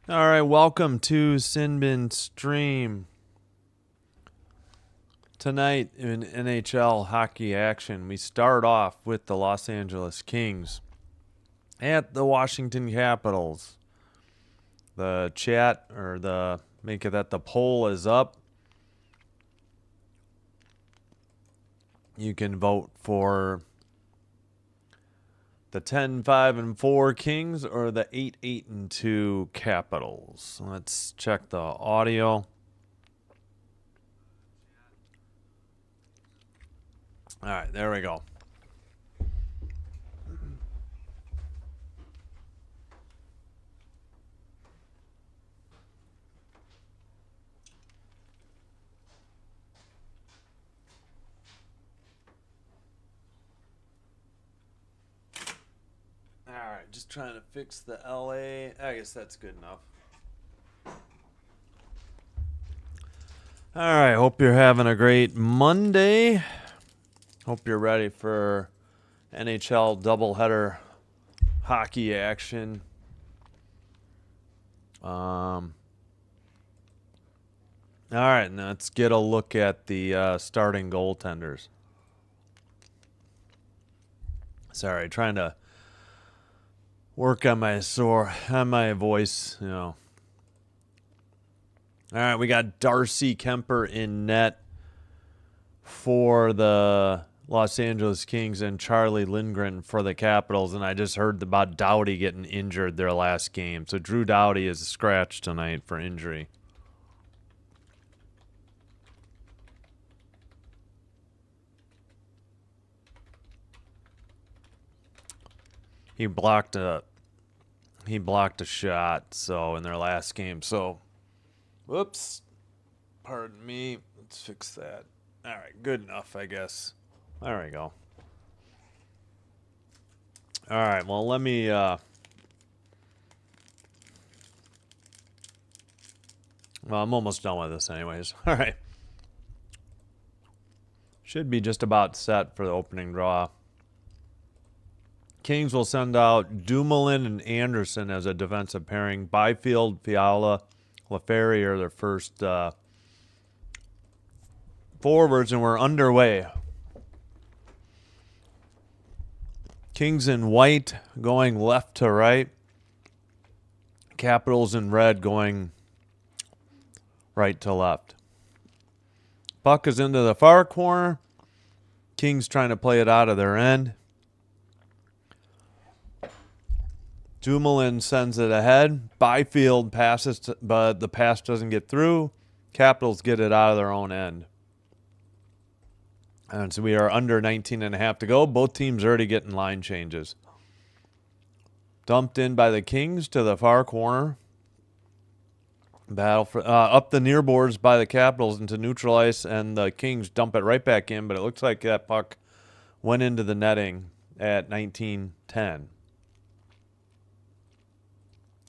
All right, welcome to Sinbin Stream. Tonight in NHL hockey action, we start off with the Los Angeles Kings at the Washington Capitals. The chat or the make it that the poll is up. You can vote for the 10-5-4 Kings or the 8-8-2 Capitals. Let's check the audio. All right, there we go. All right, just trying to fix the LA. I guess that's good enough. All right, hope you're having a great Monday. Hope you're ready for NHL doubleheader hockey action. All right, now let's get a look at the starting goaltenders. Sorry, trying to work on my voice, All right, we got Darcy Kemper in net for the Los Angeles Kings and Charlie Lindgren for the Capitals. And I just heard about Doughty getting injured their last game. So Drew Doughty is scratched tonight for injury. He blocked a shot, so in their last game. So whoops. Pardon me. Let's fix that. All right, good enough, I guess. There we go. All right, well, let me well, I'm almost done with this anyways. All right. Should be just about set for the opening draw. Kings will send out Dumoulin and Anderson as a defensive pairing. Byfield, Fiala, LaFerriere are their first forwards, and we're underway. Kings in white going left to right. Capitals in red going right to left. Puck is into the far corner. Kings trying to play it out of their end. Dumoulin sends it ahead. Byfield passes, but the pass doesn't get through. Capitals get it out of their own end. And so we are under 19.5 to go. Both teams already getting line changes. Dumped in by the Kings to the far corner. Battle for up the near boards by the Capitals into neutral ice, and the Kings dump it right back in, but it looks like that puck went into the netting at 19:10.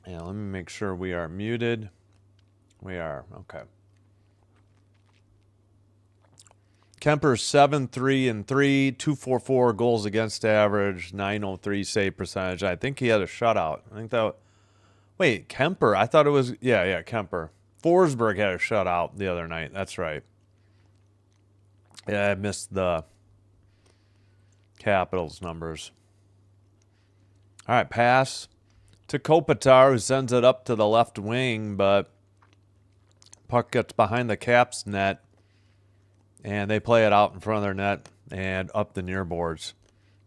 Yeah, let me make sure we are muted. We are. Okay. Kemper 7-3-3, 244 goals against average, 903 save percentage. I think he had a shutout. I think that. Wait, Kemper. I thought it was. Yeah, Kemper. Forsberg had a shutout the other night. That's right. Yeah, I missed the Capitals numbers. All right, pass to Kopitar, who sends it up to the left wing, but puck gets behind the Caps net, and they play it out in front of their net and up the near boards.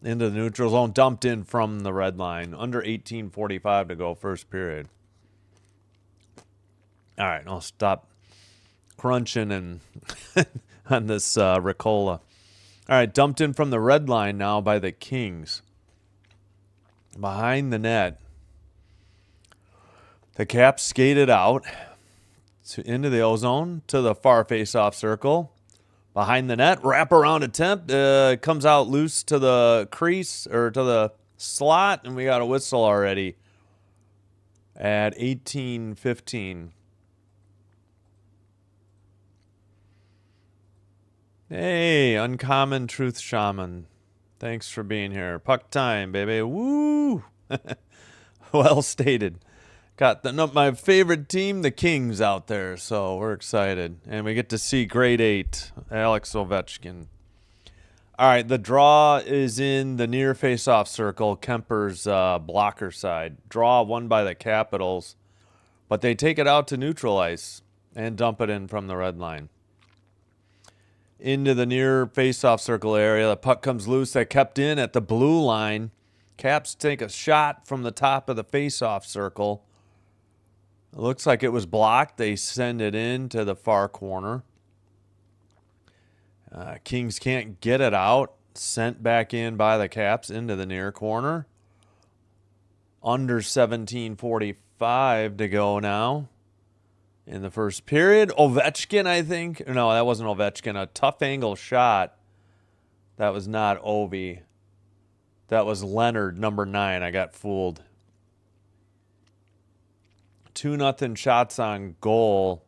Into the neutral zone, dumped in from the red line. Under 18:45 to go, first period. All right, I'll stop crunching and on this Ricola. All right, dumped in from the red line now by the Kings. Behind the net. The Caps skated out into the ozone to the far face-off circle. Behind the net, wrap around attempt. Comes out loose to the crease or to the slot, and we got a whistle already at 18:15. Hey, Uncommon Truth Shaman. Thanks for being here. Puck time, baby. Woo! Well stated. Got my favorite team, the Kings, out there, so we're excited. And we get to see grade 8, Alex Ovechkin. All right, the draw is in the near face-off circle, Kemper's blocker side. Draw won by the Capitals, but they take it out to neutral ice and dump it in from the red line. Into the near face-off circle area, the puck comes loose. They kept in at the blue line. Caps take a shot from the top of the face-off circle. It looks like it was blocked. They send it in to the far corner. Kings can't get it out. Sent back in by the Caps into the near corner. Under 17:45 to go now in the first period. Ovechkin, I think. No, that wasn't Ovechkin. A tough angle shot. That was not Ovi. That was Leonard, number 9. I got fooled. 2-0 shots on goal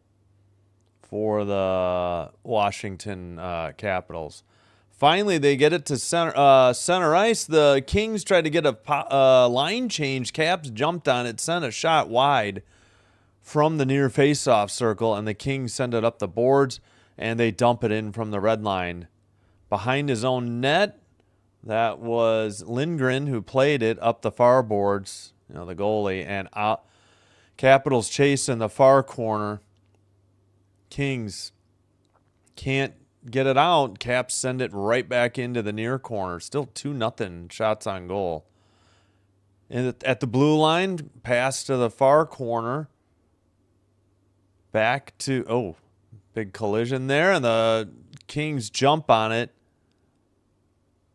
for the Washington Capitals. Finally, they get it to center ice. The Kings tried to get a line change. Caps jumped on it, sent a shot wide from the near face-off circle, and the Kings send it up the boards, and they dump it in from the red line. Behind his own net, that was Lindgren who played it up the far boards, the goalie, and out. Capitals chase in the far corner. Kings can't get it out. Caps send it right back into the near corner. Still 2-0 shots on goal. And at the blue line, pass to the far corner. Back to, big collision there, and the Kings jump on it.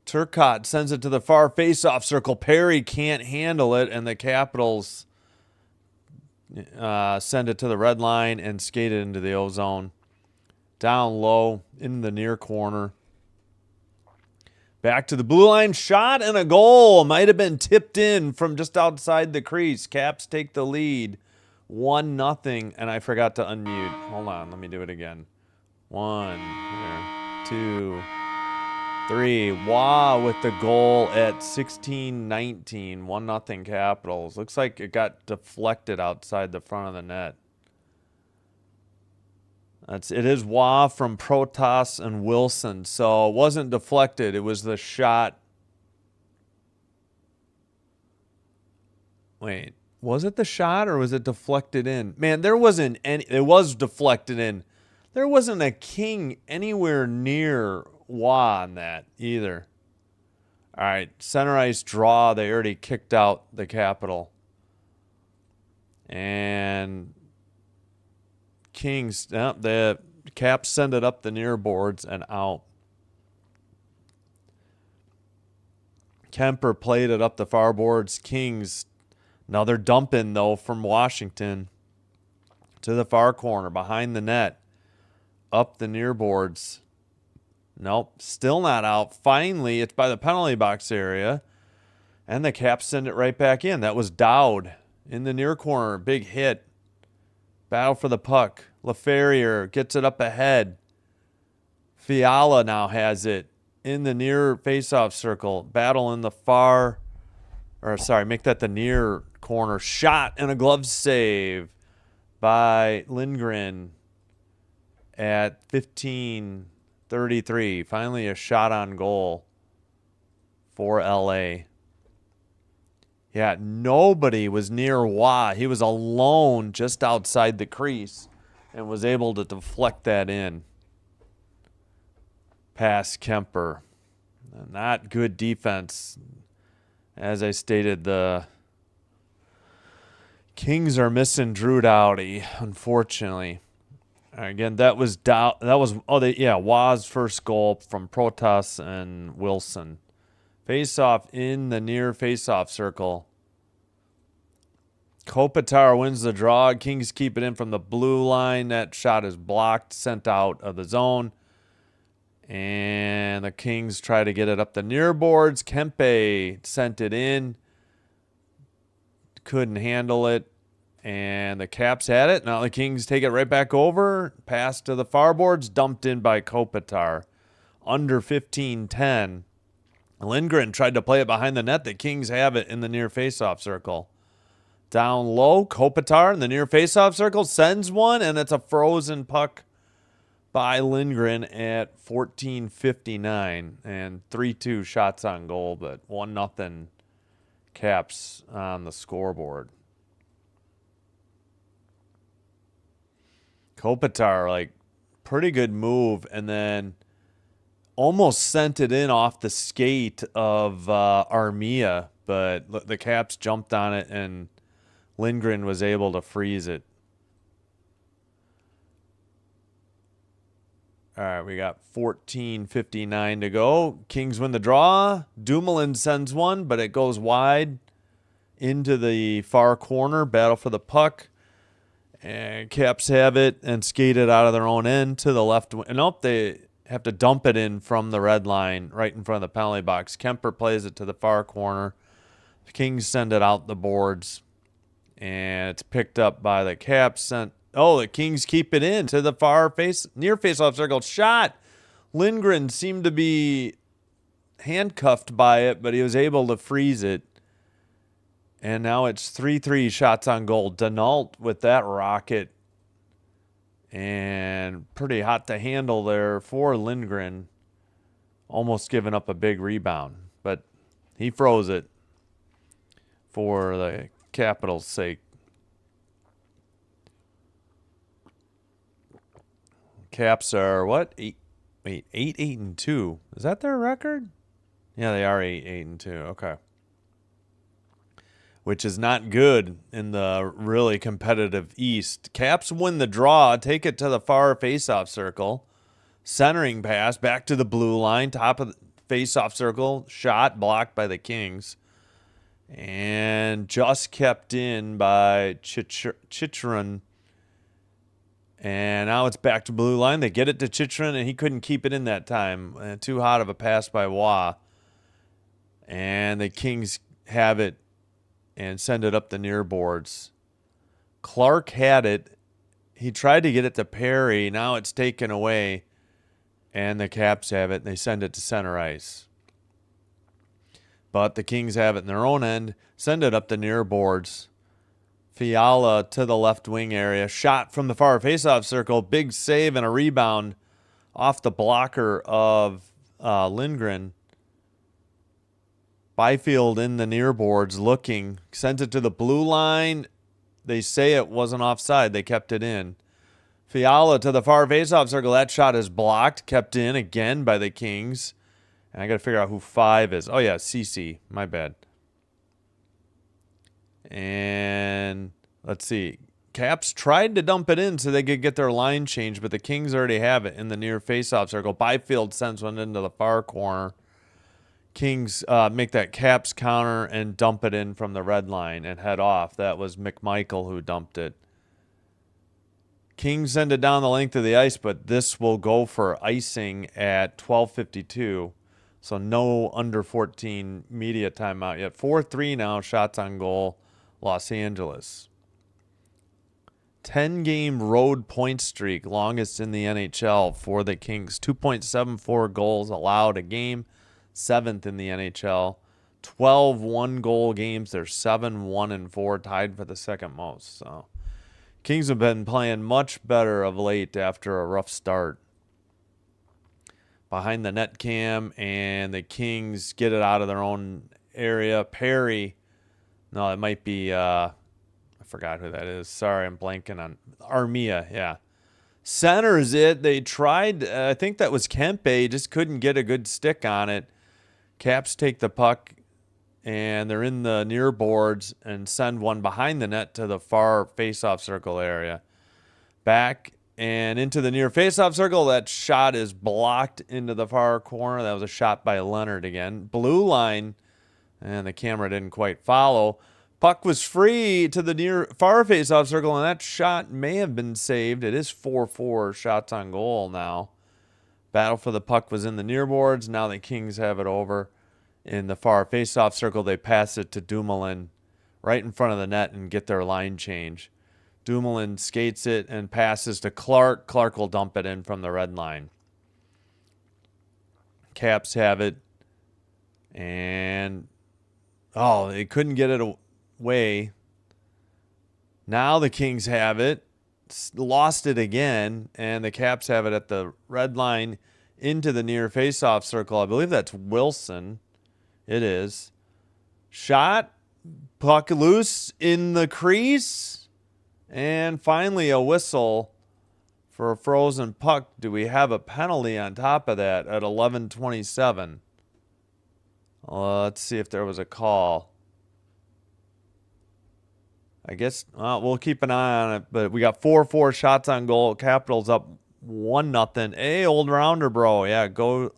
Turcotte sends it to the far face-off circle. Perry can't handle it, and the Capitals send it to the red line and skate it into the O-zone. Down low in the near corner. Back to the blue line. Shot and a goal. Might have been tipped in from just outside the crease. Caps take the lead. 1-0. And I forgot to unmute. Hold on. Let me do it again. 1, 2, 3. Wow, with the goal at 16-19. 1-0 Capitals. Looks like it got deflected outside the front of the net. It is Wah from Protas and Wilson. So it wasn't deflected. It was the shot. Wait, was it the shot or was it deflected in? Man, there wasn't any. It was deflected in. There wasn't a King anywhere near Wah on that either. All right, center ice draw. They already kicked out the Capital. And Kings, the Caps send it up the near boards and out. Kemper played it up the far boards. Kings, another dump in though from Washington to the far corner behind the net. Up the near boards. Nope, still not out. Finally, it's by the penalty box area. And the Caps send it right back in. That was Dowd in the near corner. Big hit. Battle for the puck. LaFerriere gets it up ahead. Fiala now has it in the near faceoff circle. Battle in the make that the near corner. Shot and a glove save by Lindgren at 15:33. Finally a shot on goal for LA. Yeah, nobody was near Wah. He was alone just outside the crease and was able to deflect that in. Past Kemper. Not good defense. As I stated, the Kings are missing Drew Doughty, unfortunately. Again, that was Wah's first goal from Protas and Wilson. Face-off in the near face-off circle. Kopitar wins the draw. Kings keep it in from the blue line. That shot is blocked, sent out of the zone. And the Kings try to get it up the near boards. Kempe sent it in. Couldn't handle it. And the Caps had it. Now the Kings take it right back over. Pass to the far boards. Dumped in by Kopitar. Under 15-10. Lindgren tried to play it behind the net. The Kings have it in the near faceoff circle. Down low, Kopitar in the near faceoff circle sends one, and it's a frozen puck by Lindgren at 14:59, and 3-2 shots on goal, but 1-0 Caps on the scoreboard. Kopitar, like, pretty good move, and then almost sent it in off the skate of Armia, but the Caps jumped on it, and Lindgren was able to freeze it. All right, we got 14:59 to go. Kings win the draw. Dumoulin sends one, but it goes wide into the far corner. Battle for the puck. And Caps have it and skate it out of their own end to the left. Nope, they have to dump it in from the red line right in front of the penalty box. Kemper plays it to the far corner. The Kings send it out the boards. And it's picked up by the Caps. The Kings keep it in to the near face-off circle. Shot. Lindgren seemed to be handcuffed by it, but he was able to freeze it. And now it's 3-3 shots on goal. Denault with that rocket. And pretty hot to handle there for Lindgren. Almost giving up a big rebound. But he froze it for the Capitals' sake. Caps are what? 8-8-2. Is that their record? Yeah, they are 8-8-2. Okay. Which is not good in the really competitive East. Caps win the draw, take it to the far faceoff circle. Centering pass back to the blue line, top of the faceoff circle. Shot blocked by the Kings. And just kept in by Chychrun. And now it's back to blue line. They get it to Chychrun, and he couldn't keep it in that time. Too hot of a pass by Waugh. And the Kings have it and send it up the near boards. Clark had it. He tried to get it to Perry. Now it's taken away. And the Caps have it, and they send it to center ice. But the Kings have it in their own end. Send it up the near boards. Fiala to the left wing area. Shot from the far faceoff circle. Big save and a rebound off the blocker of Lindgren. Byfield in the near boards looking. Sends it to the blue line. They say it wasn't offside. They kept it in. Fiala to the far faceoff circle. That shot is blocked. Kept in again by the Kings. And I got to figure out who 5 is. Oh, yeah, CC. My bad. And let's see. Caps tried to dump it in so they could get their line changed, but the Kings already have it in the near faceoff circle. Byfield sends one into the far corner. Kings make that Caps counter and dump it in from the red line and head off. That was McMichael who dumped it. Kings send it down the length of the ice, but this will go for icing at 12:52. So no under 14 media timeout yet. 4-3 now, shots on goal, Los Angeles. 10-game road point streak, longest in the NHL for the Kings. 2.74 goals allowed a game, 7th in the NHL. 12 one-goal games. They're 7-1-4, tied for the second most. So Kings have been playing much better of late after a rough start. Behind the net cam, and the Kings get it out of their own area. Perry, no, it might be, I forgot who that is. Sorry, I'm blanking on Armia, yeah. Centers it. They tried, I think that was Kempe, just couldn't get a good stick on it. Caps take the puck, and they're in the near boards and send one behind the net to the far faceoff circle area. Back and into the near faceoff circle. That shot is blocked into the far corner. That was a shot by Leonard again. Blue line, and the camera didn't quite follow. Puck was free to the near far faceoff circle, and that shot may have been saved. It is 4-4 shots on goal now. Battle for the puck was in the near boards. Now the Kings have it over in the far faceoff circle. They pass it to Dumoulin right in front of the net and get their line change. Dumoulin skates it and passes to Clark. Clark will dump it in from the red line. Caps have it. And, they couldn't get it away. Now the Kings have it. Lost it again, and the Caps have it at the red line into the near faceoff circle. I believe that's Wilson. It is. Shot. Puck loose in the crease. And finally a whistle for a frozen puck. Do we have a penalty on top of that at 11:27? Let's see if there was a call. I guess we'll keep an eye on it, but we got 4-4 shots on goal. Capitals up 1-0. Hey, old rounder, bro. Yeah, go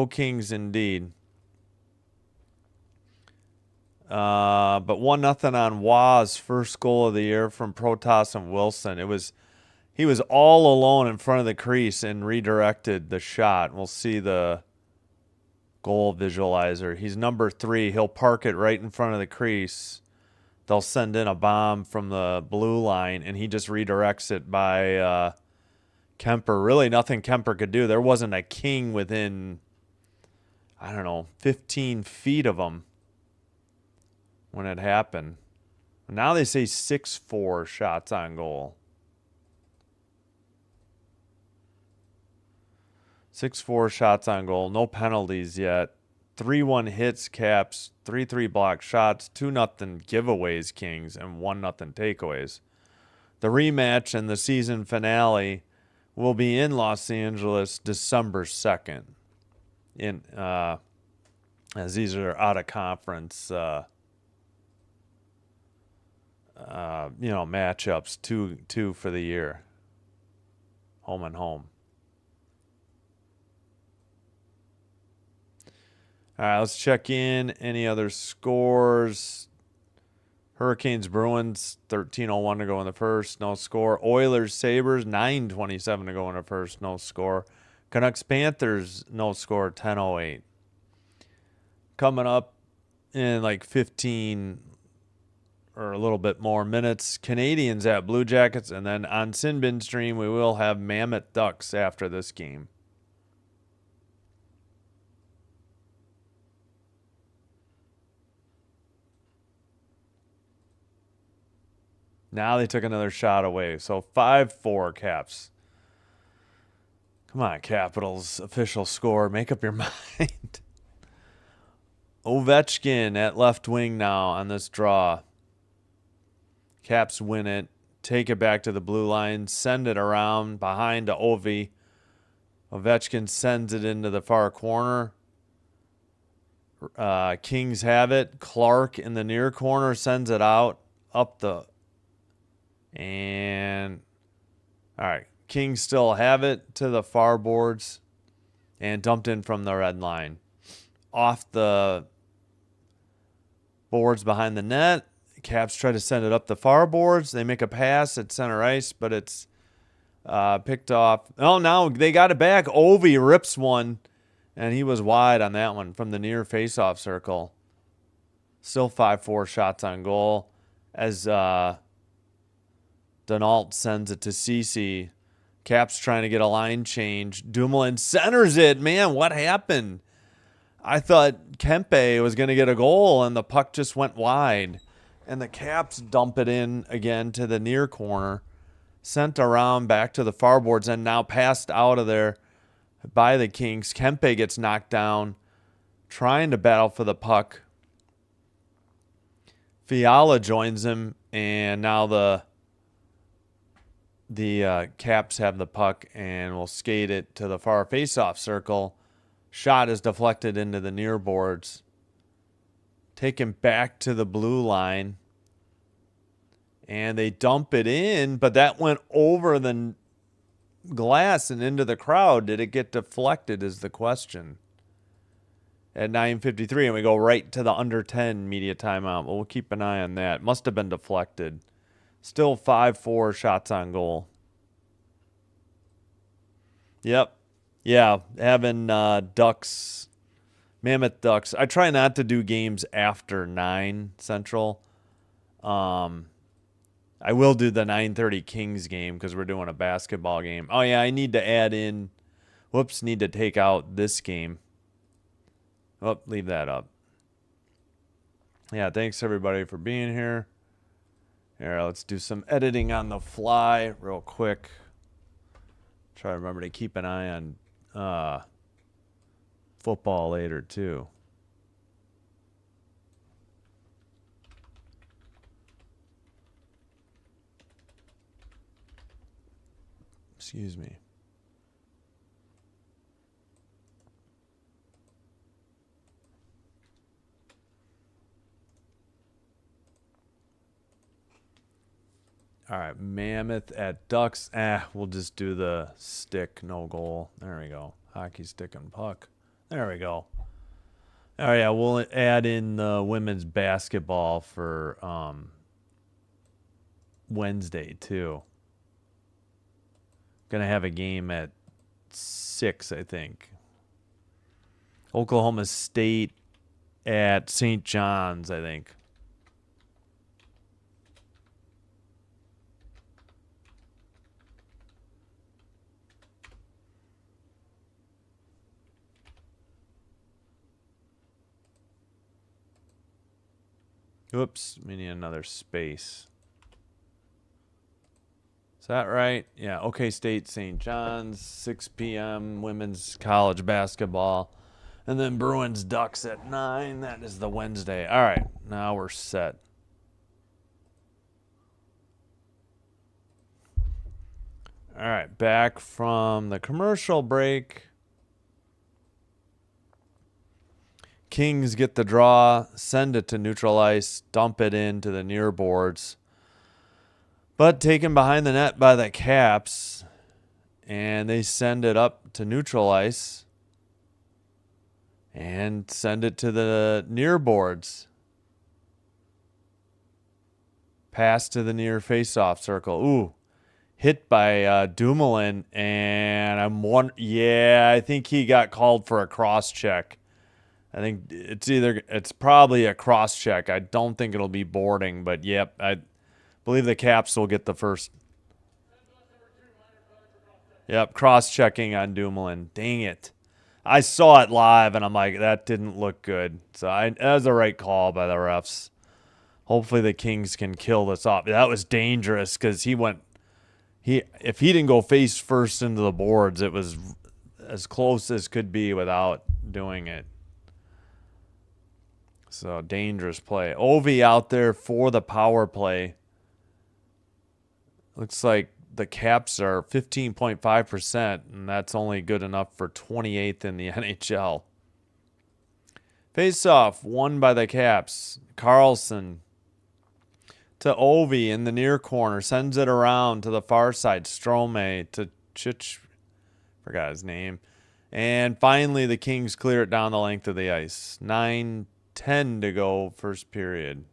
Kings indeed. But 1-0 on Waz, first goal of the year from Protas and Wilson. He was all alone in front of the crease and redirected the shot. We'll see the goal visualizer. He's number 3. He'll park it right in front of the crease. They'll send in a bomb from the blue line, and he just redirects it by Kemper. Really nothing Kemper could do. There wasn't a King within, 15 feet of him when it happened. Now they say 6-4 shots on goal. 6-4 shots on goal. No penalties yet. 3-1 hits, Caps. 3-3 block shots. 2-0 giveaways, Kings. And 1-0 takeaways. The rematch and the season finale will be in Los Angeles December 2nd. As these are out of conference matchups, two for the year. Home and home. All right, let's check in. Any other scores? Hurricanes, Bruins, 13:01 to go in the first, no score. Oilers, Sabres, 9:27 to go in the first, no score. Canucks, Panthers, no score, 10:08. Coming up in like 15 or a little bit more minutes, Canadians at Blue Jackets, and then on Sinbin stream we will have Mammoth Ducks after this game. Now they took another shot away. So 5-4 Caps. Come on, Capitals. Official score. Make up your mind. Ovechkin at left wing now on this draw. Caps win it. Take it back to the blue line. Send it around behind to Ovi. Ovechkin sends it into the far corner. Kings have it. Clark in the near corner sends it out. Up the... And all right, Kings still have it to the far boards and dumped in from the red line. Off the boards behind the net. Caps try to send it up the far boards. They make a pass at center ice, but it's picked off. Oh, now they got it back. Ovi rips one, and he was wide on that one from the near faceoff circle. Still 5-4 shots on goal as Denault sends it to Cece. Caps trying to get a line change. Dumoulin centers it. Man, what happened? I thought Kempe was going to get a goal, and the puck just went wide. And the Caps dump it in again to the near corner. Sent around back to the far boards, and now passed out of there by the Kings. Kempe gets knocked down, trying to battle for the puck. Fiala joins him, and now the Caps have the puck and will skate it to the far faceoff circle. Shot is deflected into the near boards. Taken back to the blue line. And they dump it in, but that went over the glass and into the crowd. Did it get deflected is the question. At 9:53, and we go right to the under 10 media timeout. But we'll keep an eye on that. Must have been deflected. Still 5-4 shots on goal. Yep. Yeah, having Ducks, Mammoth Ducks. I try not to do games after 9 Central. I will do the 9:30 Kings game because we're doing a basketball game. Oh, yeah, I need to add in. Whoops, need to take out this game. Oh, leave that up. Yeah, thanks everybody for being here. Here, let's do some editing on the fly real quick. Try to remember to keep an eye on football later, too. Excuse me. All right, Mammoth at Ducks. We'll just do the stick, no goal. There we go. Hockey stick and puck. There we go. All right, yeah, we'll add in the women's basketball for Wednesday, too. Gonna have a game at 6, I think. Oklahoma State at St. John's, I think. Oops, we need another space. Is that right? Yeah, OK State, St. John's, 6 p.m., women's college basketball. And then Bruins Ducks at 9. That is the Wednesday. All right, now we're set. All right, back from the commercial break. Kings get the draw, send it to neutral ice, dump it into the near boards. But taken behind the net by the Caps, and they send it up to neutral ice and send it to the near boards. Pass to the near face-off circle. Ooh, hit by Dumoulin, and I think he got called for a cross-check. I think it's probably a cross-check. I don't think it'll be boarding, but yep, I believe the Caps will get the first. Yep, cross-checking on Dumoulin. Dang it. I saw it live, and I'm like, that didn't look good. So that was the right call by the refs. Hopefully the Kings can kill this off. That was dangerous because if he didn't go face first into the boards, it was as close as could be without doing it. So, dangerous play. Ovi out there for the power play. Looks like the Caps are 15.5%, and that's only good enough for 28th in the NHL. Face-off, won by the Caps. Carlson to Ovi in the near corner. Sends it around to the far side. Strome to forgot his name. And finally, the Kings clear it down the length of the ice. 9:10 to go, first period.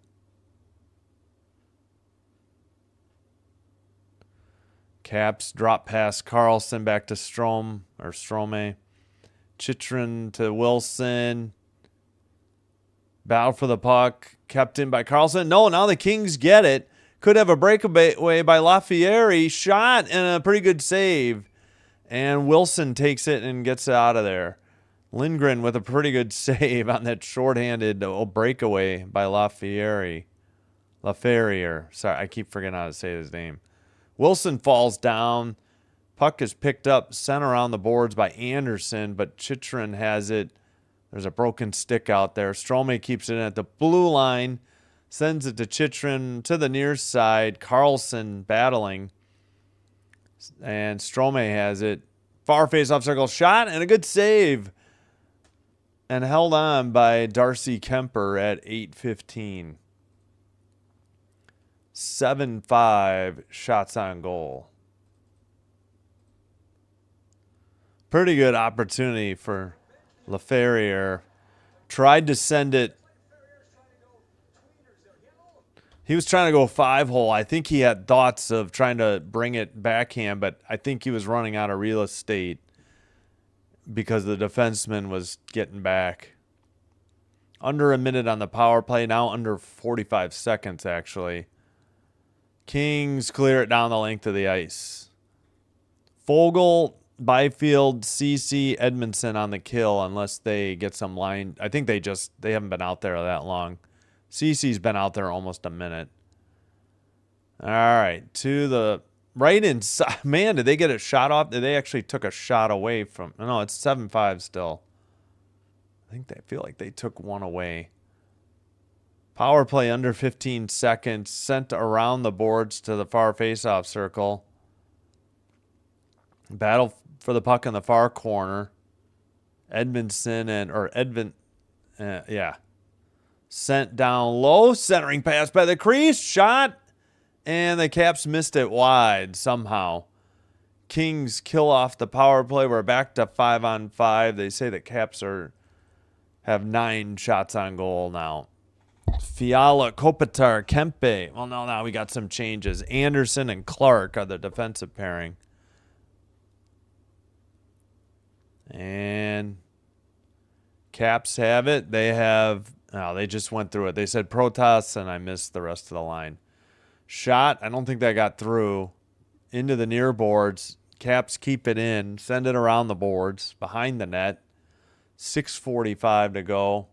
Caps drop past Carlson back to Strome. Chychrun to Wilson. Battle for the puck. Kept in by Carlson. No, now the Kings get it. Could have a breakaway by Lafieri. Shot and a pretty good save. And Wilson takes it and gets it out of there. Lindgren with a pretty good save on that shorthanded breakaway by Laferriere. Sorry, I keep forgetting how to say his name. Wilson falls down. Puck is picked up, sent around the boards by Anderson, but Chychrun has it. There's a broken stick out there. Strome keeps it at the blue line, sends it to Chychrun to the near side. Carlson battling, and Strome has it. Far face-off circle shot and a good save. And held on by Darcy Kemper at 8:15. 7-5 shots on goal. Pretty good opportunity for Laferriere. Tried to send it. He was trying to go 5-hole. I think he had thoughts of trying to bring it backhand, but I think he was running out of real estate because the defenseman was getting back. Under a minute on the power play, now under 45 seconds, actually. Kings clear it down the length of the ice. Fogle, Byfield, CC, Edmondson on the kill unless they get some line. I think they haven't been out there that long. CC's been out there almost a minute. All right, to the right inside. Man, did they get a shot off? They actually took a shot away from. No, it's 7-5 still. I think they feel like they took one away. Power play under 15 seconds. Sent around the boards to the far faceoff circle. Battle for the puck in the far corner. Edmondson sent down low. Centering pass by the crease. Shot. And the Caps missed it wide somehow. Kings kill off the power play. We're back to 5-on-5. They say the Caps have 9 shots on goal now. Fiala, Kopitar, Kempe. Well, no, now we got some changes. Anderson and Clark are the defensive pairing. And Caps have it. They just went through it. They said Protas, and I missed the rest of the line. Shot, I don't think that got through. Into the near boards. Caps keep it in. Send it around the boards. Behind the net. 6:45 to go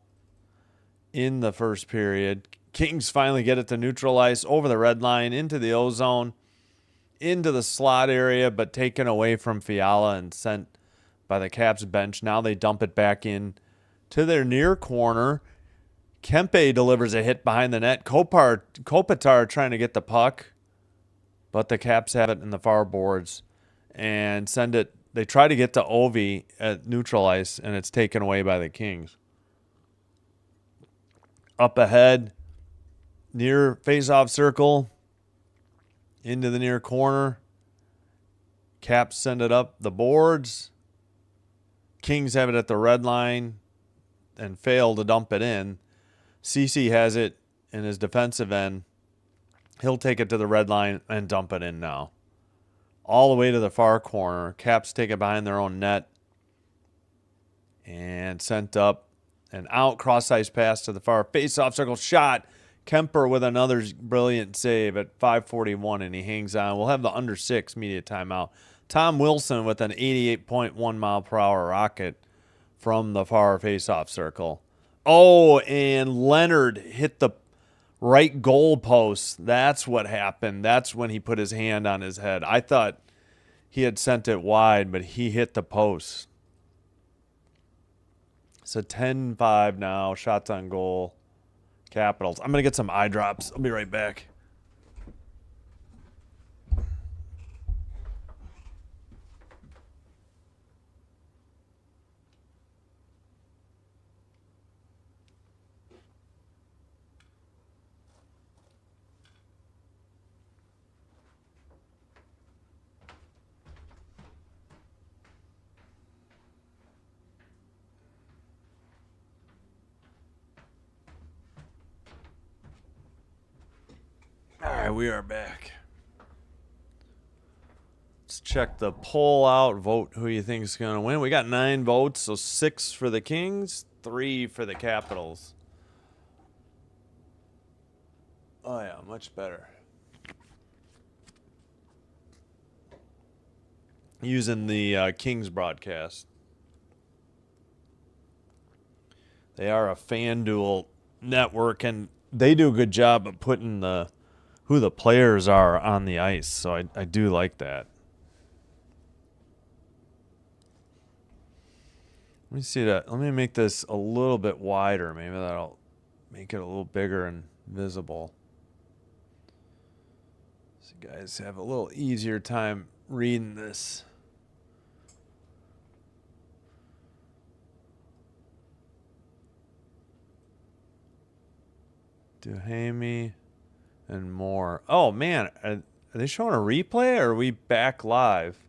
in the first period. Kings finally get it to neutral ice. Over the red line. Into the O-zone. Into the slot area. But taken away from Fiala and sent by the Caps bench. Now they dump it back in to their near corner. Kempe delivers a hit behind the net. Kopitar trying to get the puck, but the Caps have it in the far boards and send it. They try to get to Ovi at neutral ice, and it's taken away by the Kings. Up ahead, near face-off circle, into the near corner. Caps send it up the boards. Kings have it at the red line and fail to dump it in. CC has it in his defensive end. He'll take it to the red line and dump it in now. All the way to the far corner. Caps take it behind their own net. And sent up and out. Cross-ice pass to the far face-off circle. Shot. Kemper with another brilliant save at 5:41, and he hangs on. We'll have the under 6 media timeout. Tom Wilson with an 88.1 mile per hour rocket from the far face-off circle. Oh, and Leonard hit the right goal post. That's what happened. That's when he put his hand on his head. I thought he had sent it wide, but he hit the post. So 10-5 now. Shots on goal. Capitals. I'm going to get some eye drops. I'll be right back. All right, we are back. Let's check the poll out. Vote who you think is going to win. We got 9 votes, so 6 for the Kings, 3 for the Capitals. Oh, yeah, much better. Using the Kings broadcast. They are a FanDuel network, and they do a good job of putting who the players are on the ice, so I do like that. Let me see that. Let me make this a little bit wider. Maybe that'll make it a little bigger and visible. So you guys have a little easier time reading this. Duhamel and more. Oh, man. Are they showing a replay, or are we back live?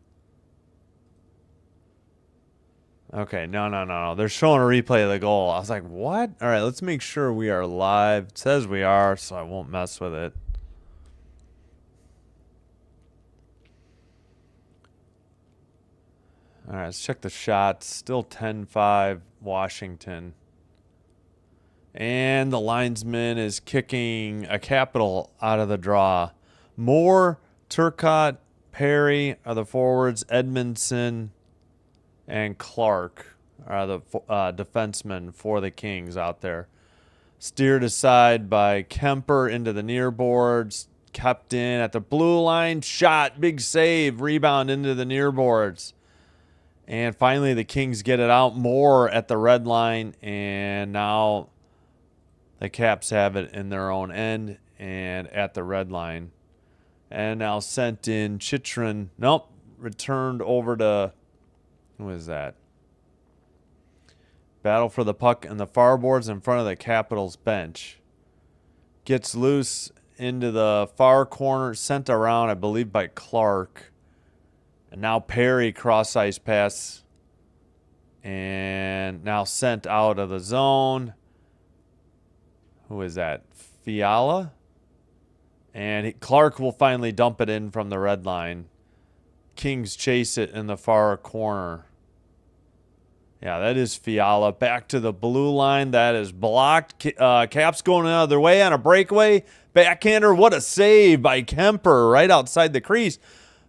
Okay, no. They're showing a replay of the goal. I was like, what? All right, let's make sure we are live. It says we are, so I won't mess with it. All right, let's check the shots. Still 10-5 Washington. And the linesman is kicking a Capital out of the draw. Moore, Turcotte, Perry are the forwards. Edmondson and Clark are the defensemen for the Kings out there. Steered aside by Kemper into the near boards. kept in at the blue line. Shot, big save, rebound into the near boards. And finally the Kings get it out. More at the red line, and now the Caps have it in their own end and at the red line. And now sent in Chychrun. Nope. Returned over to, who is that? Battle for the puck in the far boards in front of the Capitals bench. Gets loose into the far corner. Sent around, I believe, by Clark. And now Perry cross-ice pass. And now sent out of the zone. Who is that? Fiala? And Clark will finally dump it in from the red line. Kings chase it in the far corner. Yeah, that is Fiala. Back to the blue line. That is blocked. Caps going out of their way on a breakaway. Backhander. What a save by Kemper right outside the crease.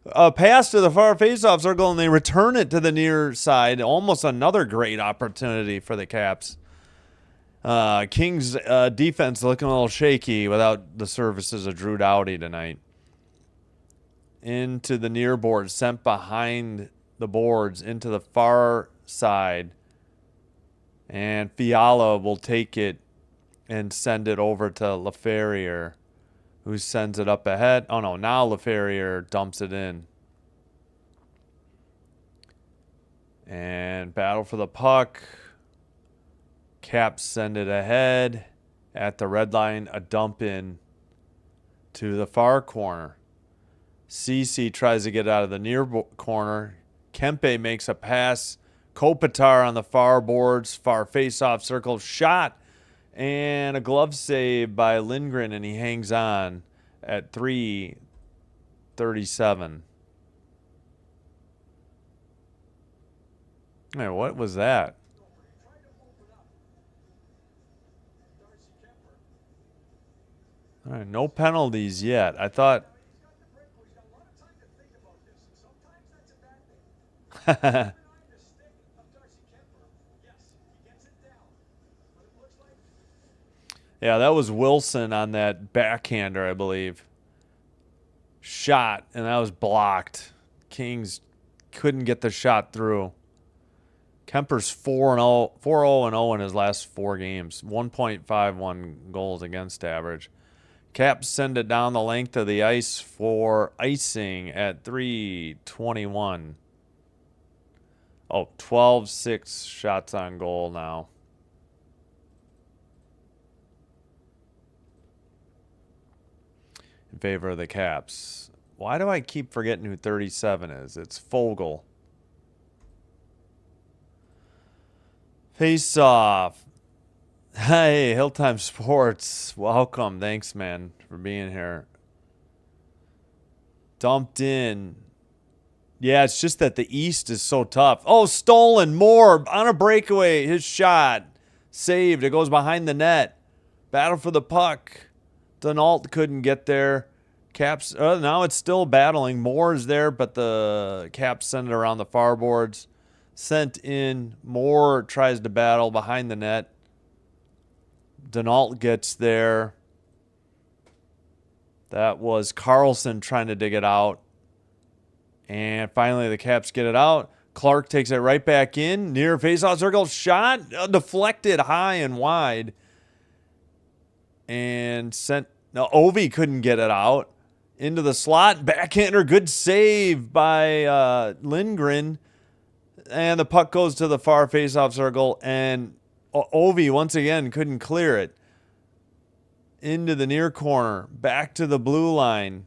A pass to the far faceoff circle, and they return it to the near side. Almost another great opportunity for the Caps. Kings defense looking a little shaky without the services of Drew Doughty tonight. Into the near board, sent behind the boards into the far side. And Fiala will take it and send it over to LaFerriere, who sends it up ahead. Oh, no, now LaFerriere dumps it in. And battle for the puck. Caps send it ahead at the red line. A dump in to the far corner. Ceci tries to get out of the near corner. Kempe makes a pass. Kopitar on the far boards. Far face-off circle. Shot. And a glove save by Lindgren, and he hangs on at 3:37. Hey, what was that? All right, no penalties yet. I thought. Yeah, that was Wilson on that backhander, I believe. Shot, and that was blocked. Kings couldn't get the shot through. Kemper's 4-0 in his last 4 games. 1.51 goals against average. Caps send it down the length of the ice for icing at 3:21. Oh, 12-6 shots on goal now. In favor of the Caps. Why do I keep forgetting who 37 is? It's Fogle. Face off. Hey, Hilltime Sports. Welcome. Thanks, man, for being here. Dumped in. Yeah, it's just that the East is so tough. Oh, stolen. Moore on a breakaway. His shot. Saved. It goes behind the net. Battle for the puck. Denault couldn't get there. Caps. Now it's still battling. Moore is there, but the Caps send it around the far boards. Sent in. Moore tries to battle behind the net. Denault gets there. That was Carlson trying to dig it out. And finally the Caps get it out. Clark takes it right back in. Near faceoff circle. Shot. Deflected high and wide. And sent. Now Ovi couldn't get it out. Into the slot. Backhander. Good save by Lindgren. And the puck goes to the far faceoff circle. And Ovi once again couldn't clear it. Into the near corner. Back to the blue line.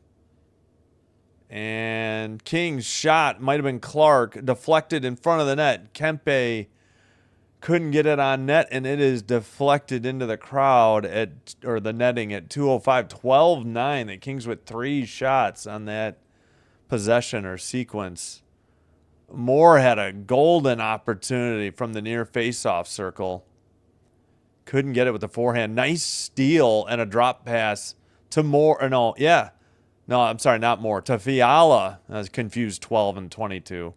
And King's shot might have been Clark. Deflected in front of the net. Kempe couldn't get it on net, and it is deflected into the crowd or the netting at 2:05. 12-9. The Kings with 3 shots on that possession or sequence. Moore had a golden opportunity from the near faceoff circle. Couldn't get it with the forehand. Nice steal and a drop pass to Moore. No, I'm sorry, not Moore. To Fiala. I was confused. 12 and 22.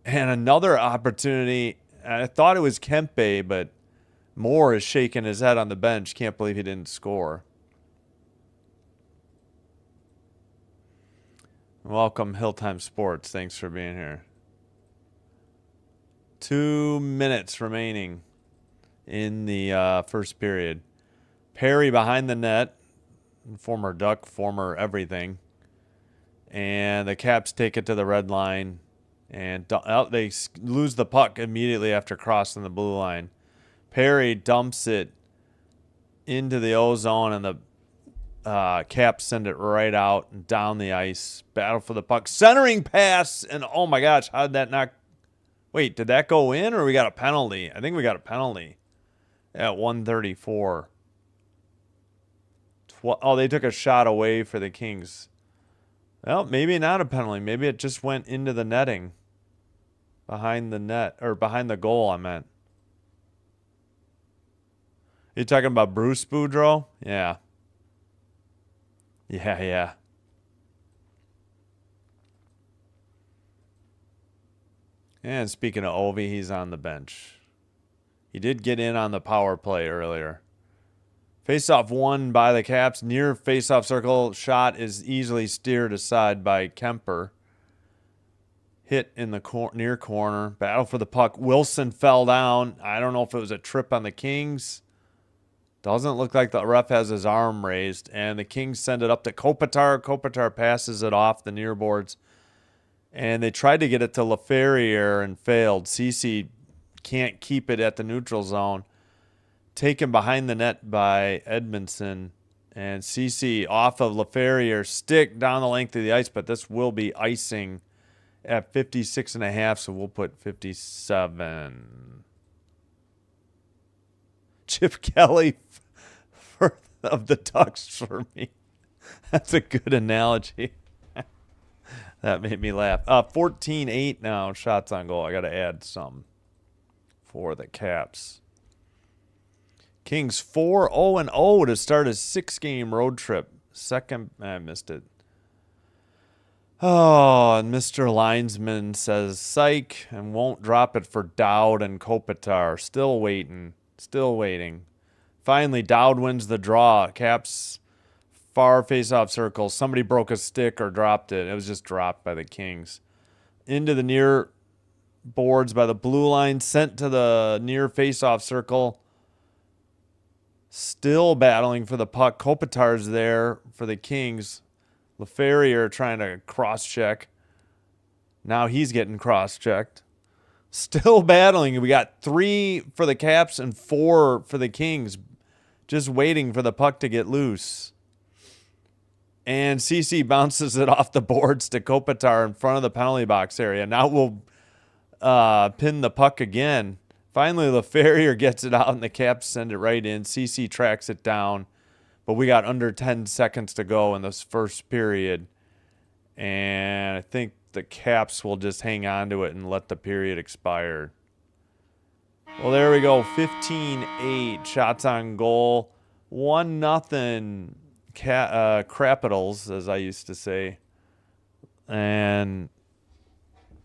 And another opportunity. I thought it was Kempe, but Moore is shaking his head on the bench. Can't believe he didn't score. Welcome, Hilltime Sports. Thanks for being here. 2 minutes remaining in the first period. Perry behind the net. Former Duck, former everything. And the Caps take it to the red line. And they lose the puck immediately after crossing the blue line. Perry dumps it into the O-zone, and the Caps send it right out and down the ice. Battle for the puck. Centering pass, and oh my gosh, how did that not... Wait, did that go in, or we got a penalty? I think we got a penalty at 1:34. Oh, they took a shot away for the Kings. Well, maybe not a penalty. Maybe it just went into the netting. Behind the net, or behind the goal, I meant. You talking about Bruce Boudreau? Yeah. Yeah. And speaking of Ovi, he's on the bench. He did get in on the power play earlier. Face-off won by the Caps. Near face-off circle shot is easily steered aside by Kemper. Hit in the near corner. Battle for the puck. Wilson fell down. I don't know if it was a trip on the Kings. Doesn't look like the ref has his arm raised. And the Kings send it up to Kopitar. Kopitar passes it off the near boards. And they tried to get it to LaFerriere and failed. Ceci can't keep it at the neutral zone. Taken behind the net by Edmondson. And Ceci off of LaFerriere. Stick down the length of the ice, but this will be icing at 56.5, so we'll put 57. Chip Kelly of the Ducks for me. That's a good analogy. That made me laugh. 14-8 now, shots on goal. I got to add some for the Caps. Kings 4-0-0 to start a 6-game road trip. I missed it. Oh, and Mr. Linesman says psych and won't drop it for Dowd and Kopitar. Still waiting. Finally, Dowd wins the draw. Caps far face-off circle. Somebody broke a stick or dropped it. It was just dropped by the Kings. Into the near boards by the blue line. Sent to the near face-off circle. Still battling for the puck. Kopitar's there for the Kings. LaFerriere trying to cross-check. Now he's getting cross-checked. Still battling. We got 3 for the Caps and 4 for the Kings. Just waiting for the puck to get loose. And CC bounces it off the boards to Kopitar in front of the penalty box area. Now we'll pin the puck again. Finally, LaFerriere gets it out, and the Caps send it right in. CC tracks it down. But we got under 10 seconds to go in this first period. And I think the Caps will just hang on to it and let the period expire. Well, there we go. 15-8. Shots on goal. 1-0 Capitals, as I used to say. And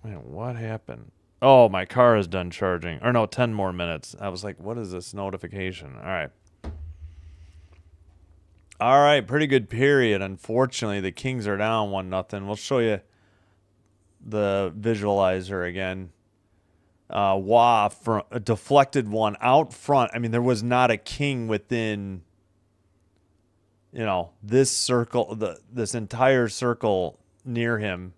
man, what happened? Oh, my car is done charging. Or no, 10 more minutes. I was like, what is this notification? All right. All right, pretty good period. Unfortunately, the Kings are down 1-0. We'll show you the visualizer again. A deflected one out front. I mean, there was not a King within, this circle, this entire circle near him.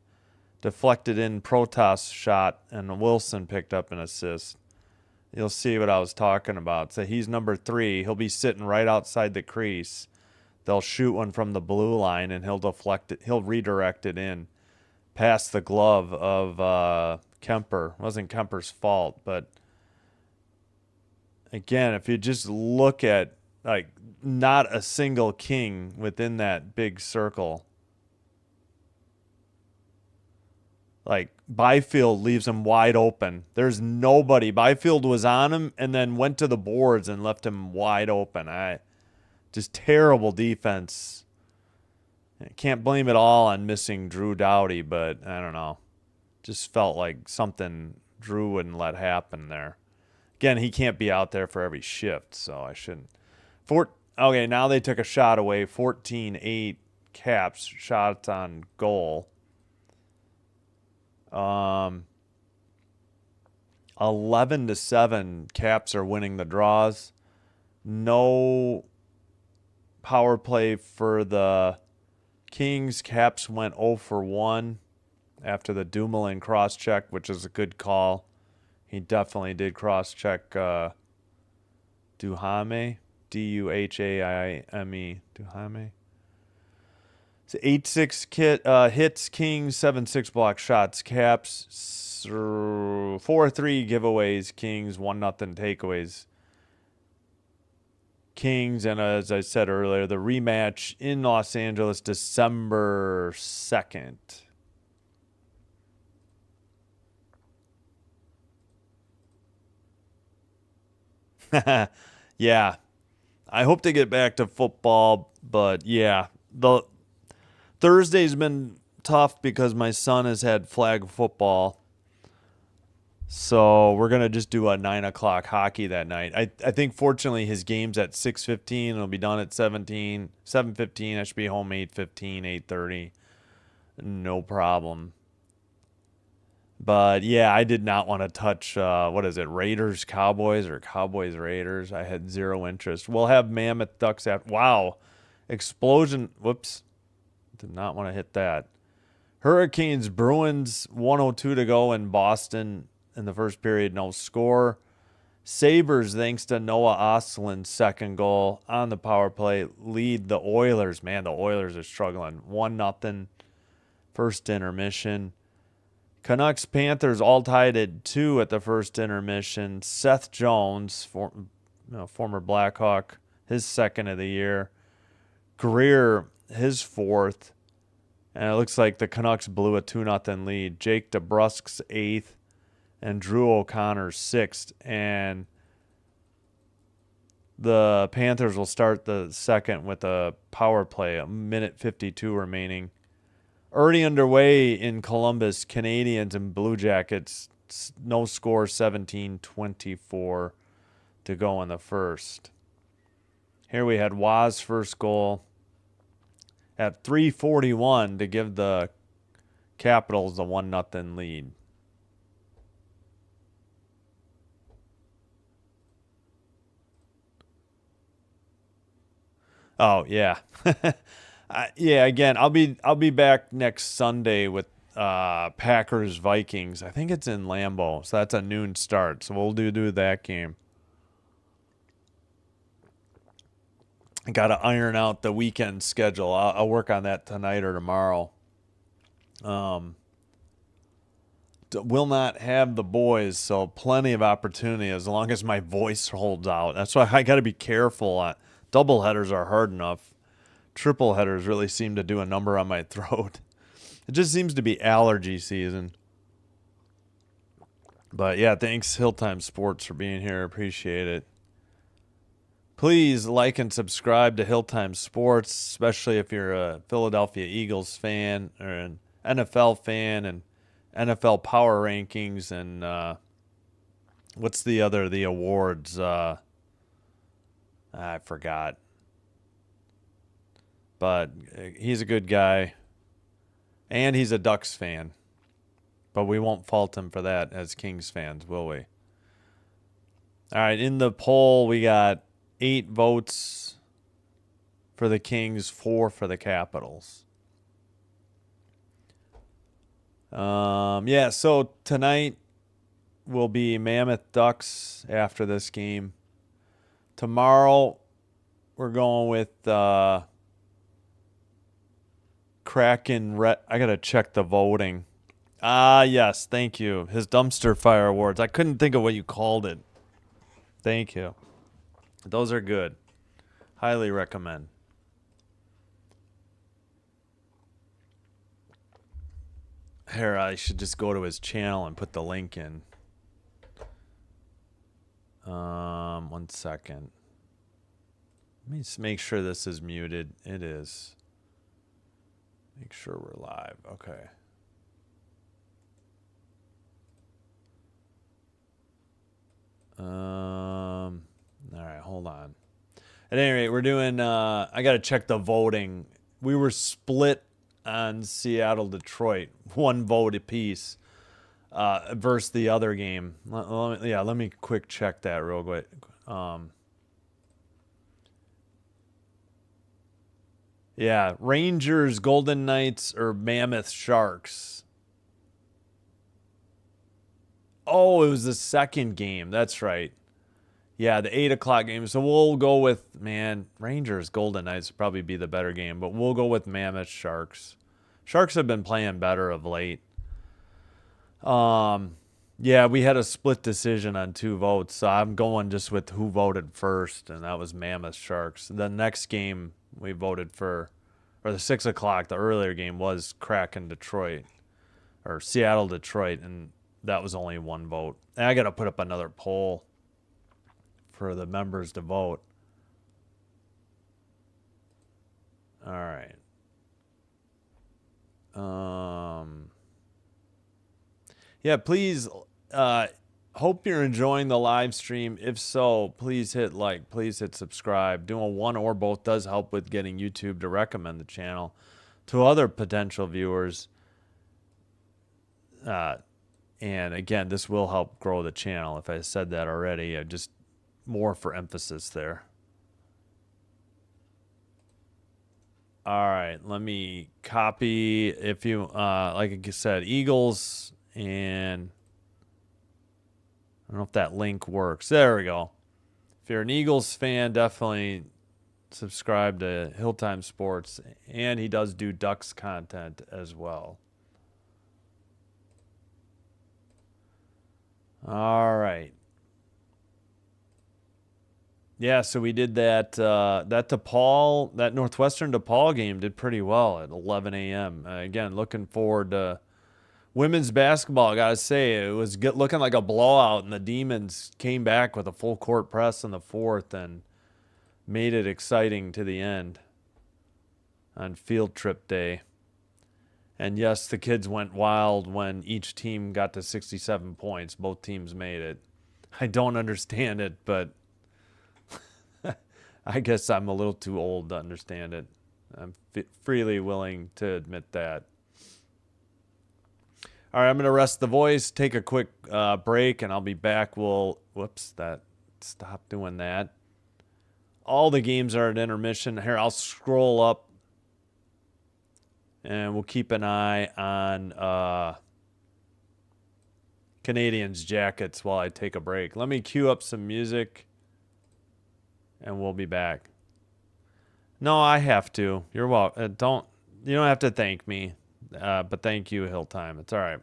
Deflected in, Protas shot, and Wilson picked up an assist. You'll see what I was talking about. So he's number 3. He'll be sitting right outside the crease. They'll shoot one from the blue line, and he'll deflect it. He'll redirect it in past the glove of Kemper. It wasn't Kemper's fault, but again, if you just look at not a single King within that big circle. Byfield leaves him wide open. There's nobody. Byfield was on him and then went to the boards and left him wide open. Just terrible defense. I can't blame it all on missing Drew Doughty, but I don't know. Just felt like something Drew wouldn't let happen there. Again, he can't be out there for every shift, so I shouldn't. Okay, now they took a shot away. 14-8 Caps, shots on goal. Um, 11-7, Caps are winning the draws. No power play for the Kings. Caps went 0 for 1 after the Dumoulin cross-check, which is a good call. He definitely did cross-check Duhame. Duhaime. Duhame. It's 8-6 hits, Kings, 7-6 block shots, Caps, 4-3 giveaways, Kings, 1-0 takeaways. Kings, and as I said earlier, the rematch in Los Angeles, December 2nd. Yeah. I hope to get back to football, but yeah, the Thursday's been tough because my son has had flag football. So we're gonna just do a 9 o'clock hockey that night. I think fortunately his game's at 6:15. It'll be done at 7:15. I should be home 8:15, 8:30. No problem. But yeah, I did not want to touch what is it, Raiders Cowboys or Cowboys Raiders. I had zero interest. We'll have Mammoth Ducks after. Wow, explosion! Whoops, did not want to hit that. Hurricanes Bruins 1:02 to go in Boston in the first period. No score. Sabres, thanks to Noah Oslin's second goal on the power play, lead the Oilers. Man, the Oilers are struggling. 1-0 first intermission. Canucks Panthers all tied at 2 at the first intermission. Seth Jones, former Blackhawk, his second of the year. Greer, his fourth. And it looks like the Canucks blew a 2-0 lead. Jake DeBrusk's eighth and Drew O'Connor's sixth. And the Panthers will start the second with a power play, a minute 52 remaining. Already underway in Columbus, Canadians and Blue Jackets. No score, 17-24 to go in the first. Here we had Waz's first goal at 3:41 to give the Capitals the 1-0 lead. Oh yeah. Yeah, again, I'll be back next Sunday with Packers Vikings. I think it's in Lambeau, so that's a noon start. So we'll do that game. I got to iron out the weekend schedule. I'll work on that tonight or tomorrow. Will not have the boys, so plenty of opportunity as long as my voice holds out. That's why I got to be careful. Double headers are hard enough. Triple headers really seem to do a number on my throat. It just seems to be allergy season. But yeah, thanks Hilltime Sports for being here. Appreciate it. Please like and subscribe to Hilltime Sports, especially if you're a Philadelphia Eagles fan or an NFL fan and NFL Power Rankings and what's the awards? I forgot. But he's a good guy. And he's a Ducks fan. But we won't fault him for that as Kings fans, will we? All right, in the poll, we got 8 votes for the Kings, 4 for the Capitals. Yeah, so tonight will be Mammoth Ducks after this game. Tomorrow, we're going with Kraken. I got to check the voting. Yes, thank you. His Dumpster Fire Awards. I couldn't think of what you called it. Thank you. Those are good. Highly recommend. Here, I should just go to his channel and put the link in. 1 second. Let me just make sure this is muted. It is. Make sure we're live. Okay. All right, hold on. At any rate, we're doing I got to check the voting. We were split on Seattle Detroit, 1 vote apiece. versus the other game. Let me quick check that real quick. Yeah, Rangers, Golden Knights, or Mammoth Sharks. Oh, it was the second game. That's right. Yeah, the 8 o'clock game. So we'll go with, Rangers, Golden Knights would probably be the better game, but we'll go with Mammoth Sharks. Sharks have been playing better of late. Yeah, we had a split decision on 2 votes, so I'm going just with who voted first, and that was Mammoth Sharks. The next game we voted for, or the 6 o'clock, the earlier game was Kraken Detroit, or Seattle Detroit, and that was only 1 vote. And I got to put up another poll for the members to vote. All right. Yeah, please, hope you're enjoying the live stream. If so, please hit like, please hit subscribe. Doing one or both does help with getting YouTube to recommend the channel to other potential viewers. And again, this will help grow the channel. If I said that already, just more for emphasis there. All right, let me copy. If you, like I said, Eagles, and I don't know if that link works. There we go. If you're an Eagles fan, definitely subscribe to Hilltime Sports, and he does do Ducks content as well. All right. Yeah, so we did that. That Northwestern DePaul game did pretty well at 11 a.m. Again, looking forward to women's basketball. I gotta say, it was looking like a blowout, and the Demons came back with a full court press in the 4th and made it exciting to the end on field trip day. And yes, the kids went wild when each team got to 67 points. Both teams made it. I don't understand it, but I guess I'm a little too old to understand it. I'm freely willing to admit that. All right, I'm going to rest the voice, take a quick break, and I'll be back. Stop doing that. All the games are at intermission. Here, I'll scroll up, and we'll keep an eye on Canadiens Jackets while I take a break. Let me cue up some music, and we'll be back. No, I have to. You're welcome. You don't have to thank me, but thank you, Hilltime. It's all right.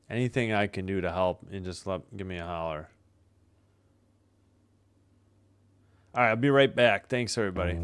Anything I can do to help, and just give me a holler. All right, I'll be right back. Thanks, everybody.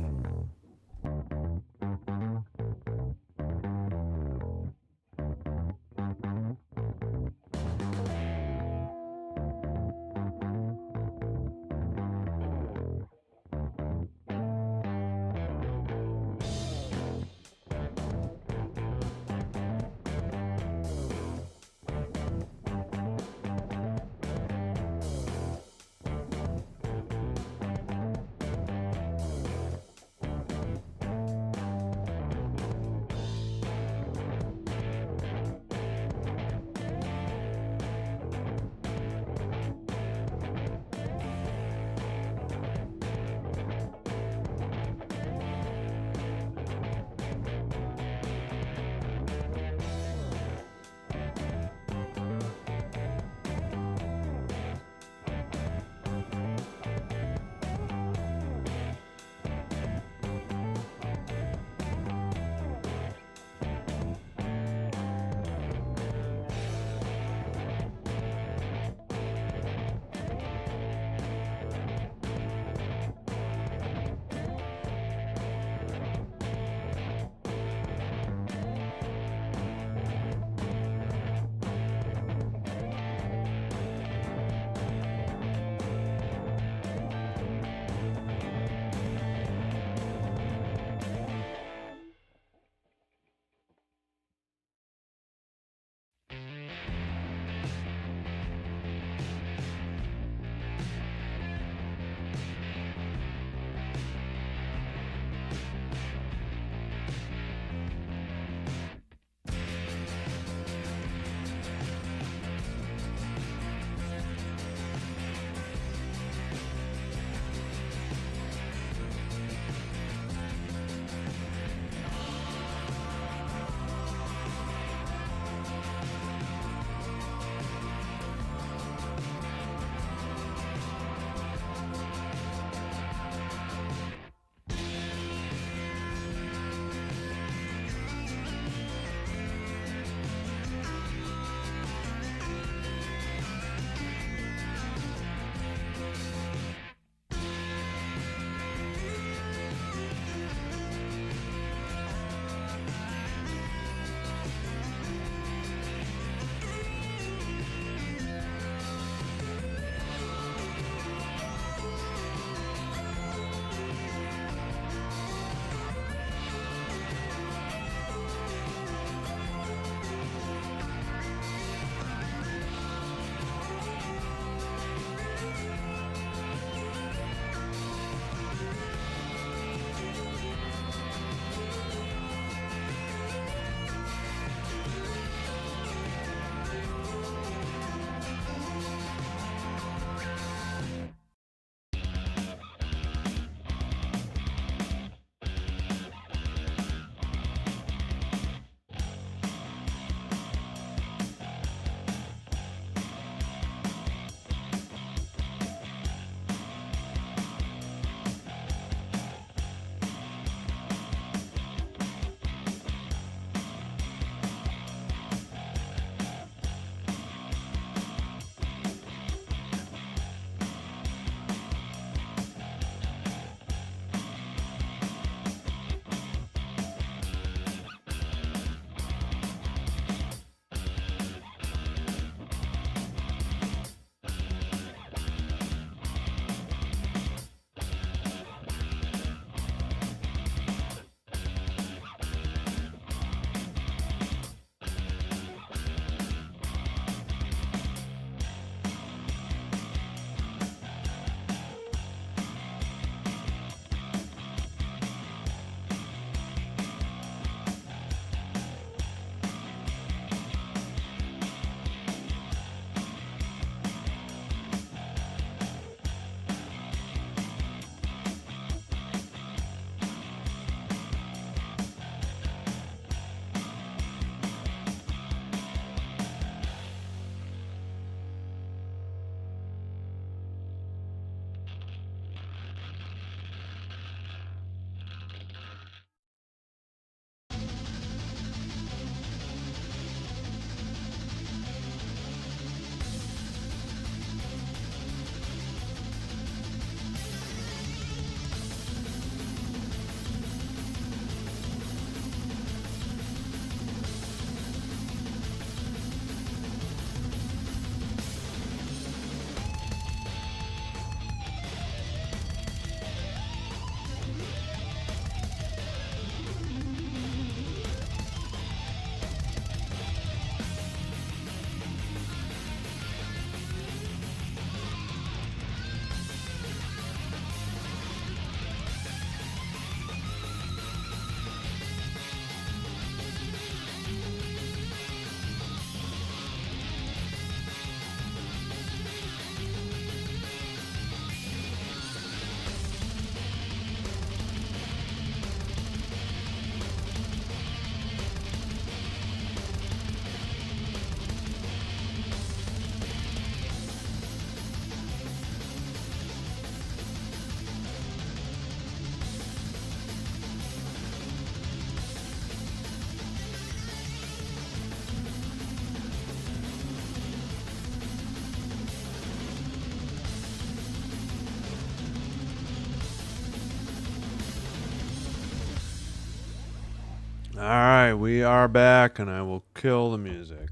All right, we are back, and I will kill the music.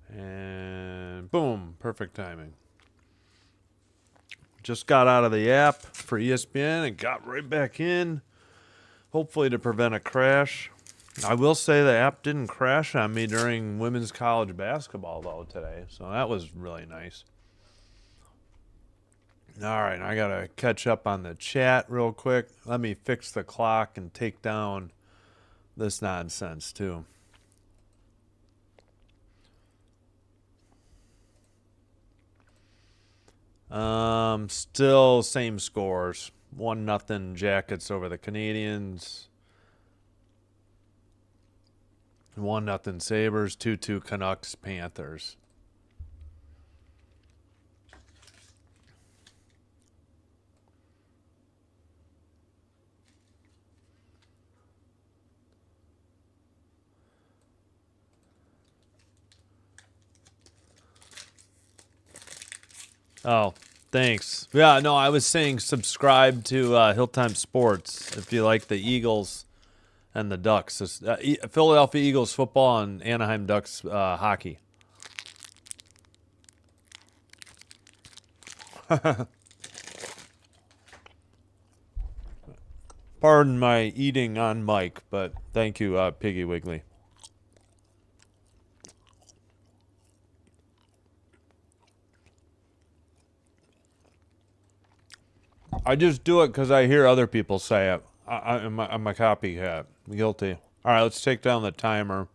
And boom, perfect timing. Just got out of the app for ESPN and got right back in, hopefully to prevent a crash. I will say the app didn't crash on me during women's college basketball, though, today, so that was really nice. All right, I got to catch up on the chat real quick. Let me fix the clock and take down this nonsense, too. Still same scores. 1-0 Jackets over the Canadians. 1-0 Sabres. 2-2 Canucks Panthers. Oh, thanks. Yeah, no, I was saying subscribe to Hilltime Sports if you like the Eagles and the Ducks. Philadelphia Eagles football and Anaheim Ducks hockey. Pardon my eating on mic, but thank you, Piggy Wiggly. I just do it because I hear other people say it. I'm a copycat. Guilty. All right, let's take down the timer.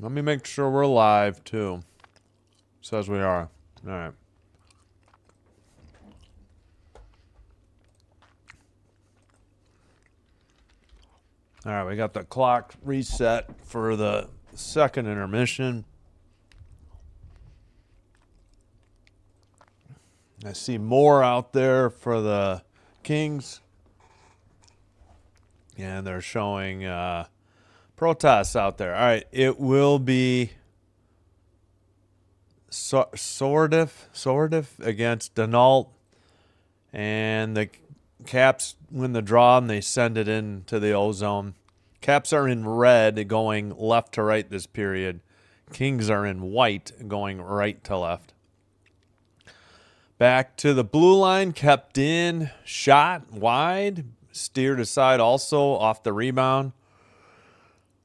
Let me make sure we're live, too. Says we are. All right. All right, we got the clock reset for the second intermission. I see more out there for the Kings. And they're showing protests out there. All right, it will be Sordiff against Denault. And the Caps win the draw, and they send it into the O-zone. Caps are in red going left to right this period. Kings are in white going right to left. Back to the blue line, kept in, shot wide, steered aside also off the rebound.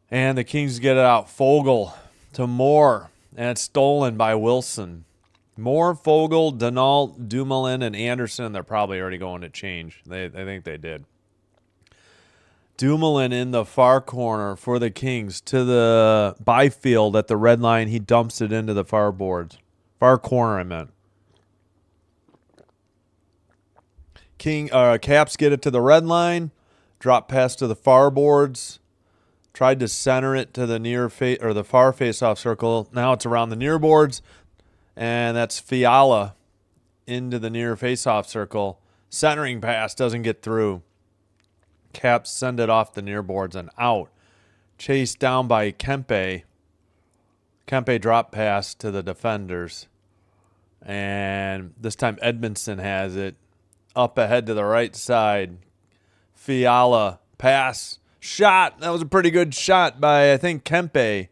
And the Kings get it out. Fogle to Moore, and it's stolen by Wilson. Moore, Fogle, Denault, Dumoulin, and Anderson. They're probably already going to change. I think they did. Dumoulin in the far corner for the Kings to the Byfield at the red line. He dumps it into the far boards. Far corner, I meant. Caps get it to the red line, drop pass to the far boards, tried to center it to the the far face-off circle. Now it's around the near boards, and that's Fiala into the near face-off circle. Centering pass doesn't get through. Caps send it off the near boards and out. Chased down by Kempe. Kempe drop pass to the defenders, and this time Edmondson has it. Up ahead to the right side. Fiala, pass, shot. That was a pretty good shot by, I think, Kempe.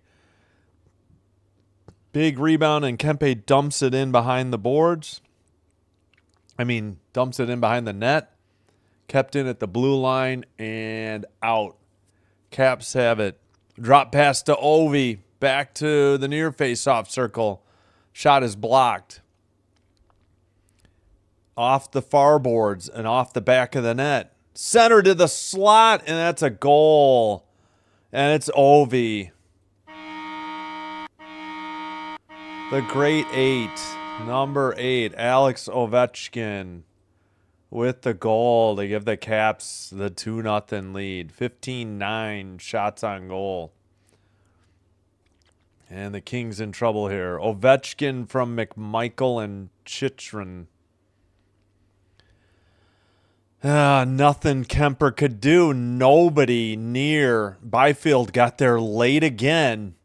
Big rebound, and Kempe dumps it in behind the boards. Dumps it in behind the net. Kept in at the blue line and out. Caps have it. Drop pass to Ovi. Back to the near face-off circle. Shot is blocked. Off the far boards and off the back of the net. Center to the slot, and that's a goal. And it's Ovi. The great 8, number 8, Alex Ovechkin with the goal to give the Caps the 2-0 lead. 15-9 shots on goal. And the Kings in trouble here. Ovechkin from McMichael and Chychrun. Nothing Kemper could do. Nobody near. Byfield got there late again.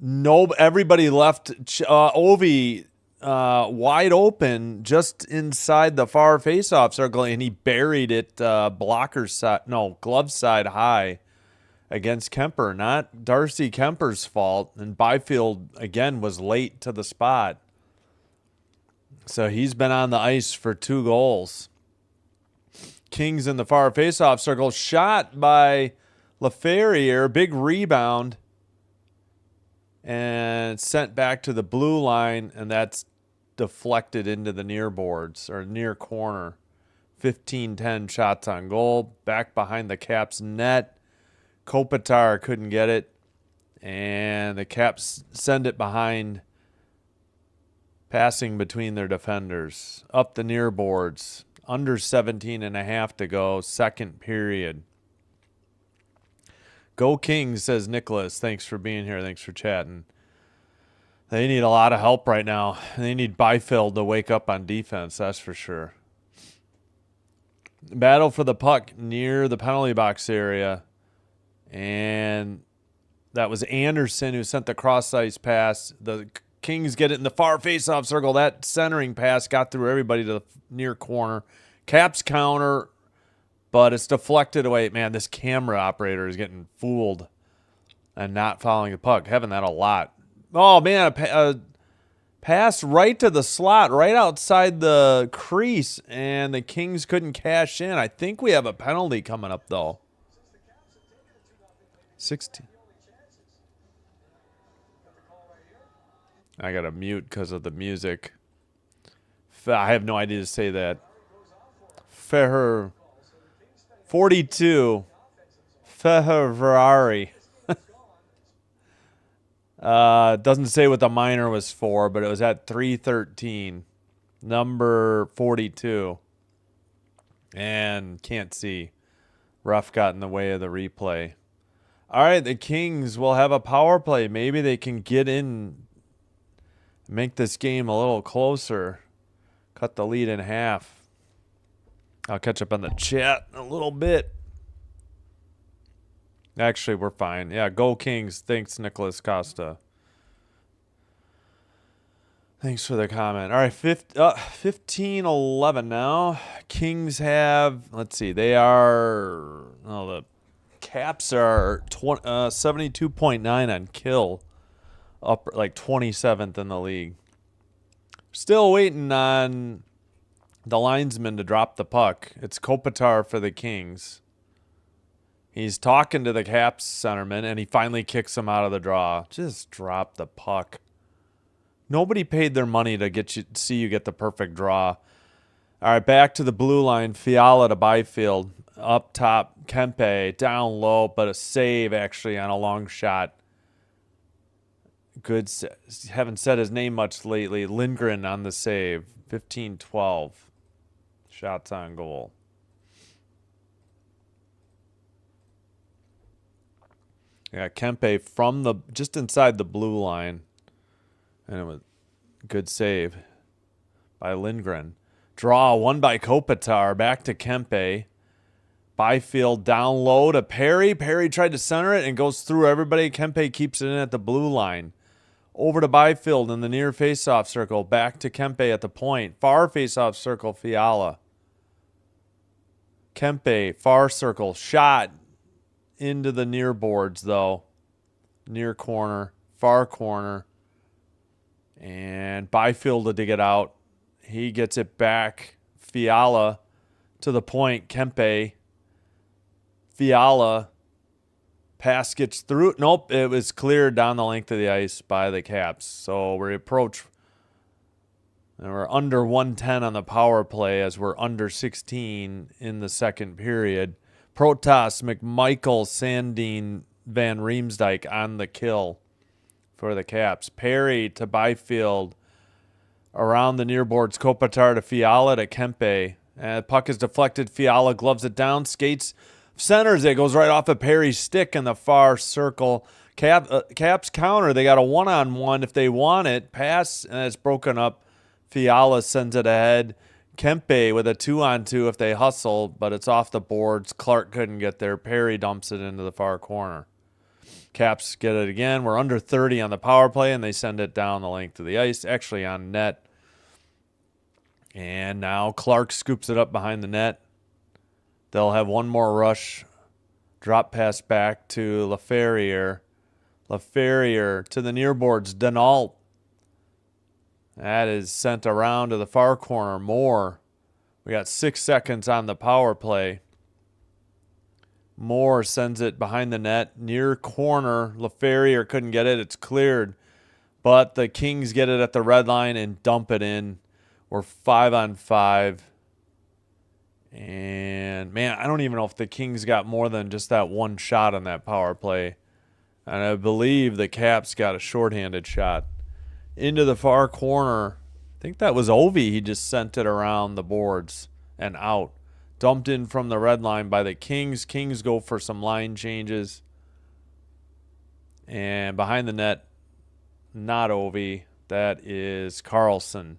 Everybody left. Ovi wide open just inside the far faceoff circle, and he buried it glove side high against Kemper. Not Darcy Kemper's fault, and Byfield, again, was late to the spot. So he's been on the ice for 2 goals. Kings in the far faceoff circle, shot by LaFerriere, big rebound, and sent back to the blue line, and that's deflected into the near boards or near corner. 15-10 shots on goal, back behind the Caps net. Kopitar couldn't get it, and the Caps send it behind, passing between their defenders. Up the near boards, under 17.5 to go, second period. Go Kings, says Nicholas. Thanks for being here. Thanks for chatting. They need a lot of help right now. They need Byfield to wake up on defense, that's for sure. Battle for the puck near the penalty box area. And that was Anderson who sent the cross-ice pass. The Kings get it in the far face-off circle. That centering pass got through everybody to the near corner. Caps counter, but it's deflected away. Man, this camera operator is getting fooled and not following the puck. Having that a lot. Oh, man, a pass right to the slot, right outside the crease, and the Kings couldn't cash in. I think we have a penalty coming up, though. 16. I got to mute because of the music. I have no idea to say that. Ferrer 42. Ferrari. Doesn't say what the minor was for, but it was at 313. Number 42. And can't see. Ref got in the way of the replay. All right, the Kings will have a power play. Maybe they can get in, make this game a little closer, cut the lead in half. I'll catch up on the chat in a little bit. Actually, we're fine. Yeah, go Kings. Thanks, Nicholas Costa. Thanks for the comment. All right, 15-11 now. Kings have, let's see, they are, the Caps are 72.9 on kill, up like 27th in the league. Still waiting on the linesman to drop the puck. It's Kopitar for the Kings. He's talking to the Caps centerman, and he finally kicks him out of the draw. Just drop the puck. Nobody paid their money to see you get the perfect draw. All right, back to the blue line. Fiala to Byfield. Up top, Kempe. Down low, but a save actually on a long shot. Good. Haven't said his name much lately. Lindgren on the save. 15-12. Shots on goal. Yeah, Kempe from just inside the blue line. And it was a good save by Lindgren. Draw, one by Kopitar. Back to Kempe. Byfield down low to Perry. Perry tried to center it and goes through everybody. Kempe keeps it in at the blue line. Over to Byfield in the near faceoff circle. Back to Kempe at the point. Far faceoff circle, Fiala. Kempe, far circle. Shot into the near boards, though. Near corner. Far corner. And Byfield to dig it out. He gets it back. Fiala to the point. Kempe. Fiala. Pass gets through. Nope, it was cleared down the length of the ice by the Caps. So we approach. And we're under 110 on the power play as we're under 16 in the second period. Protas, McMichael, Sandin, Van Riemsdyk on the kill for the Caps. Perry to Byfield. Around the near boards, Kopitar to Fiala to Kempe. And the puck is deflected. Fiala gloves it down, skates, centers it, goes right off of Perry's stick in the far circle. Caps counter. They got a one-on-one if they want it. Pass, and it's broken up. Fiala sends it ahead. Kempe with a 2-on-2 if they hustle, but it's off the boards. Clark couldn't get there. Perry dumps it into the far corner. Caps get it again. We're under 30 on the power play, and they send it down the length of the ice, actually on net. And now Clark scoops it up behind the net. They'll have one more rush. Drop pass back to LaFerriere. LaFerriere to the near boards. Denault. That is sent around to the far corner. Moore. We got 6 seconds on the power play. Moore sends it behind the net. Near corner. LaFerriere couldn't get it. It's cleared. But the Kings get it at the red line and dump it in. We're 5-on-5. And, man, I don't even know if the Kings got more than just that one shot on that power play. And I believe the Caps got a shorthanded shot. Into the far corner. I think that was Ovi. He just sent it around the boards and out. Dumped in from the red line by the Kings. Kings go for some line changes. And behind the net, not Ovi. That is Carlson.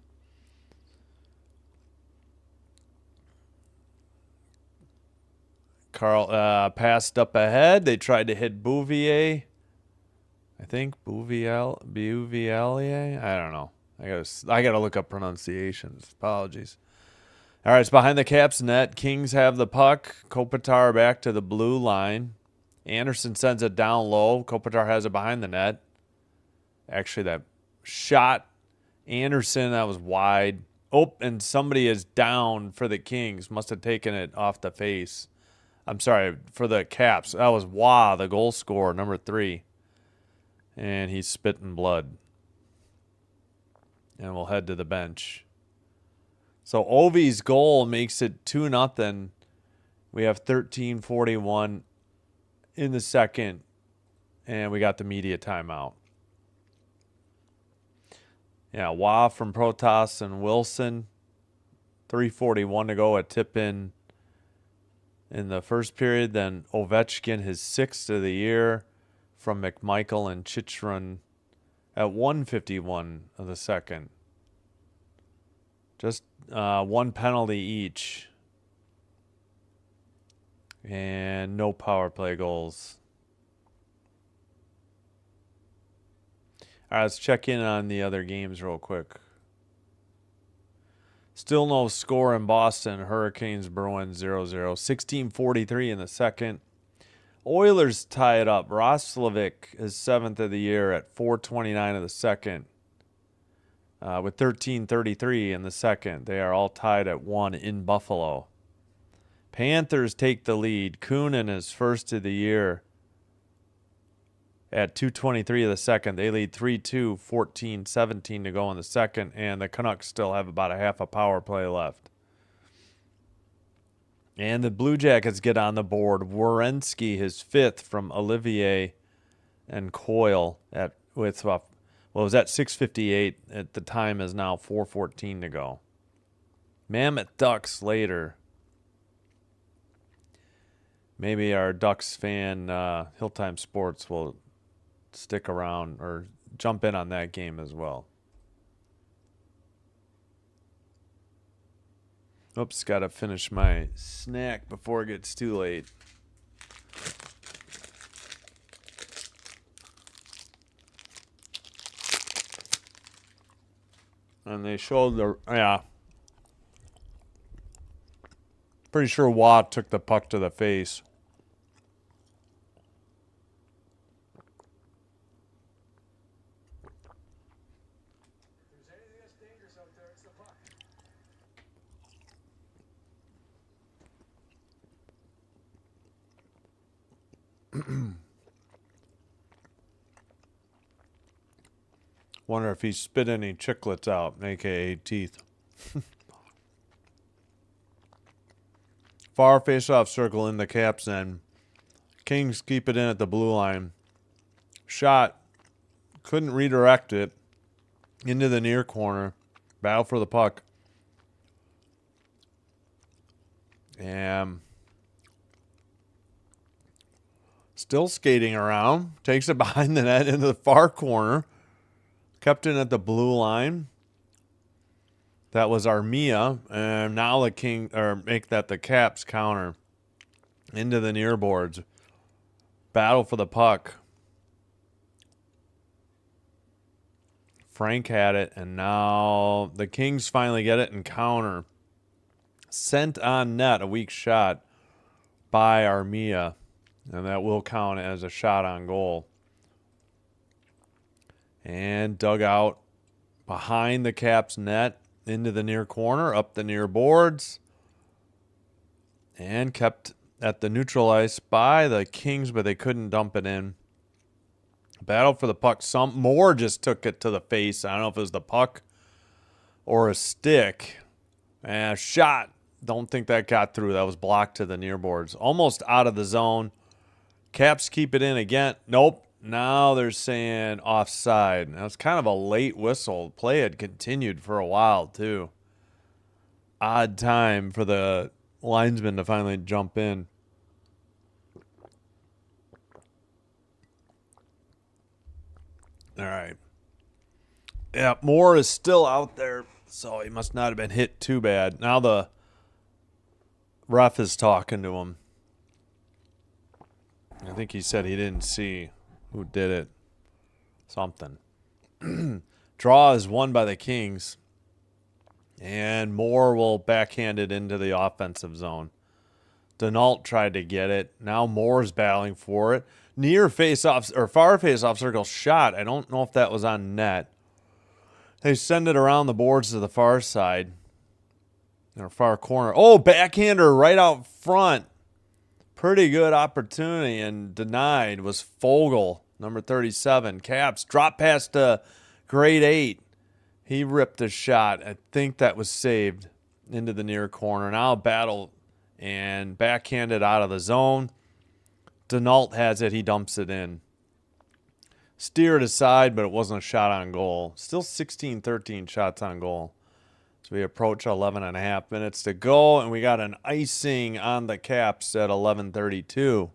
Passed up ahead. They tried to hit Bouvier. I think Bouvier. I don't know. I gotta look up pronunciations. Apologies. All right, it's behind the Caps net. Kings have the puck. Kopitar back to the blue line. Anderson sends it down low. Kopitar has it behind the net. Actually, that shot Anderson, that was wide. Oh, and somebody is down for the Kings. Must have taken it off the face. I'm sorry, for the Caps. That was Wah, the goal scorer, number 3. And he's spitting blood. And we'll head to the bench. So Ovi's goal makes it 2-0. We have 13:41 in the second. And we got the media timeout. Yeah, Wah from Protas and Wilson. 3:41 to go at tip-in the first period. Then Ovechkin, his 6th of the year, from McMichael and Chychrun at 1:51 of the second. Just one penalty each. And no power play goals. All right, let's check in on the other games real quick. Still no score in Boston. Hurricanes, Bruins 0-0. 16:43 in the second. Oilers tie it up. Roslovic is 7th of the year at 4:29 of the second. With 13:33 in the second. They are all tied at 1 in Buffalo. Panthers take the lead. Kunin is 1st of the year at 2:23 of the second. They lead 3-2, 14-17 to go in the second, and the Canucks still have about a half a power play left. And the Blue Jackets get on the board. Werenski, his 5th from Olivier and Coyle it was at 6:58. At the time is now 4:14 to go. Mammoth Ducks later. Maybe our Ducks fan, Hilltime Sports, will stick around or jump in on that game as well. Oops, got to finish my snack before it gets too late. And they showed pretty sure Watt took the puck to the face. If there's anything that's dangerous out there, it's the puck. Wonder if he spit any chiclets out, aka teeth. Far face-off circle in the Caps end. Kings keep it in at the blue line. Shot. Couldn't redirect it. Into the near corner. Battle for the puck. And still skating around. Takes it behind the net into the far corner. Kept in at the blue line. That was Armia. And now make that the Caps counter. Into the near boards. Battle for the puck. Frank had it, and now the Kings finally get it and counter. Sent on net, a weak shot by Armia, and that will count as a shot on goal. And dug out behind the Caps net into the near corner, up the near boards, and kept at the neutral ice by the Kings, but they couldn't dump it in. Battle for the puck. Some more just took it to the face. I don't know if it was the puck or a stick. And a shot. Don't think that got through. That was blocked to the near boards. Almost out of the zone. Caps keep it in again. Nope. Now they're saying offside. That was kind of a late whistle. Play had continued for a while, too. Odd time for the linesman to finally jump in. All right. Yeah, Moore is still out there, so he must not have been hit too bad. Now the ref is talking to him. I think he said he didn't see who did it. Something. Draw is won by the Kings. And Moore will backhand it into the offensive zone. Denault tried to get it. Now Moore's battling for it. Near face-off or far face-off circle shot. I don't know if that was on net. They send it around the boards to the far side. Or far corner. Oh, backhander right out front. Pretty good opportunity and denied was Fogle, number 37. Caps drop past grade 8. He ripped a shot. I think that was saved into the near corner. Now battle and backhanded out of the zone. Denault has it. He dumps it in. Steered aside, but it wasn't a shot on goal. Still 16-13 shots on goal. So we approach 11 and a half minutes to go, and we got an icing on the Caps at 11:32.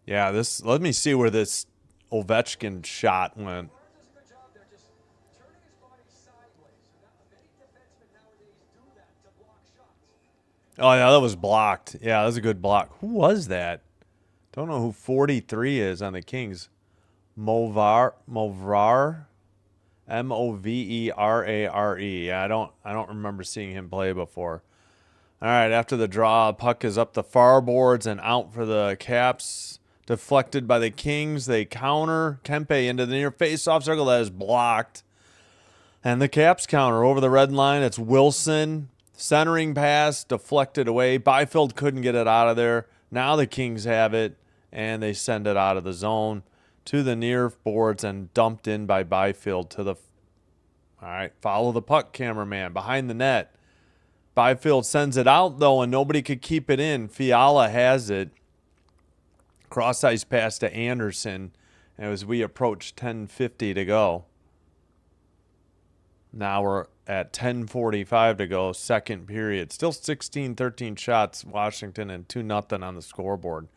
Yeah, this. Let me see where this Ovechkin shot went. Barnes does a good job there, just turning his body sideways. So now, many defensemen nowadays do that to block shots. Oh, yeah, that was blocked. Yeah, that was a good block. Who was that? Don't know who 43 is on the Kings. Movrar? Moverare. Yeah, I don't remember seeing him play before. All right, after the draw, puck is up the far boards and out for the Caps. Deflected by the Kings. They counter. Kempe into the near face-off circle. That is blocked. And the Caps counter over the red line. It's Wilson. Centering pass. Deflected away. Byfield couldn't get it out of there. Now the Kings have it. And they send it out of the zone to the near boards and dumped in by Byfield to the... All right, follow the puck, cameraman. Behind the net. Byfield sends it out, though, and nobody could keep it in. Fiala has it. Cross ice pass to Anderson as we approach 10:50 to go. Now we're at 10:45 to go, second period. Still 16-13 shots, Washington, and 2-0 on the scoreboard.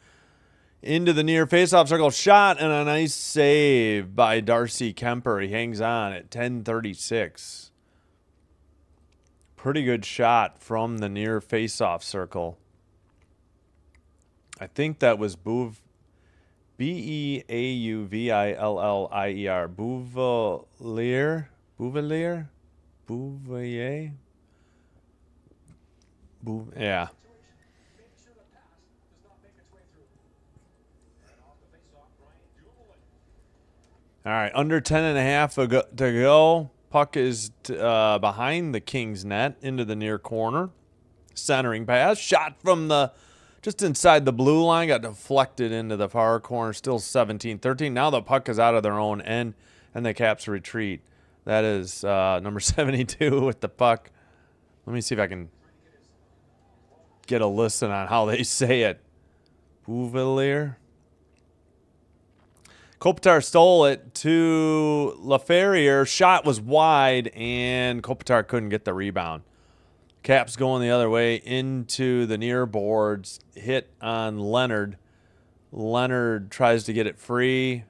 Into the near faceoff circle, shot, and a nice save by Darcy Kemper. He hangs on at 10:36. Pretty good shot from the near faceoff circle. I think that was Beauvilllier. Bouvillier? Yeah. Make sure the pass does not make its way through. And off the face-off, Brian Dumoulin. All right, under 10 and a half to go. Puck is behind the Kings net into the near corner. Centering pass. Shot from the just inside the blue line. Got deflected into the far corner. Still 17-13. Now the puck is out of their own end, and the Caps retreat. That is number 72 with the puck. Let me see if I can get a listen on how they say it. Bouvillier. Kopitar stole it to LaFerriere. Shot was wide, and Kopitar couldn't get the rebound. Caps going the other way into the near boards. Hit on Leonard. Leonard tries to get it free.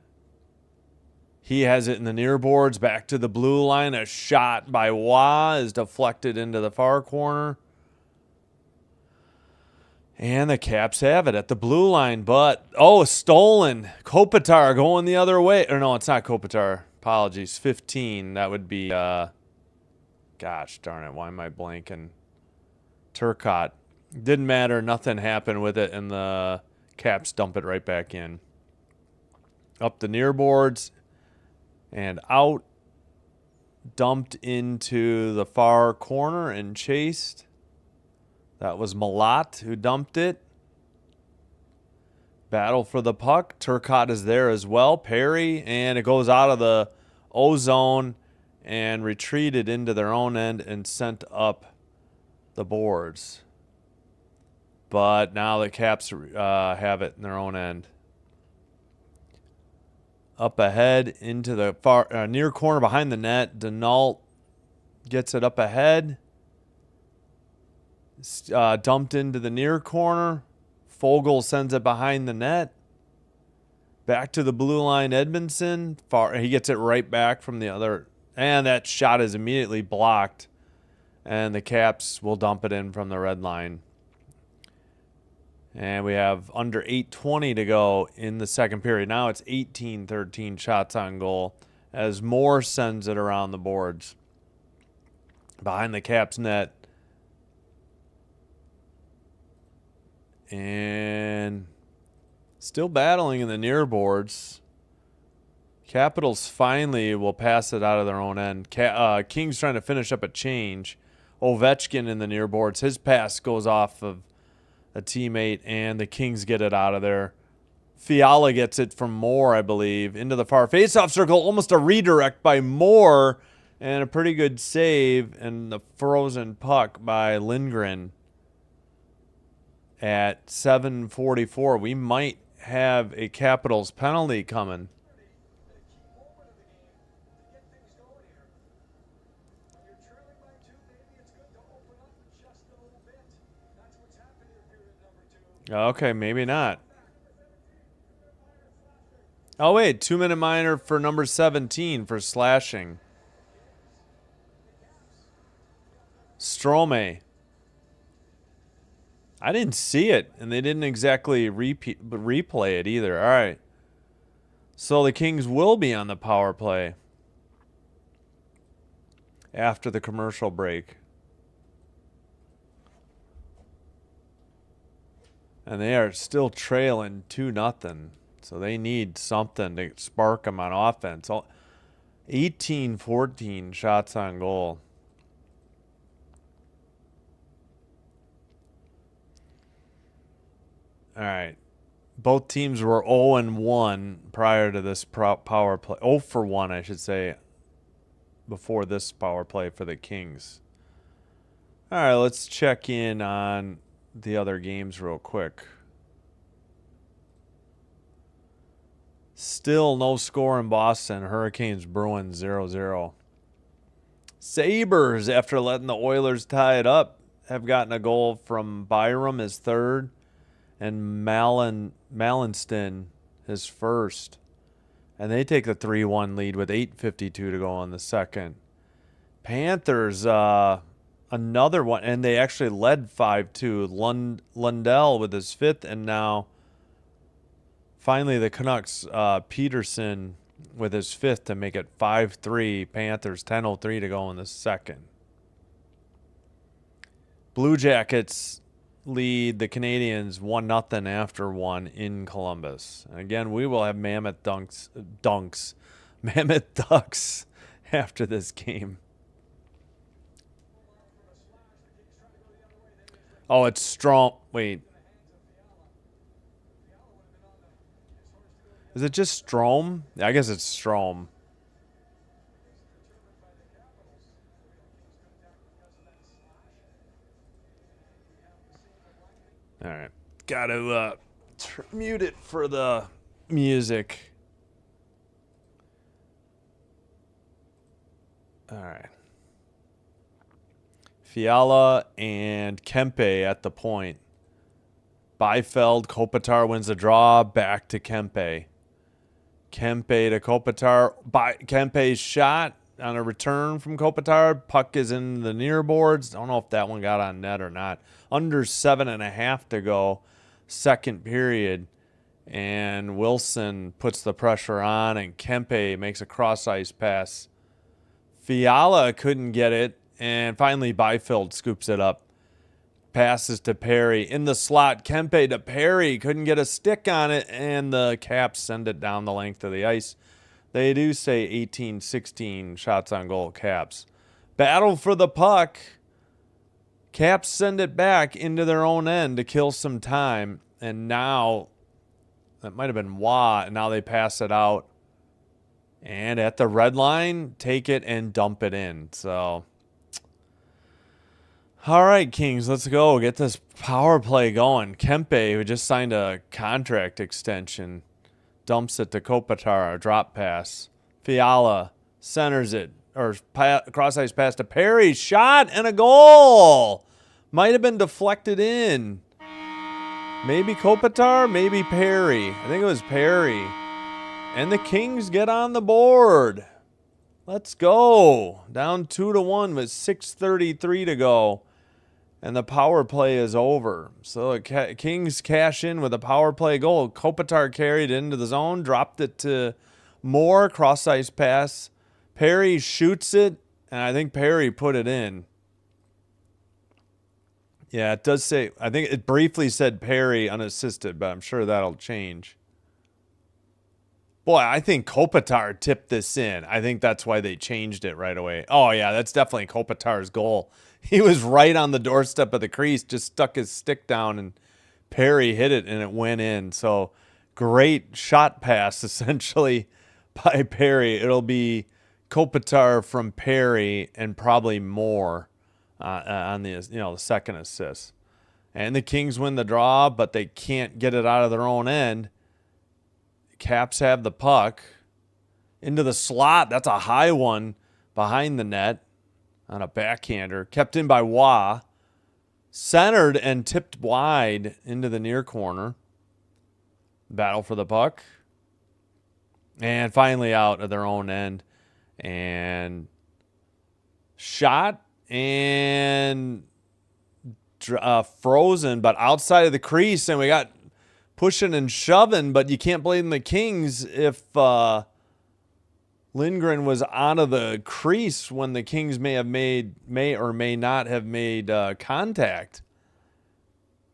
He has it in the near boards. Back to the blue line. A shot by Waugh is deflected into the far corner. And the Caps have it at the blue line, but, oh, stolen. Kopitar going the other way. Or no, it's not Kopitar. Apologies. 15. That would be, gosh darn it. Why am I blanking? Turcotte. Didn't matter. Nothing happened with it, and the Caps dump it right back in. Up the near boards and out. Dumped into the far corner and chased. That was Malat who dumped it. Battle for the puck. Turcotte is there as well. Perry, and it goes out of the O-zone and retreated into their own end and sent up the boards. But now the Caps have it in their own end. Up ahead into the far near corner behind the net. Denault gets it up ahead. Dumped into the near corner. Fogle sends it behind the net. Back to the blue line, Edmondson. He gets it right back from the other. And that shot is immediately blocked. And the Caps will dump it in from the red line. And we have under 8:20 to go in the second period. Now it's 18-13 shots on goal as Moore sends it around the boards. Behind the Caps net. And still battling in the near boards. Capitals finally will pass it out of their own end. Kings trying to finish up a change. Ovechkin in the near boards. His pass goes off of a teammate, and the Kings get it out of there. Fiala gets it from Moore, I believe, into the far faceoff circle. Almost a redirect by Moore, and a pretty good save, and the frozen puck by Lindgren. At 7:44, we might have a Capitals penalty coming. Okay, maybe not. Oh, wait, 2-minute minor for number 17 for slashing. Strome. I didn't see it, and they didn't exactly replay it either. All right. So the Kings will be on the power play after the commercial break. And they are still trailing 2-0. So they need something to spark them on offense. 18-14 shots on goal. All right. Both teams were 0-1 prior to this power play. 0-1, I should say, before this power play for the Kings. All right, let's check in on the other games real quick. Still no score in Boston. Hurricanes Bruins 0-0. Sabres, after letting the Oilers tie it up, have gotten a goal from Byram, his third, and Mallinston, his first. And they take the 3-1 lead with 8:52 to go in the second. Panthers, another one, and they actually led 5-2. Lundell with his fifth, and now finally the Canucks, Peterson with his fifth to make it 5-3. Panthers, 10:03 to go in the second. Blue Jackets lead the Canadians 1-0 after one in Columbus. And again, we will have Mammoth Ducks after this game. Oh, it's Strom. Wait. Is it just Strom? I guess it's Strom. All right. Got to mute it for the music. All right. Fiala and Kempe at the point. Byfeld, Kopitar wins the draw. Back to Kempe. Kempe to Kopitar. Kempe's shot. on a return from Kopitar. Puck is in the near boards. Don't know if that one got on net or not. Under 7.5 to go, second period. And Wilson puts the pressure on, and Kempe makes a cross-ice pass. Fiala couldn't get it, and finally Byfield scoops it up. Passes to Perry. In the slot, Kempe to Perry. Couldn't get a stick on it, and the Caps send it down the length of the ice. They do say 18-16 shots on goal, Caps. Battle for the puck. Caps send it back into their own end to kill some time, and now... that might have been Wah. And now they pass it out. And at the red line, take it and dump it in. So, all right, Kings, let's go. Get this power play going. Kempe, who just signed a contract extension, dumps it to Kopitar, a drop pass. Fiala centers it, or cross-ice pass to Perry. Shot and a goal. Might have been deflected in. Maybe Kopitar, maybe Perry. I think it was Perry. And the Kings get on the board. Let's go. Down 2-1 with 6:33 to go. And the power play is over. So the Kings cash in with a power play goal. Kopitar carried into the zone, dropped it to Moore, cross-ice pass. Perry shoots it, and I think Perry put it in. Yeah, it does say, I think it briefly said Perry unassisted, but I'm sure that'll change. Boy, I think Kopitar tipped this in. I think that's why they changed it right away. Oh, yeah, that's definitely Kopitar's goal. He was right on the doorstep of the crease, just stuck his stick down, and Perry hit it, and it went in. So great shot pass, essentially, by Perry. It'll be Kopitar from Perry and probably more. On the the second assist. And the Kings win the draw, but they can't get it out of their own end. Caps have the puck into the slot. That's a high one behind the net on a backhander. Kept in by Wah. Centered and tipped wide into the near corner. Battle for the puck. And finally out of their own end. And shot. And frozen, but outside of the crease, and we got pushing and shoving, but you can't blame the Kings if Lindgren was out of the crease when the Kings may or may not have made contact,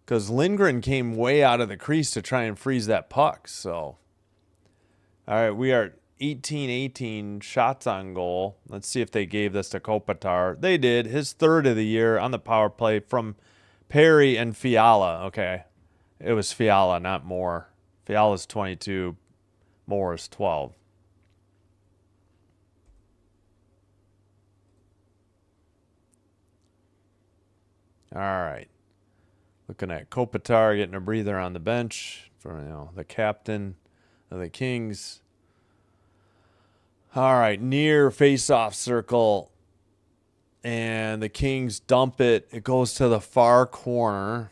because Lindgren came way out of the crease to try and freeze that puck. So, all right, we are 18-18 shots on goal. Let's see if they gave this to Kopitar. They did. His third of the year on the power play from Perry and Fiala. Okay. It was Fiala, not Moore. Fiala's 22. Moore is 12. All right. Looking at Kopitar getting a breather on the bench for the captain of the Kings. All right, near face-off circle, and the Kings dump it. It goes to the far corner.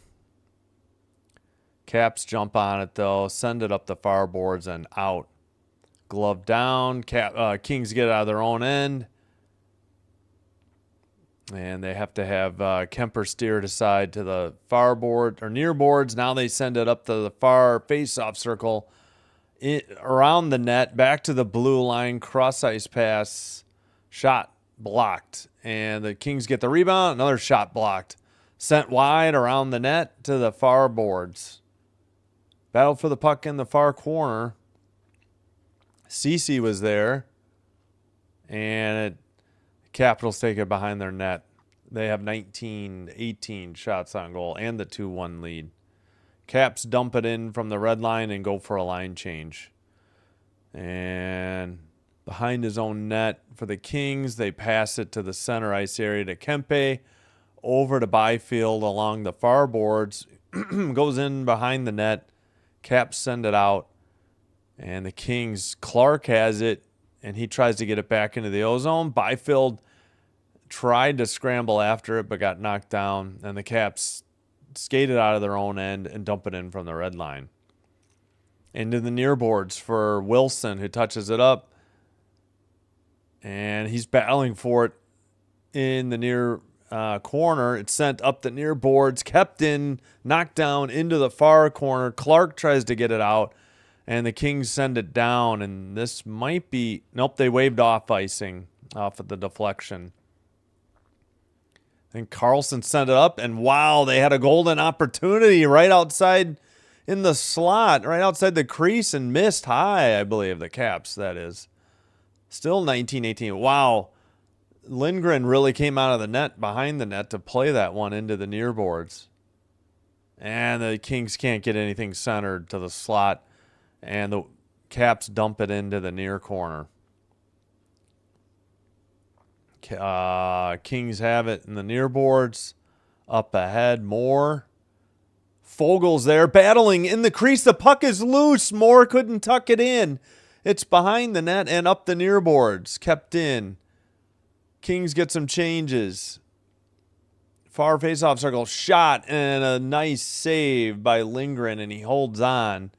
Caps jump on it, though, send it up the far boards and out. Glove down. Kings get it out of their own end. And they have to have Kemper steer it aside to the far board or near boards. Now they send it up to the far face-off circle. Around the net, back to the blue line, cross-ice pass, shot blocked. And the Kings get the rebound, another shot blocked. Sent wide around the net to the far boards. Battle for the puck in the far corner. Cece was there. And Capitals take it behind their net. They have 19-18 shots on goal and the 2-1 lead. Caps dump it in from the red line and go for a line change. And behind his own net for the Kings, they pass it to the center ice area to Kempe. Over to Byfield along the far boards. Goes in behind the net. Caps send it out. And the Kings, Clark has it. And he tries to get it back into the O-zone. Byfield tried to scramble after it, but got knocked down. And the Caps skated out of their own end and dump it in from the red line. Into the near boards for Wilson, who touches it up. And he's battling for it in the near corner. It's sent up the near boards, kept in, knocked down into the far corner. Clark tries to get it out, and the Kings send it down. And this might be, nope, they waved off icing off of the deflection. And Carlson sent it up, and wow, they had a golden opportunity right outside in the slot, right outside the crease, and missed high, I believe, the Caps, that is. Still 19-18. Wow. Lindgren really came out of the net, behind the net, to play that one into the near boards. And the Kings can't get anything centered to the slot, and the Caps dump it into the near corner. Kings have it in the near boards. Up ahead, Moore. Fogel's there, battling in the crease. The puck is loose. Moore couldn't tuck it in. It's behind the net and up the near boards. Kept in. Kings get some changes. Far faceoff circle. Shot and a nice save by Lindgren, and he holds on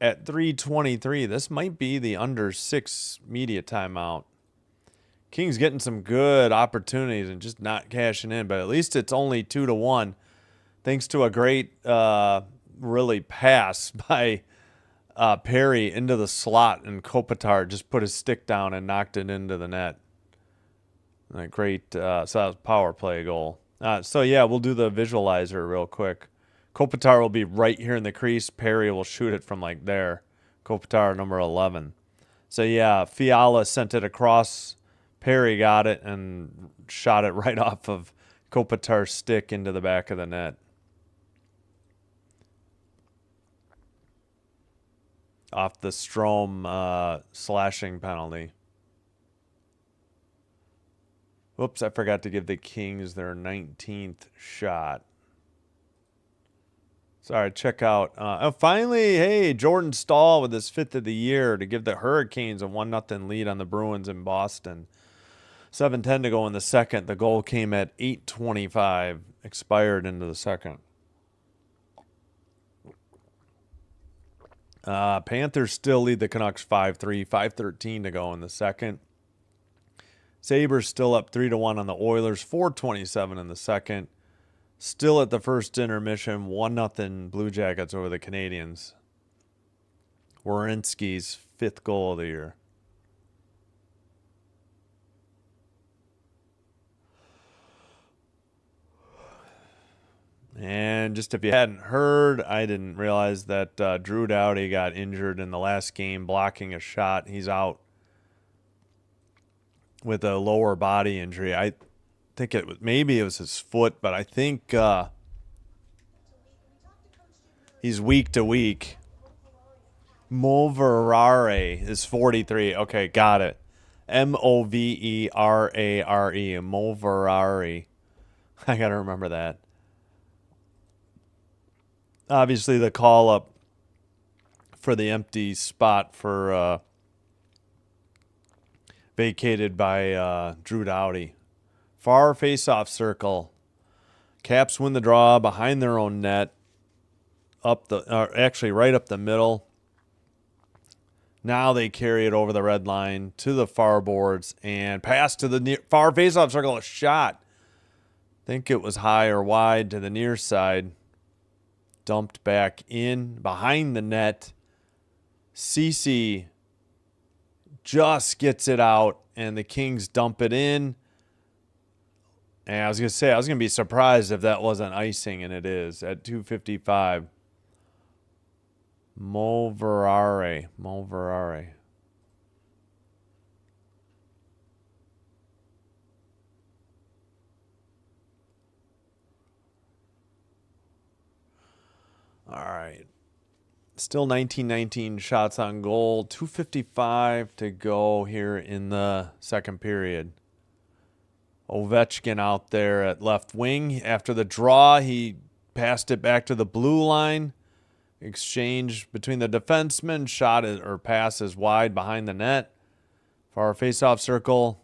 at 3:23. This might be the under 6 media timeout. Kings getting some good opportunities and just not cashing in, but at least it's only 2-1, thanks to a great, really pass by Perry into the slot, and Kopitar just put his stick down and knocked it into the net. A great so that was power play goal. So yeah, we'll do the visualizer real quick. Kopitar will be right here in the crease. Perry will shoot it from like there. Kopitar, number 11. So yeah, Fiala sent it across. Perry got it and shot it right off of Kopitar's stick into the back of the net. Off the Strome slashing penalty. Whoops, I forgot to give the Kings their 19th shot. Sorry, check out. Finally, hey, Jordan Stahl with his 5th of the year to give the Hurricanes a 1-0 lead on the Bruins in Boston. 7:10 to go in the second. The goal came at 8:25, expired into the second. Panthers still lead the Canucks 5-3, 5:13 to go in the second. Sabres still up 3-1 on the Oilers, 4:27 in the second. Still at the first intermission, 1-0 Blue Jackets over the Canadiens. Werenski's 5th goal of the year. And just if you hadn't heard, I didn't realize that Drew Doughty got injured in the last game blocking a shot. He's out with a lower body injury. I think maybe it was his foot, but I think he's week to week. Moverare is 43. Okay, got it. Moverare. Moverare. I got to remember that. Obviously, the call up for the empty spot for vacated by Drew Doughty. Far face-off circle. Caps win the draw behind their own net. Actually right up the middle. Now they carry it over the red line to the far boards and pass to the far face-off circle. A shot. I think it was high or wide to the near side. Dumped back in behind the net. Cece just gets it out, and the Kings dump it in. And I was going to say, I was going to be surprised if that wasn't icing, and it is at 2:55. Moverare. All right. Still 19-19 shots on goal. 2:55 to go here in the second period. Ovechkin out there at left wing. After the draw, he passed it back to the blue line. Exchange between the defensemen. Shot or pass is wide behind the net. Far faceoff circle.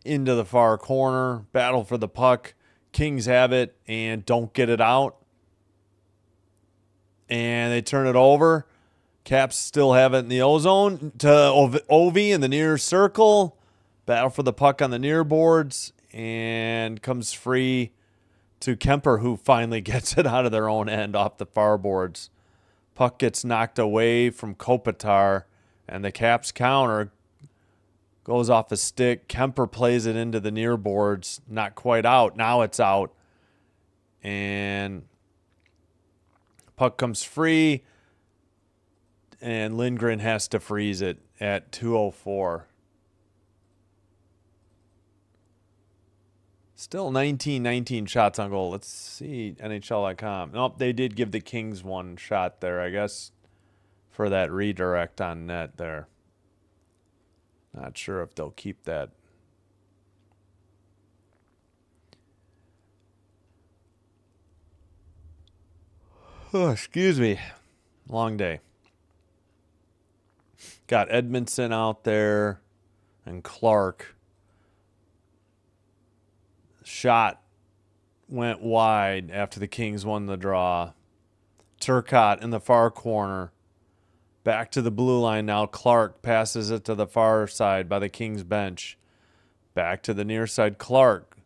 Into the far corner. Battle for the puck. Kings have it and don't get it out. And they turn it over. Caps still have it in the ozone to Ovi in the near circle. Battle for the puck on the near boards and comes free to Kemper, who finally gets it out of their own end off the far boards. Puck gets knocked away from Kopitar, and the Caps counter goes off a stick. Kemper plays it into the near boards. Not quite out. Now it's out. And puck comes free, and Lindgren has to freeze it at 2:04. Still 19 shots on goal. Let's see NHL.com. Nope, they did give the Kings one shot there, I guess, for that redirect on net there. Not sure if they'll keep that. Oh, excuse me. Long day. Got Edmondson out there and Clark. Shot went wide after the Kings won the draw. Turcotte in the far corner. Back to the blue line now. Clark passes it to the far side by the Kings bench. Back to the near side. Clark.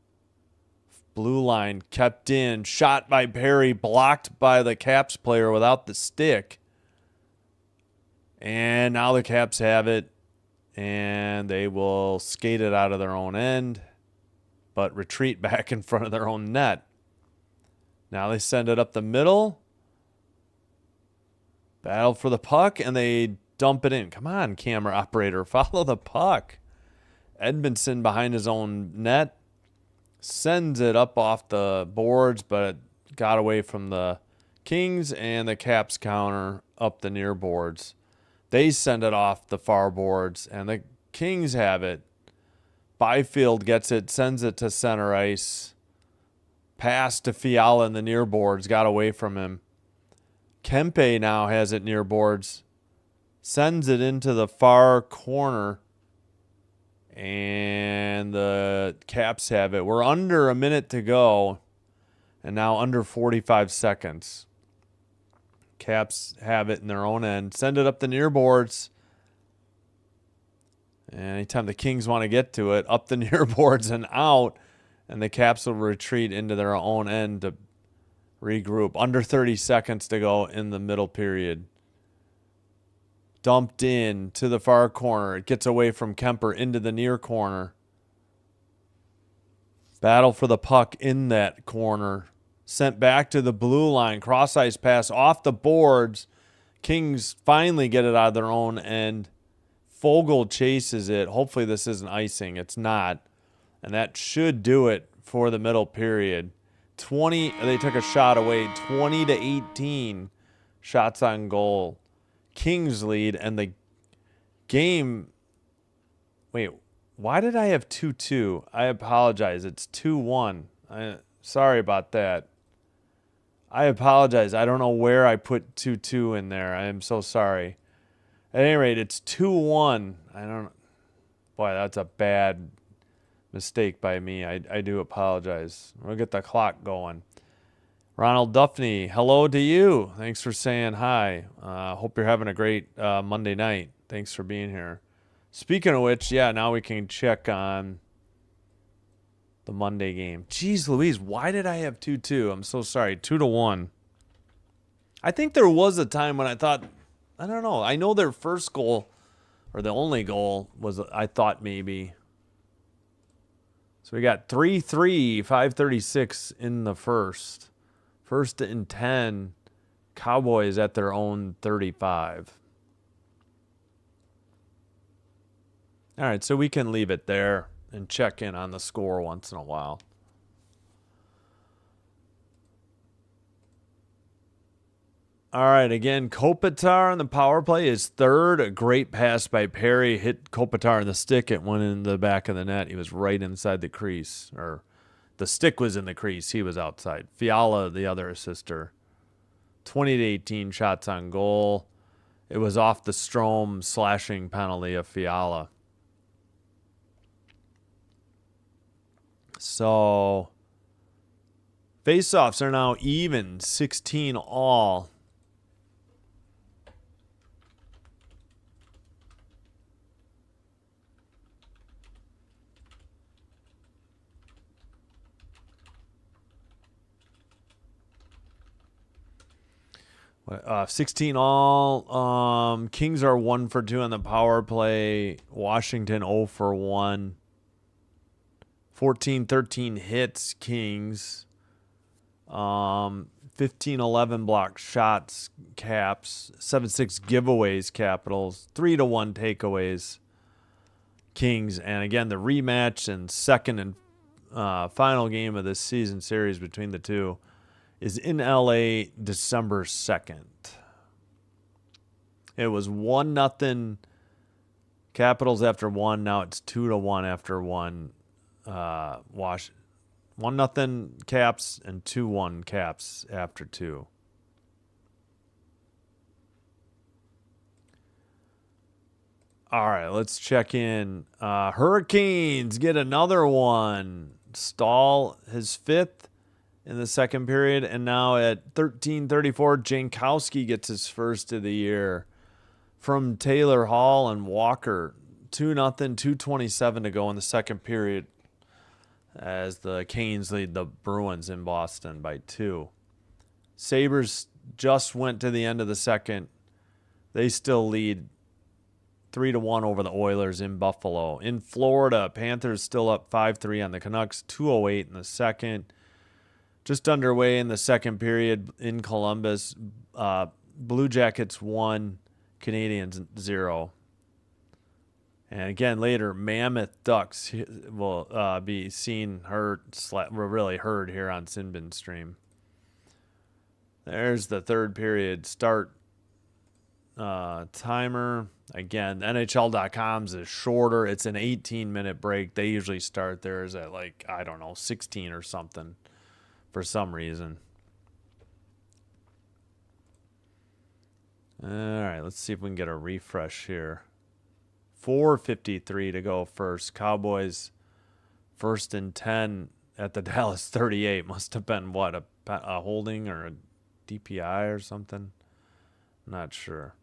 Blue line kept in. Shot by Perry. Blocked by the Caps player without the stick. And now the Caps have it. And they will skate it out of their own end, but retreat back in front of their own net. Now they send it up the middle. Battle for the puck, and they dump it in. Come on, camera operator, follow the puck. Edmondson behind his own net. Sends it up off the boards, but it got away from the Kings, and the Caps counter up the near boards. They send it off the far boards, and the Kings have it. Byfield gets it, sends it to center ice. Pass to Fiala in the near boards, got away from him. Kempe now has it near boards. Sends it into the far corner. And the Caps have it. We're under a minute to go. And now under 45 seconds. Caps have it in their own end. Send it up the near boards. And anytime the Kings want to get to it, up the near boards and out. And the Caps will retreat into their own end to regroup. Under 30 seconds to go in the middle period. Dumped in to the far corner. It gets away from Kemper into the near corner. Battle for the puck in that corner. Sent back to the blue line. Cross ice pass off the boards. Kings finally get it out of their own end. Fogle chases it. Hopefully this isn't icing. It's not. And that should do it for the middle period. They took a shot away. 20-18 shots on goal. Kings lead, and the game. Wait, why did I have 2-2? I apologize. It's 2-1. Sorry about that. I apologize. I don't know where I put 2-2 in there. I am so sorry. At any rate, it's 2-1. Boy, that's a bad mistake by me. I do apologize. We'll get the clock going. Ronald Duffney, hello to you. Thanks for saying hi. Hope you're having a great Monday night. Thanks for being here. Speaking of which, yeah, now we can check on the Monday game. Jeez Louise, why did I have 2-2? I'm so sorry. 2-1. I think there was a time when I thought, I don't know. I know their first goal, or the only goal, was, I thought maybe. So we got 3-3, 5:36 in the first. First and 10, Cowboys at their own 35. All right, so we can leave it there and check in on the score once in a while. All right, again, Kopitar on the power play is third. A great pass by Perry. Hit Kopitar in the stick. It went in the back of the net. He was right inside the crease, or the stick was in the crease. He was outside. Fiala, the other assister. 20-18 shots on goal. It was off the Strome slashing penalty of Fiala. So, faceoffs are now even, 16 all. 16 all. Kings are 1 for 2 on the power play. Washington 0 for 1. 14-13 hits, Kings. 15-11 block shots, Caps. 7-6 giveaways, Capitals. 3-1 takeaways, Kings. And again, the rematch and second and final game of this season series between the two is in LA December 2nd. It was 1-0 Capitals after 1. Now it's 2-1 after 1. 1-0 Caps and 2-1 Caps after 2. All right, let's check in. Hurricanes get another one. Stahl, his 5th in the second period, and now at 13:34, Jankowski gets his first of the year from Taylor Hall and Walker. 2-0, 2:27 to go in the second period as the Canes lead the Bruins in Boston by 2. Sabres just went to the end of the second. They still lead 3-1 over the Oilers in Buffalo. In Florida, Panthers still up 5-3 on the Canucks, 2:08 in the second. Just underway in the second period in Columbus, Blue Jackets 1, Canadiens 0. And again, later, Mammoth Ducks will be seen, really heard here on Sinbin Stream. There's the third period start timer. Again, NHL.com's is shorter. It's an 18-minute break. They usually start theirs at 16 or something for some reason. All right, let's see if we can get a refresh here. 4:53 to go first. Cowboys 1st and 10 at the Dallas 38. Must have been, a holding or a DPI or something? Not sure.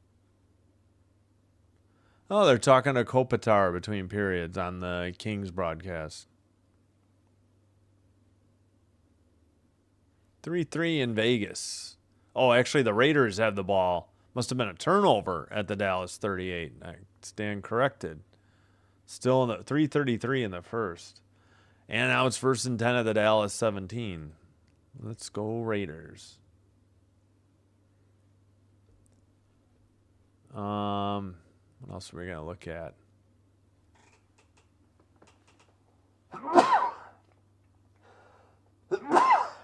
Oh, they're talking to Kopitar between periods on the Kings broadcast. 3-3 in Vegas. Oh, actually, the Raiders have the ball. Must have been a turnover at the Dallas 38. I stand corrected. Still in the 3:33 in the first. And now it's 1st and 10 at the Dallas 17. Let's go Raiders. What else are we going to look at?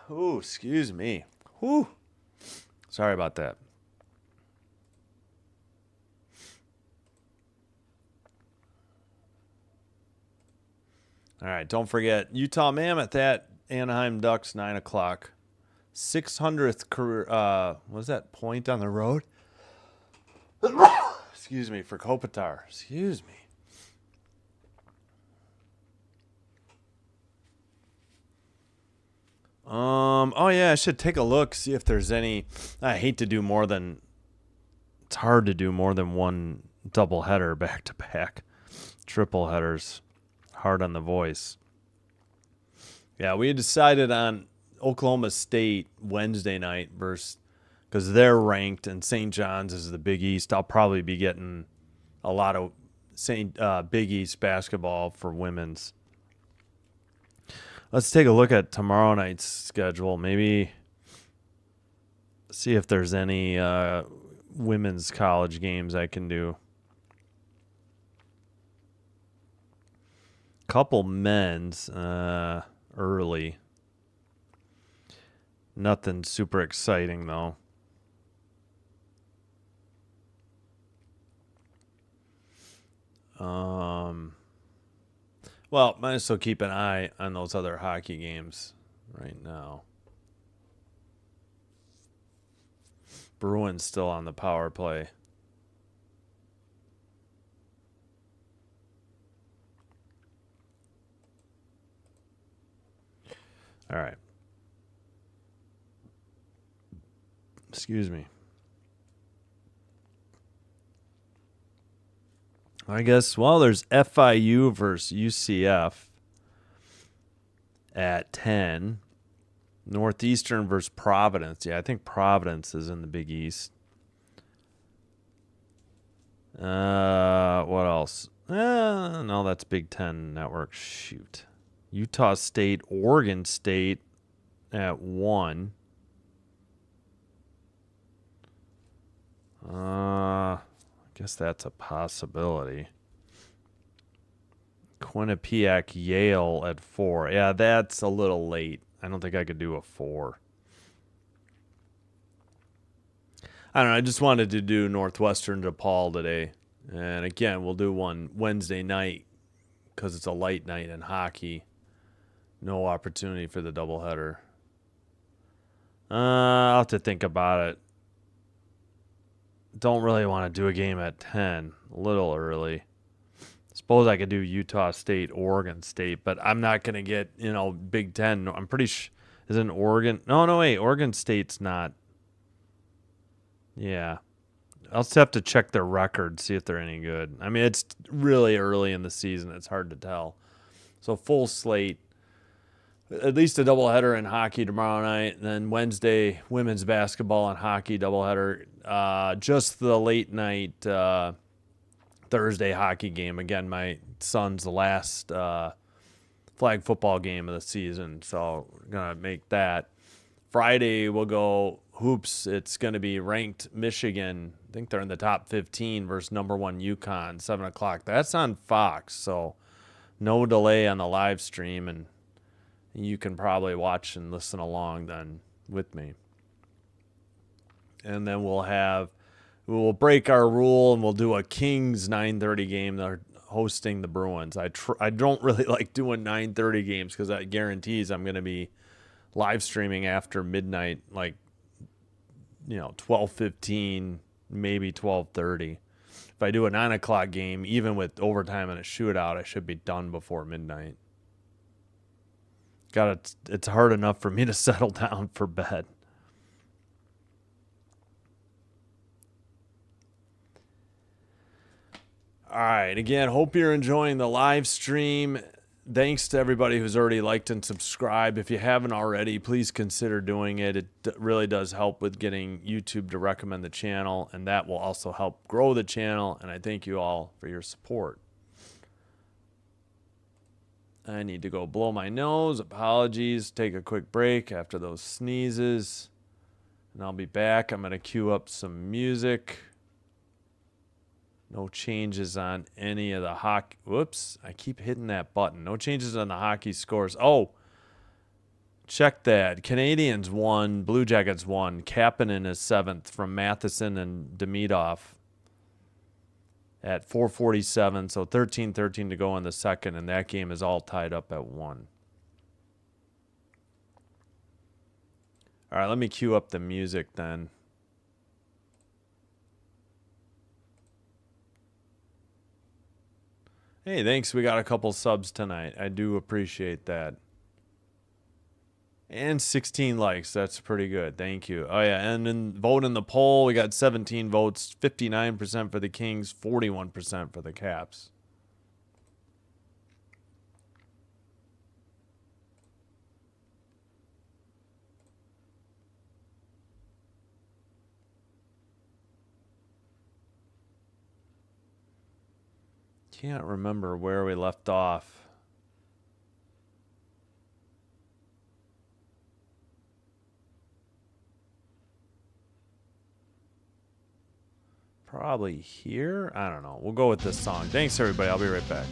Ooh, excuse me. Whew. Sorry about that. All right, don't forget, Utah Mammoth at Anaheim Ducks, 9 o'clock. 600th career, was that point on the road? Excuse me, for Kopitar. Excuse me. Oh yeah, I should take a look, see if there's any. I hate to do more than. It's hard to do more than one double header back to back. Triple headers, hard on the voice. Yeah, we had decided on Oklahoma State Wednesday night versus, because they're ranked and St. John's is the Big East. I'll probably be getting a lot of Big East basketball for women's. Let's take a look at tomorrow night's schedule. Maybe see if there's any women's college games I can do. Couple men's early. Nothing super exciting though. Well, might as well keep an eye on those other hockey games right now. Bruins still on the power play. All right. Excuse me. I guess, well, there's FIU versus UCF at 10. Northeastern versus Providence. Yeah, I think Providence is in the Big East. What else? No, that's Big Ten Network. Shoot. Utah State, Oregon State at 1. I guess that's a possibility. Quinnipiac, Yale at 4. Yeah, that's a little late. I don't think I could do a 4. I don't know. I just wanted to do Northwestern DePaul today. And again, we'll do one Wednesday night because it's a light night in hockey. No opportunity for the doubleheader. I'll have to think about it. Don't really want to do a game at 10. A little early. Suppose I could do Utah State, Oregon State, but I'm not going to get, Big Ten. I'm pretty sure. Isn't Oregon? No, wait. Oregon State's not. Yeah. I'll just have to check their record, see if they're any good. I mean, it's really early in the season. It's hard to tell. So full slate. At least a doubleheader in hockey tomorrow night. And then Wednesday, women's basketball and hockey doubleheader. Just the late night Thursday hockey game. Again, my son's last flag football game of the season. So we're going to make that. Friday, we'll go hoops. It's going to be ranked Michigan. I think they're in the top 15 versus number 1 UConn, 7 o'clock. That's on Fox, so no delay on the live stream, and you can probably watch and listen along then with me. And then we'll break our rule and we'll do a Kings 9:30 game. They're hosting the Bruins. I don't really like doing 9:30 games because that guarantees I'm going to be live streaming after midnight, like 12:15, maybe 12:30. If I do a 9 o'clock game, even with overtime and a shootout, I should be done before midnight. It's hard enough for me to settle down for bed. All right. Again, hope you're enjoying the live stream. Thanks to everybody who's already liked and subscribed. If you haven't already, please consider doing it. It really does help with getting YouTube to recommend the channel, and that will also help grow the channel, and I thank you all for your support. I need to go blow my nose. Apologies. Take a quick break after those sneezes, and I'll be back. I'm going to cue up some music. No changes on any of the hockey. Whoops, I keep hitting that button. No changes on the hockey scores. Oh, check that. Canadians won. Blue Jackets won. Kapanen is 7th from Matheson and Demidov at 4:47. So 13-13 to go in the second, and that game is all tied up at 1. All right, let me cue up the music then. Hey, thanks. We got a couple subs tonight. I do appreciate that. And 16 likes. That's pretty good. Thank you. Oh, yeah. And then vote in the poll. We got 17 votes. 59% for the Kings. 41% for the Caps. Can't remember where we left off. Probably here? I don't know. We'll go with this song. Thanks, everybody. I'll be right back.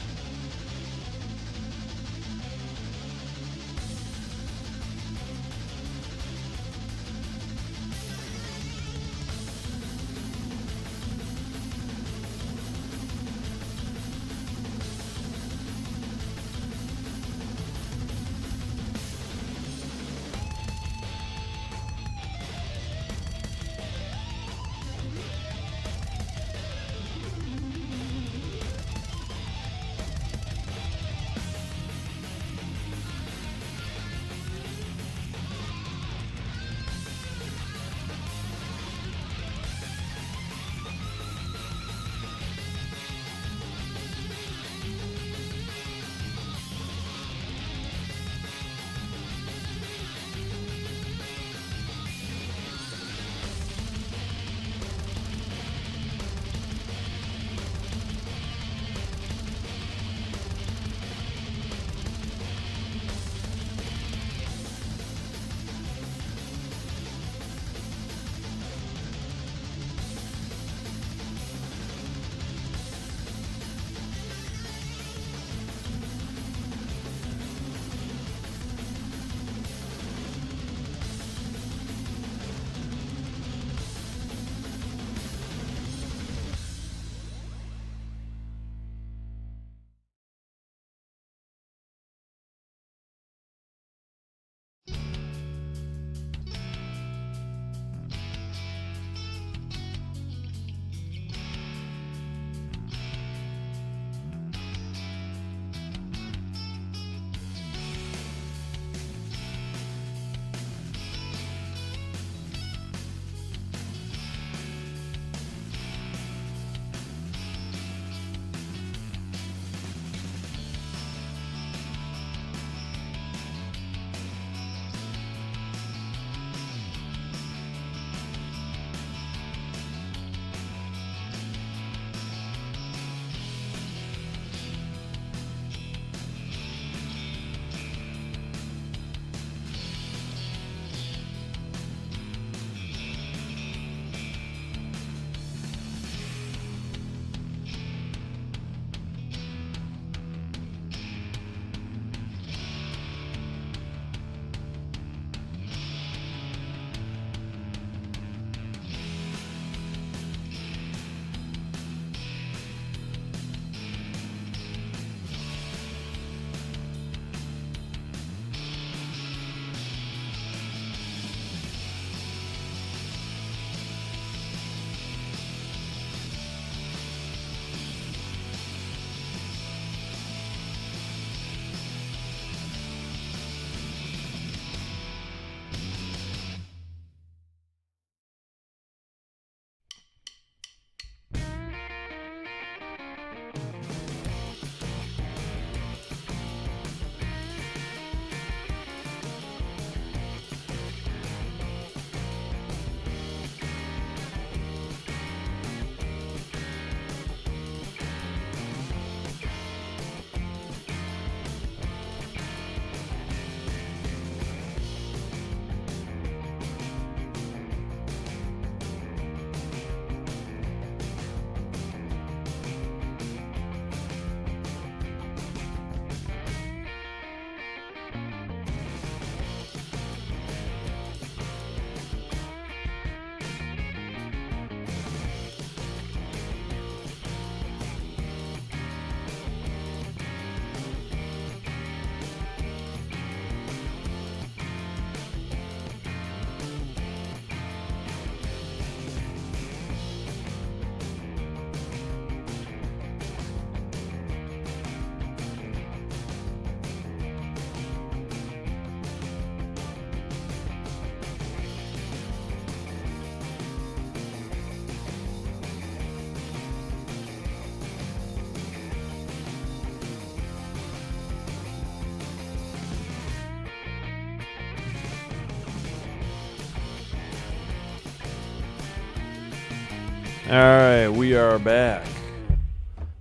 All right, we are back.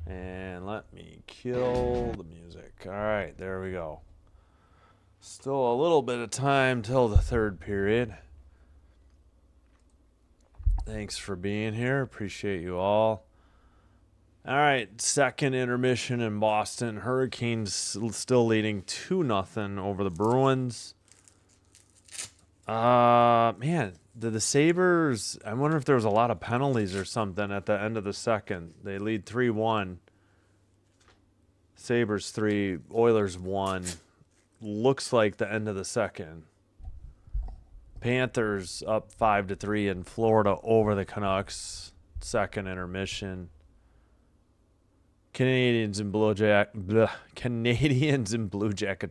And let me kill the music. All right, there we go. Still a little bit of time till the third period. Thanks for being here. Appreciate you all. All right, second intermission in Boston. Hurricanes still leading 2-0 over the Bruins. Man, did the Sabres, I wonder if there was a lot of penalties or something at the end of the second. They lead 3-1. Sabres 3, Oilers 1. Looks like the end of the second. Panthers up 5-3 in Florida over the Canucks. Second intermission. Canadians and Blue Jackets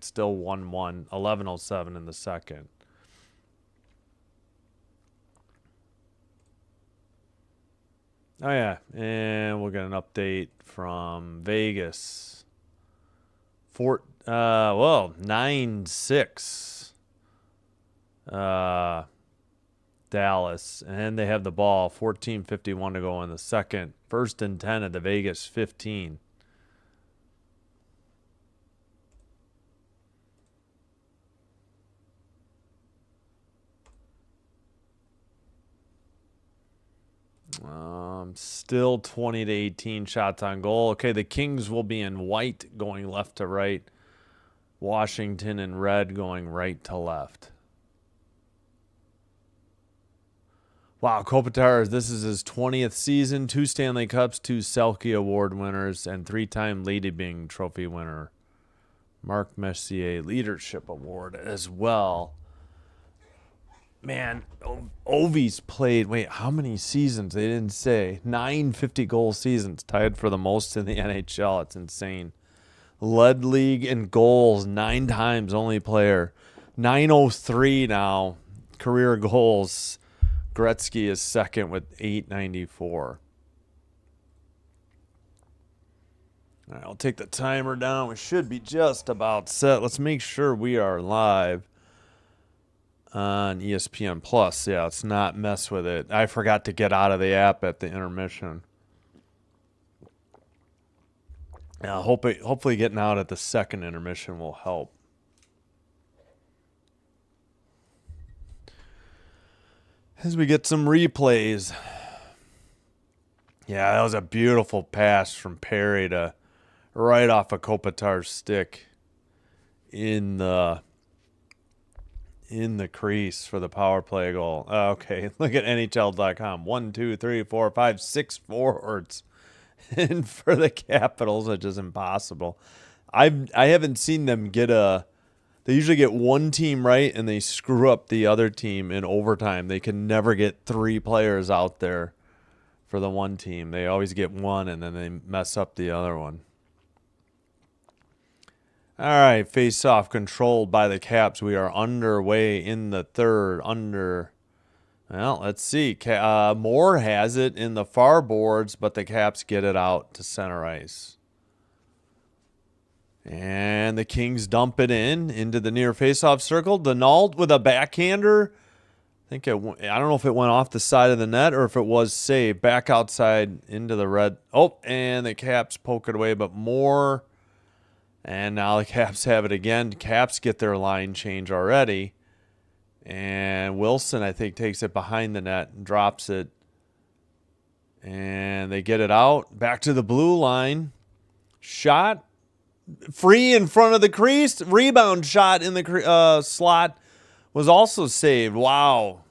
still 1-1. 11:07 in the second. Oh yeah, and we'll get an update from Vegas. 9-6. Dallas, and they have the ball. 14:51 to go in the second. First and 10 at the Vegas 15. Still 20-18 shots on goal. Okay, the Kings will be in white going left to right. Washington in red going right to left. Wow, Kopitar, this is his 20th season, 2 Stanley Cups, 2 Selke Award winners, and 3-time Lady Byng Trophy winner. Mark Messier Leadership Award as well. Man, Ovi's played, how many seasons? They didn't say. 9 50-goal seasons, tied for the most in the NHL. It's insane. Led league in goals 9 times, only player. 903 now, career goals. Gretzky is second with 894. All right, I'll take the timer down. We should be just about set. Let's make sure we are live on ESPN Plus. Yeah, let's not mess with it. I forgot to get out of the app at the intermission. Yeah, hopefully getting out at the second intermission will help. As we get some replays. Yeah, that was a beautiful pass from Perry to right off of Kopitar's stick in the crease for the power play goal. Okay, look at NHL.com. 1, 2, 3, 4, 5, 6 forwards. And for the Capitals, which is impossible. I haven't seen them get they usually get one team right and they screw up the other team in overtime. They can never get 3 players out there for the one team. They always get one and then they mess up the other one. All right, face-off controlled by the Caps. We are underway in the third. Well, let's see. Moore has it in the far boards, but the Caps get it out to center ice. And the Kings dump it into the near face-off circle. Denault with a backhander. I don't know if it went off the side of the net or if it was saved. Back outside into the red. Oh, and the Caps poke it away, but Moore. And now the Caps have it again. Caps get their line change already. And Wilson, I think, takes it behind the net and drops it. And they get it out. Back to the blue line. Shot. Free in front of the crease. Rebound shot in the slot was also saved. Wow.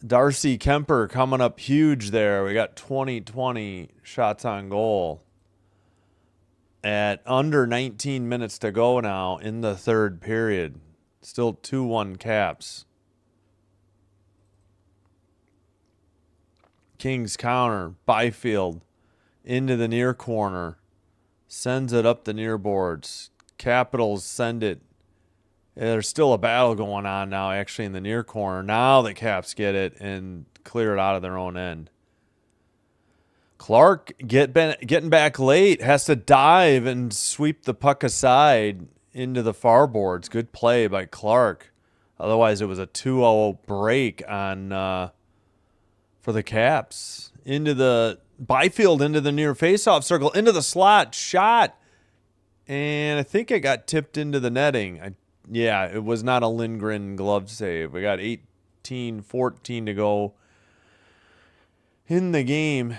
Darcy Kemper coming up huge there. We got 20 shots on goal. At under 19 minutes to go now in the third period. Still 2-1 Caps. Kings counter. Byfield into the near corner. Sends it up the near boards. Capitals send it. There's still a battle going on now actually in the near corner. Now the Caps get it and clear it out of their own end. Clark getting back late. Has to dive and sweep the puck aside into the far boards. Good play by Clark. Otherwise, it was a 2-0 break for the Caps into the Byfield, into the near faceoff circle, into the slot, shot. And I think it got tipped into the netting. Yeah, it was not a Lindgren glove save. We got 18-14 to go in the game.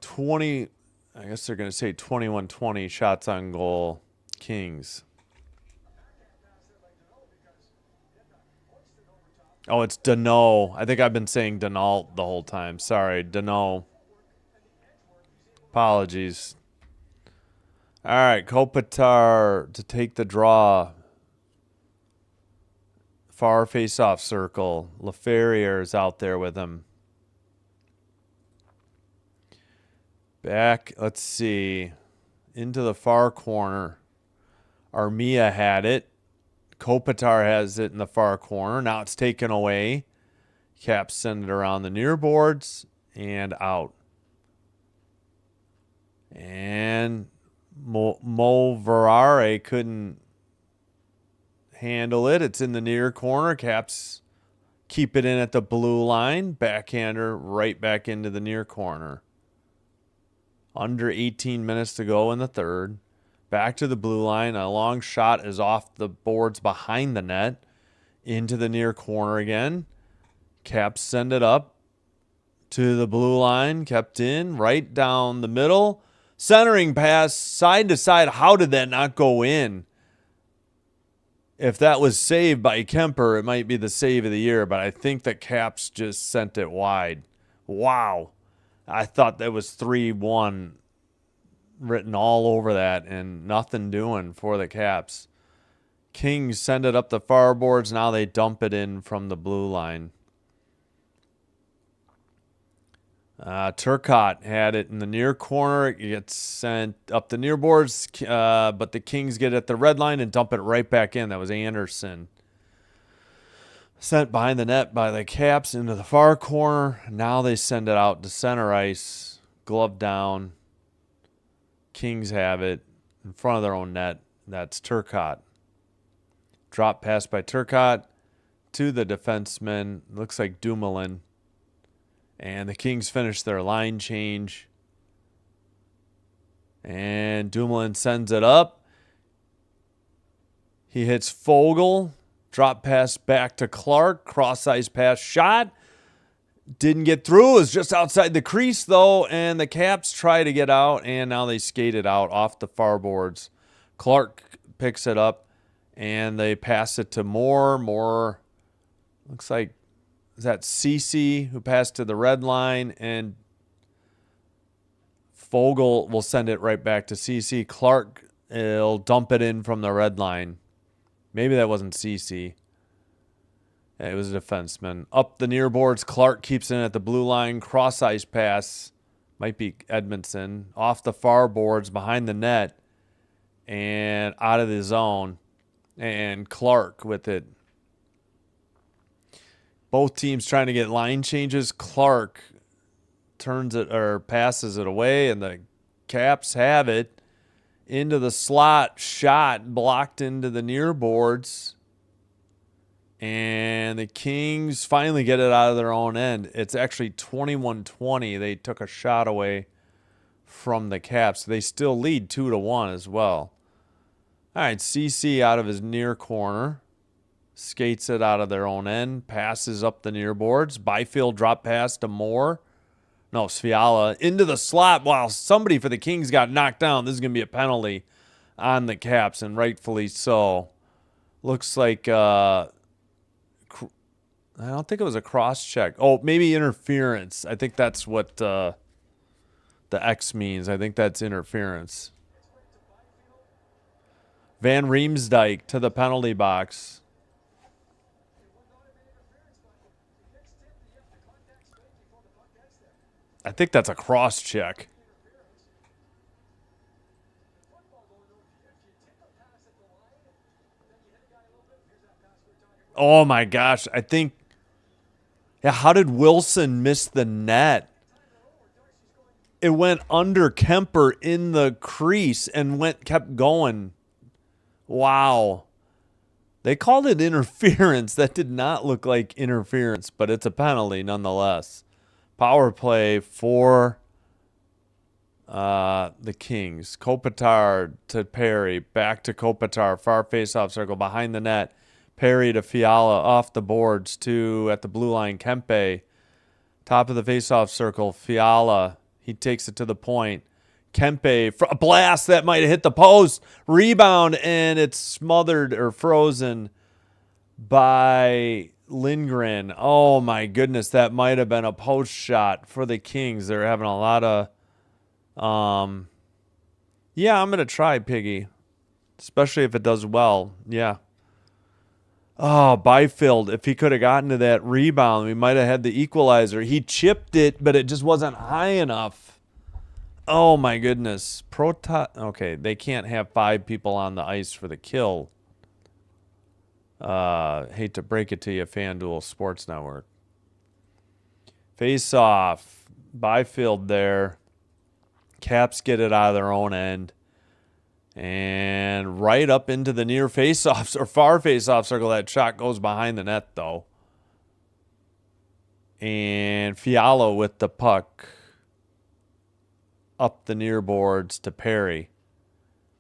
20, I guess they're going to say 21-20 shots on goal, Kings. Oh, it's Deneau. I think I've been saying Denault the whole time. Sorry, Deneau. Apologies. All right, Kopitar to take the draw. Far face-off circle. LaFerrier's out there with him. Back, let's see. Into the far corner. Armia had it. Kopitar has it in the far corner. Now it's taken away. Caps send it around the near boards and out. And Mo Verare couldn't handle it. It's in the near corner. Caps keep it in at the blue line. Backhander right back into the near corner. Under 18 minutes to go in the third. Back to the blue line. A long shot is off the boards behind the net. Into the near corner again. Caps send it up to the blue line. Kept in. Right down the middle. Centering pass. Side to side. How did that not go in? If that was saved by Kemper, it might be the save of the year. But I think the Caps just sent it wide. Wow. I thought that was 3-1 written all over that and nothing doing for the Caps. Kings send it up the far boards. Now they dump it in from the blue line. Turcotte had it in the near corner. It gets sent up the near boards, but the Kings get it at the red line and dump it right back in. That was Anderson. Sent behind the net by the Caps into the far corner. Now they send it out to center ice. Glove down. Kings have it in front of their own net. That's Turcotte. Drop pass by Turcotte to the defenseman. Looks like Dumoulin. And the Kings finish their line change. And Dumoulin sends it up. He hits Fogle. Drop pass back to Clark. Cross-ice pass shot. Didn't get through. It was just outside the crease, though. And the Caps try to get out. And now they skate it out off the far boards. Clark picks it up. And they pass it to Moore. Moore looks like, is that Cece who passed to the red line? And Fogle will send it right back to Cece. Clark will dump it in from the red line. Maybe that wasn't Cece. It was a defenseman. Up the near boards, Clark keeps it at the blue line. Cross-ice pass. Might be Edmondson. Off the far boards, behind the net. And out of the zone. And Clark with it. Both teams trying to get line changes. Clark turns it or passes it away, and the Caps have it. Into the slot, shot blocked into the near boards. And the Kings finally get it out of their own end. It's actually 21-20. They took a shot away from the Caps. They still lead 2-1 as well. All right, CC out of his near corner. Skates it out of their own end. Passes up the near boards. Byfield drop pass to Moore. No, Sfiala into the slot. Wow, somebody for the Kings got knocked down. This is going to be a penalty on the Caps, and rightfully so. Looks like, I don't think it was a cross check. Oh, maybe interference. I think that's what the X means. I think that's interference. Van Riemsdyk to the penalty box. I think that's a cross check. Oh my gosh. I think, yeah, how did Wilson miss the net? It went under Kemper in the crease and kept going. Wow. They called it interference. That did not look like interference, but it's a penalty nonetheless. Power play for the Kings. Kopitar to Perry. Back to Kopitar. Far face-off circle. Behind the net. Perry to Fiala. Off the boards to, at the blue line, Kempe. Top of the face-off circle. Fiala. He takes it to the point. Kempe. A blast that might have hit the post. Rebound, and it's smothered or frozen by Lindgren. Oh, my goodness. That might have been a post shot for the Kings. They're having a lot of... yeah, I'm going to try Piggy, especially if it does well. Yeah. Oh, Byfield, if he could have gotten to that rebound, we might have had the equalizer. He chipped it, but it just wasn't high enough. Oh, my goodness. Okay, they can't have 5 people on the ice for the kill. Hate to break it to you, FanDuel Sports Network. Face off. Byfield there. Caps get it out of their own end. And right up into the near face-offs or far face-off circle. That shot goes behind the net, though. And Fiala with the puck. Up the near boards to Perry.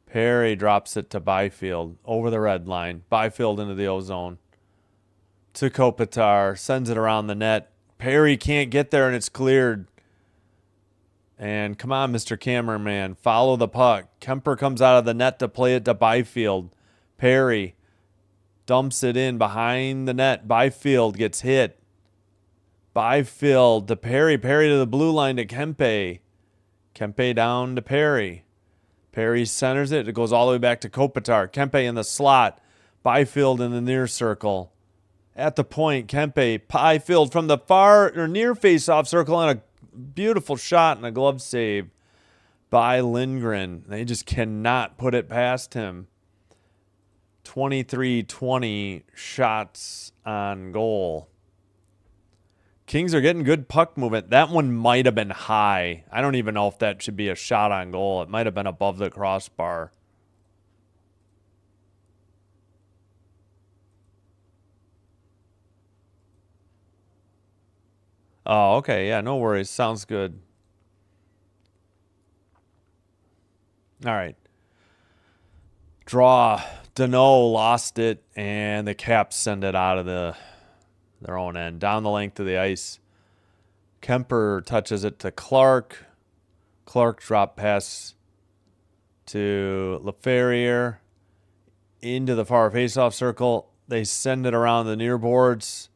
Perry drops it to Byfield. Over the red line. Byfield into the O-zone. To Kopitar. Sends it around the net. Perry can't get there, and it's cleared. And come on, Mr. Cameraman, follow the puck. Kemper comes out of the net to play it to Byfield. Perry dumps it in behind the net. Byfield gets hit. Byfield to Perry. Perry to the blue line to Kempe. Kempe down to Perry. Perry centers it. It goes all the way back to Kopitar. Kempe in the slot. Byfield in the near circle. At the point, Kempe. Byfield from the far or near face-off circle and a beautiful shot and a glove save by Lindgren. They just cannot put it past him. 23-20 shots on goal. Kings are getting good puck movement. That one might have been high. I don't even know if that should be a shot on goal. It might have been above the crossbar. Oh, okay. Yeah, no worries. Sounds good. All right. Draw. Dano lost it, and the Caps send it out of their own end. Down the length of the ice. Kemper touches it to Clark. Clark drop pass to LaFerriere. Into the far faceoff circle. They send it around the near boards.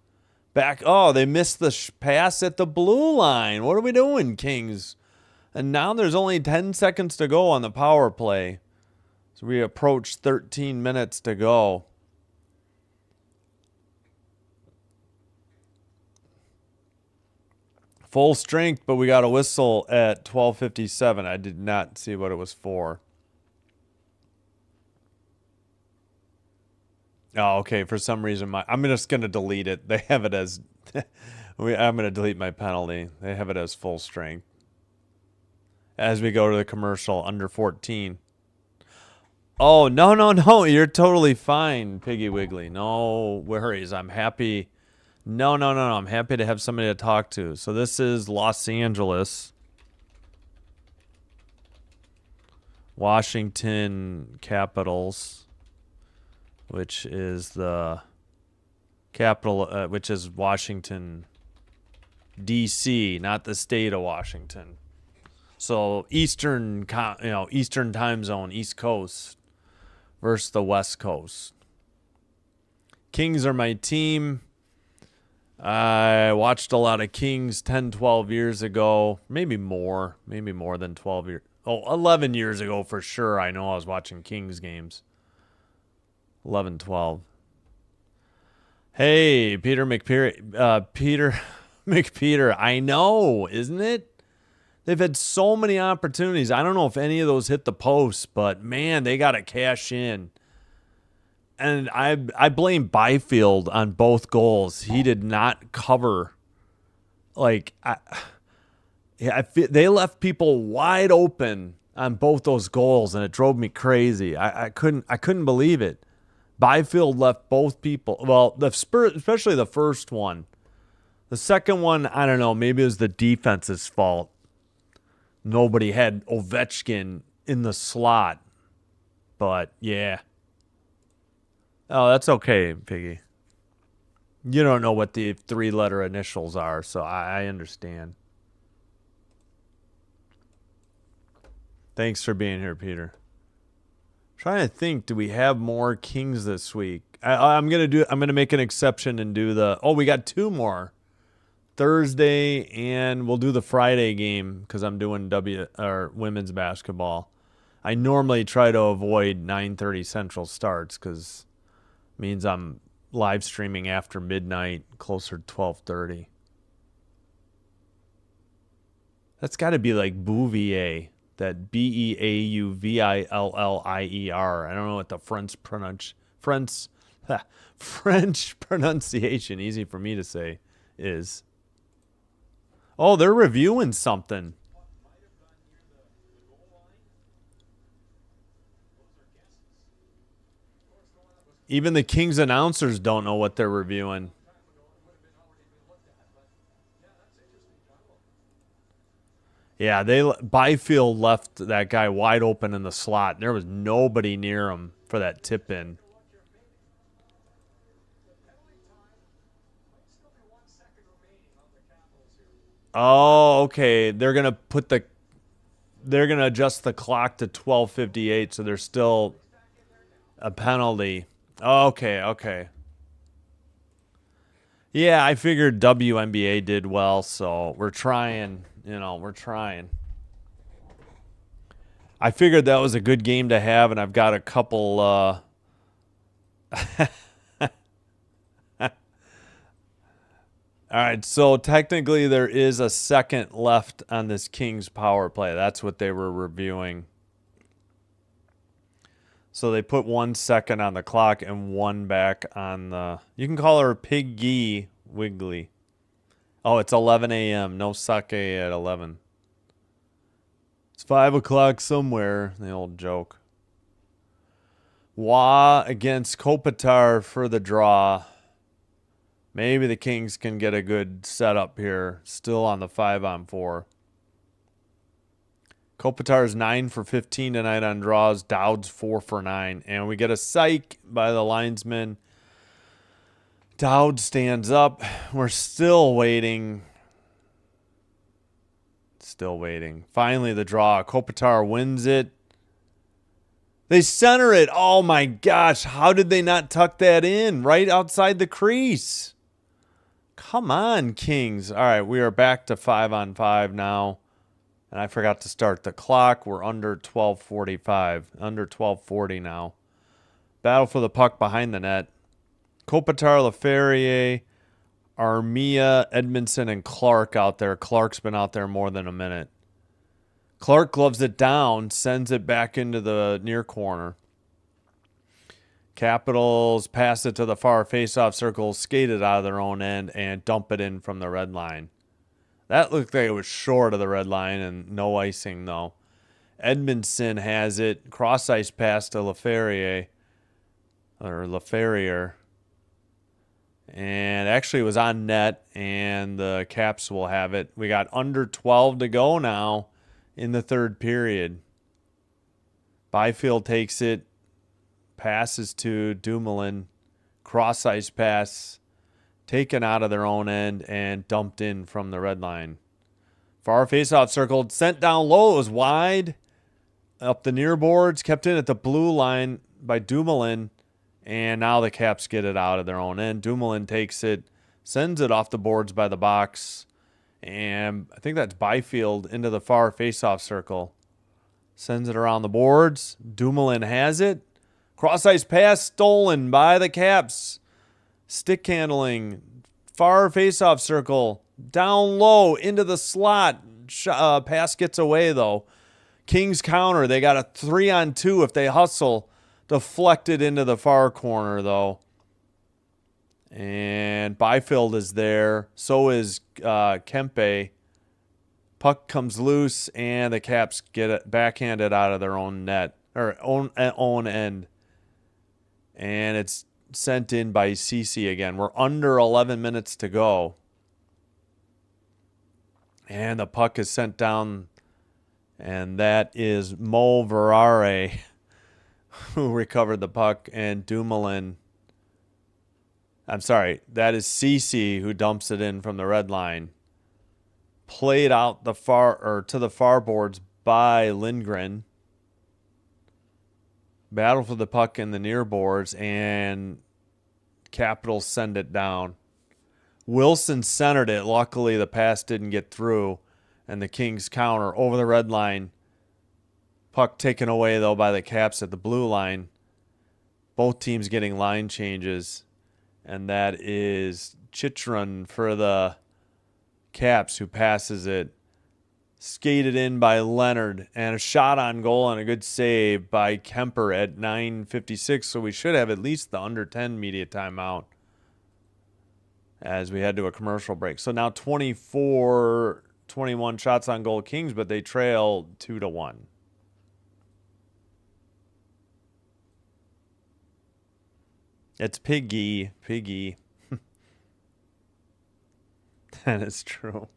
Back. Oh, they missed the pass at the blue line. What are we doing, Kings? And now there's only 10 seconds to go on the power play. So we approach 13 minutes to go. Full strength, but we got a whistle at 12:57. I did not see what it was for. Oh, okay. For some reason, I'm just going to delete it. They have it as... I'm going to delete my penalty. They have it as full strength. As we go to the commercial, under 14. Oh, no. You're totally fine, Piggy Wiggly. No worries. I'm happy. No. I'm happy to have somebody to talk to. So this is Los Angeles. Washington Capitals. Which is the capital, which is Washington, D.C., not the state of Washington. So Eastern time zone, East Coast versus the West Coast. Kings are my team. I watched a lot of Kings 10, 12 years ago, maybe more than 12 years. 11 years ago for sure. I know I was watching Kings games. 11, 12. Hey, Peter McPeter. I know, isn't it? They've had so many opportunities. I don't know if any of those hit the post, but man, they got to cash in. And I blame Byfield on both goals. He did not cover. They left people wide open on both those goals, and it drove me crazy. I couldn't believe it. Byfield left both people. Well, especially the first one. The second one, I don't know. Maybe it was the defense's fault. Nobody had Ovechkin in the slot. But, yeah. Oh, that's okay, Piggy. You don't know what the 3-letter initials are, so I understand. Thanks for being here, Peter. I'm trying to think, do we have more Kings this week? I'm gonna make an exception and do the. Oh, we got 2 more. Thursday, and we'll do the Friday game because I'm doing women's basketball. I normally try to avoid 9:30 Central starts because it means I'm live streaming after midnight, closer to 12:30. That's got to be like Bouvier, that Beauvilllier. I don't know what the French pronunciation, easy for me to say, is. Oh, they're reviewing something. Even the Kings announcers don't know what they're reviewing. Yeah, Byfield left that guy wide open in the slot. There was nobody near him for that tip in. Oh, okay. They're gonna adjust the clock to 12:58, so there's still a penalty. Okay. Yeah, I figured WNBA did well, so we're trying. We're trying. I figured that was a good game to have, and I've got a couple. All right, so technically there is a second left on this Kings power play. That's what they were reviewing. So they put 1 second on the clock and 1 back on the. You can call her Piggy Wiggly. Oh, it's 11 a.m. No sake at 11. It's 5 o'clock somewhere. The old joke. Wah against Kopitar for the draw. Maybe the Kings can get a good setup here. Still on the 5-on-4. Kopitar's 9 for 15 tonight on draws. Dowd's 4 for 9. And we get a psych by the linesman. Dowd stands up. We're still waiting. Finally, the draw. Kopitar wins it. They center it. Oh, my gosh. How did they not tuck that in? Right outside the crease. Come on, Kings. All right, we are back to 5-on-5 now. And I forgot to start the clock. We're under 12:45. Under 12:40 now. Battle for the puck behind the net. Kopitar, Laferriere, Armia, Edmondson, and Clark out there. Clark's been out there more than a minute. Clark gloves it down, sends it back into the near corner. Capitals pass it to the far faceoff circle, skate it out of their own end, and dump it in from the red line. That looked like it was short of the red line and no icing, though. Edmondson has it. Cross-ice pass to Laferriere. And actually it was on net, and the Caps will have it. We got under 12 to go now in the third period. Byfield takes it. Passes to Dumoulin. Cross-ice pass. Taken out of their own end and dumped in from the red line. Far faceoff circled. Sent down low. It was wide. Up the near boards. Kept in at the blue line by Dumoulin. And now the Caps get it out of their own end. Dumoulin takes it. Sends it off the boards by the box. And I think that's Byfield into the far faceoff circle. Sends it around the boards. Dumoulin has it. Cross-ice pass stolen by the Caps. Stick handling. Far faceoff circle. Down low into the slot. Pass gets away, though. Kings counter. They got a 3-on-2 if they hustle. Deflected into the far corner, though. And Byfield is there. So is Kempe. Puck comes loose, and the Caps get it backhanded out of their own net. Or own end. And it's sent in by CC again. We're under 11 minutes to go. And the puck is sent down, and that is Mo Verare who recovered the puck, and Dumoulin. I'm sorry, that is Cece who dumps it in from the red line. Played out the far or to the far boards by Lindgren. Battle for the puck in the near boards, and Capitals send it down. Wilson centered it. Luckily, the pass didn't get through, and the Kings counter over the red line. Puck taken away, though, by the Caps at the blue line. Both teams getting line changes, and that is Chychrun for the Caps who passes it. Skated in by Leonard, and a shot on goal and a good save by Kemper at 9:56, so we should have at least the under 10 media timeout as we head to a commercial break. So now 24-21 shots on goal Kings, but they trail 2-1. It's Piggy. That is true.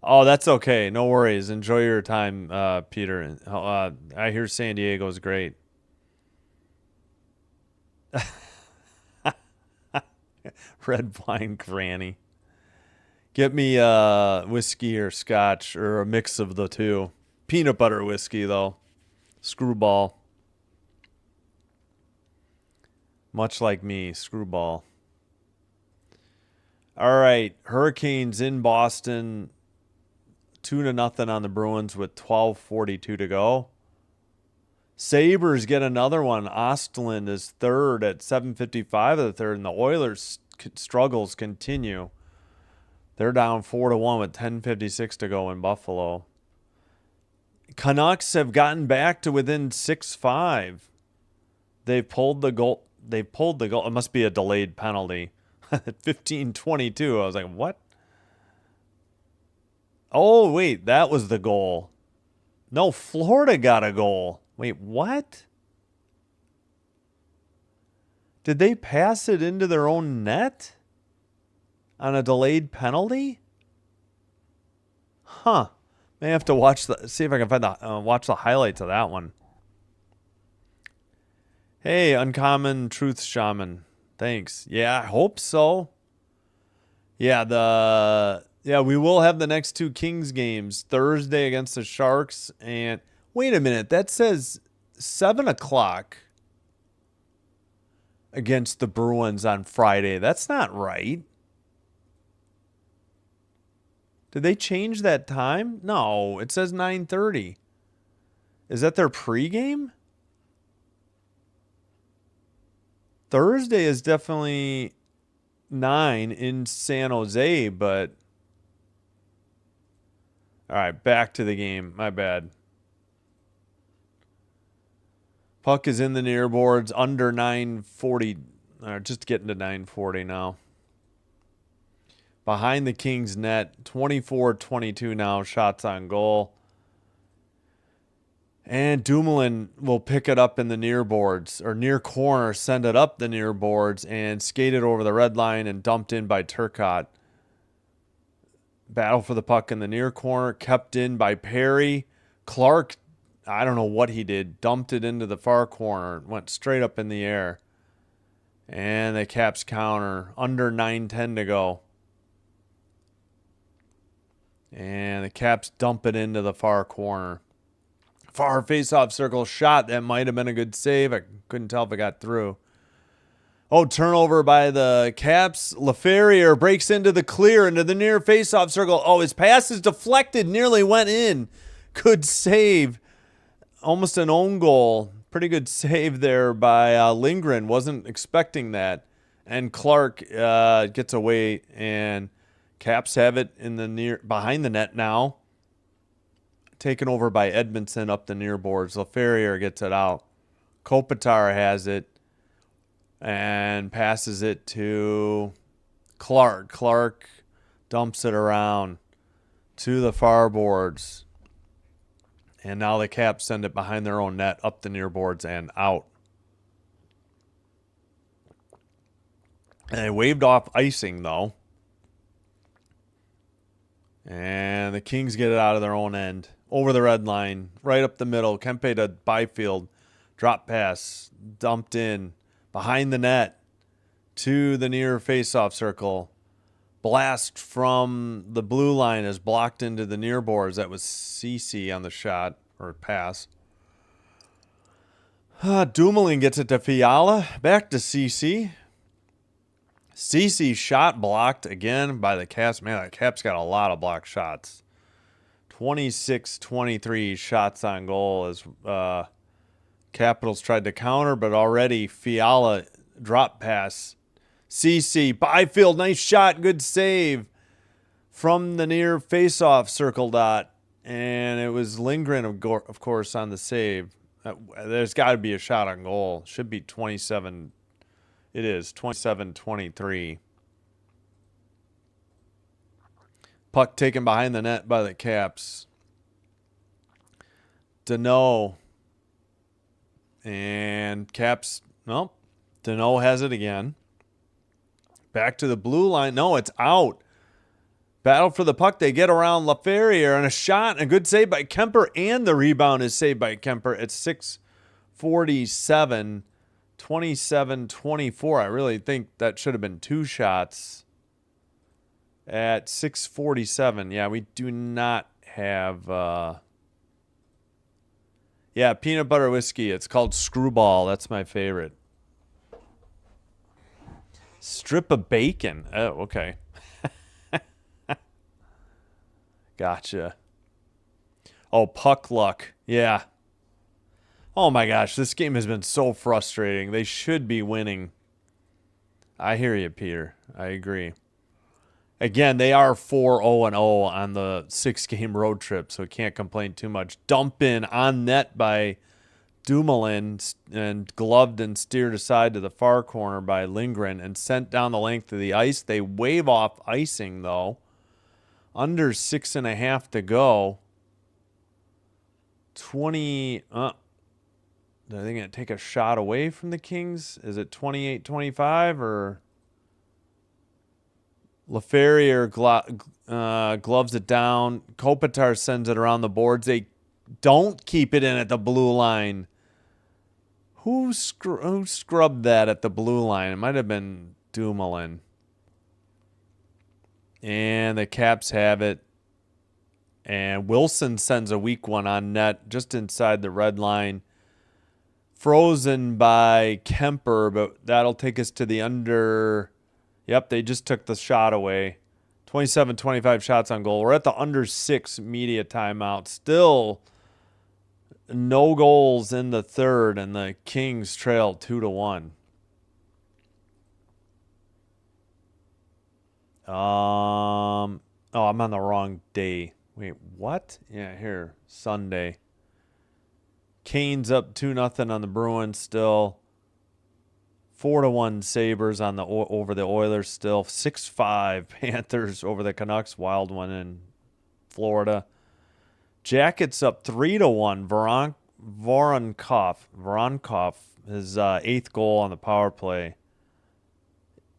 Oh, that's okay. No worries. Enjoy your time, Peter. I hear San Diego's great. Red wine granny. Get me whiskey or scotch or a mix of the two. Peanut butter whiskey, though. Screwball. Much like me, screwball. All right. Hurricanes in Boston. 2-0 on the Bruins with 12:42 to go. Sabres get another one. Ostland is third at 7:55 of the third, and the Oilers' struggles continue. They're down 4-1 with 10:56 to go in Buffalo. Canucks have gotten back to within 6-5. They pulled the goal. It must be a delayed penalty. At 15:22, I was like, what? Oh, wait, that was the goal. No, Florida got a goal. Wait, what? Did they pass it into their own net on a delayed penalty? Huh. May have to see if I can watch the highlights of that one. Hey, Uncommon Truth Shaman. Thanks. Yeah, I hope so. Yeah, we will have the next two Kings games. Thursday against the Sharks, and wait a minute, that says 7 o'clock against the Bruins on Friday. That's not right. Did they change that time? No, it says 9:30. Is that their pregame? Thursday is definitely 9 in San Jose, but all right, back to the game. My bad. Puck is in the near boards, under 9:40, just getting to 9:40 now. Behind the Kings net, 24-22 now, shots on goal. And Dumoulin will pick it up in the near boards, or near corner, send it up the near boards, and skate it over the red line and dumped in by Turcotte. Battle for the puck in the near corner, kept in by Perry. Clark, I don't know what he did, dumped it into the far corner, went straight up in the air. And the Caps counter, under 9:10 to go. And the Caps dump it into the far corner. Far face-off circle shot. That might have been a good save. I couldn't tell if it got through. Oh, turnover by the Caps. LaFerriere breaks into the clear, into the near face-off circle. Oh, his pass is deflected. Nearly went in. Good save. Almost an own goal. Pretty good save there by Lindgren. Wasn't expecting that. And Clark gets away, and Caps have it in the behind the net now. Taken over by Edmondson up the near boards. LaFerriere gets it out. Kopitar has it and passes it to Clark. Clark dumps it around to the far boards. And now the Caps send it behind their own net, up the near boards, and out. And they waved off icing, though. And the Kings get it out of their own end. Over the red line. Right up the middle. Kempe to Byfield. Drop pass. Dumped in. Behind the net. To the near faceoff circle. Blast from the blue line is blocked into the near boards. That was CC on the shot. Or pass. Dumoulin gets it to Fiala. Back to CC. CC shot blocked again by the Caps. Man, the Caps got a lot of blocked shots. 26-23 shots on goal as Capitals tried to counter, but already Fiala drop pass. CC, Byfield, nice shot, good save from the near faceoff circle dot. And it was Lindgren, of course, on the save. There's got to be a shot on goal. Should be 27. It is 27-23. Puck taken behind the net by the Caps. Deneau. And Caps, no. Deneau has it again. Back to the blue line. No, it's out. Battle for the puck. They get around LaFerriere and a shot and a good save by Kemper, and the rebound is saved by Kemper at 6:47, 27-24. I really think that should have been two shots at 6:47. Yeah, we do not have peanut butter whiskey. It's called Screwball. That's my favorite. Strip of bacon. Oh, okay. Gotcha. Oh, puck luck. Yeah. Oh my gosh, this game has been so frustrating. They should be winning. I hear you, Peter. I agree. Again, they are 4-0-0 on the 6-game road trip, so can't complain too much. Dump in on net by Dumoulin and gloved and steered aside to the far corner by Lindgren and sent down the length of the ice. They wave off icing, though. Under 6.5 to go. 20. Are they going to take a shot away from the Kings? Is it 28-25 or LaFerriere gloves it down? Kopitar sends it around the boards. They don't keep it in at the blue line. Who scrubbed that at the blue line? It might have been Dumoulin. And the Caps have it. And Wilson sends a weak one on net just inside the red line. Frozen by Kemper, but that'll take us to the under. Yep, they just took the shot away. 27-25 shots on goal. We're at the under 6 media timeout. Still no goals in the third, and the Kings trail 2-1. I'm on the wrong day. Wait, what? Yeah, here, Sunday. Canes up 2-0 on the Bruins still. 4-1 Sabres on the over the Oilers still. 6-5 Panthers over the Canucks. Wild one in Florida. Jackets up 3-1. Voronkov, his 8th goal on the power play.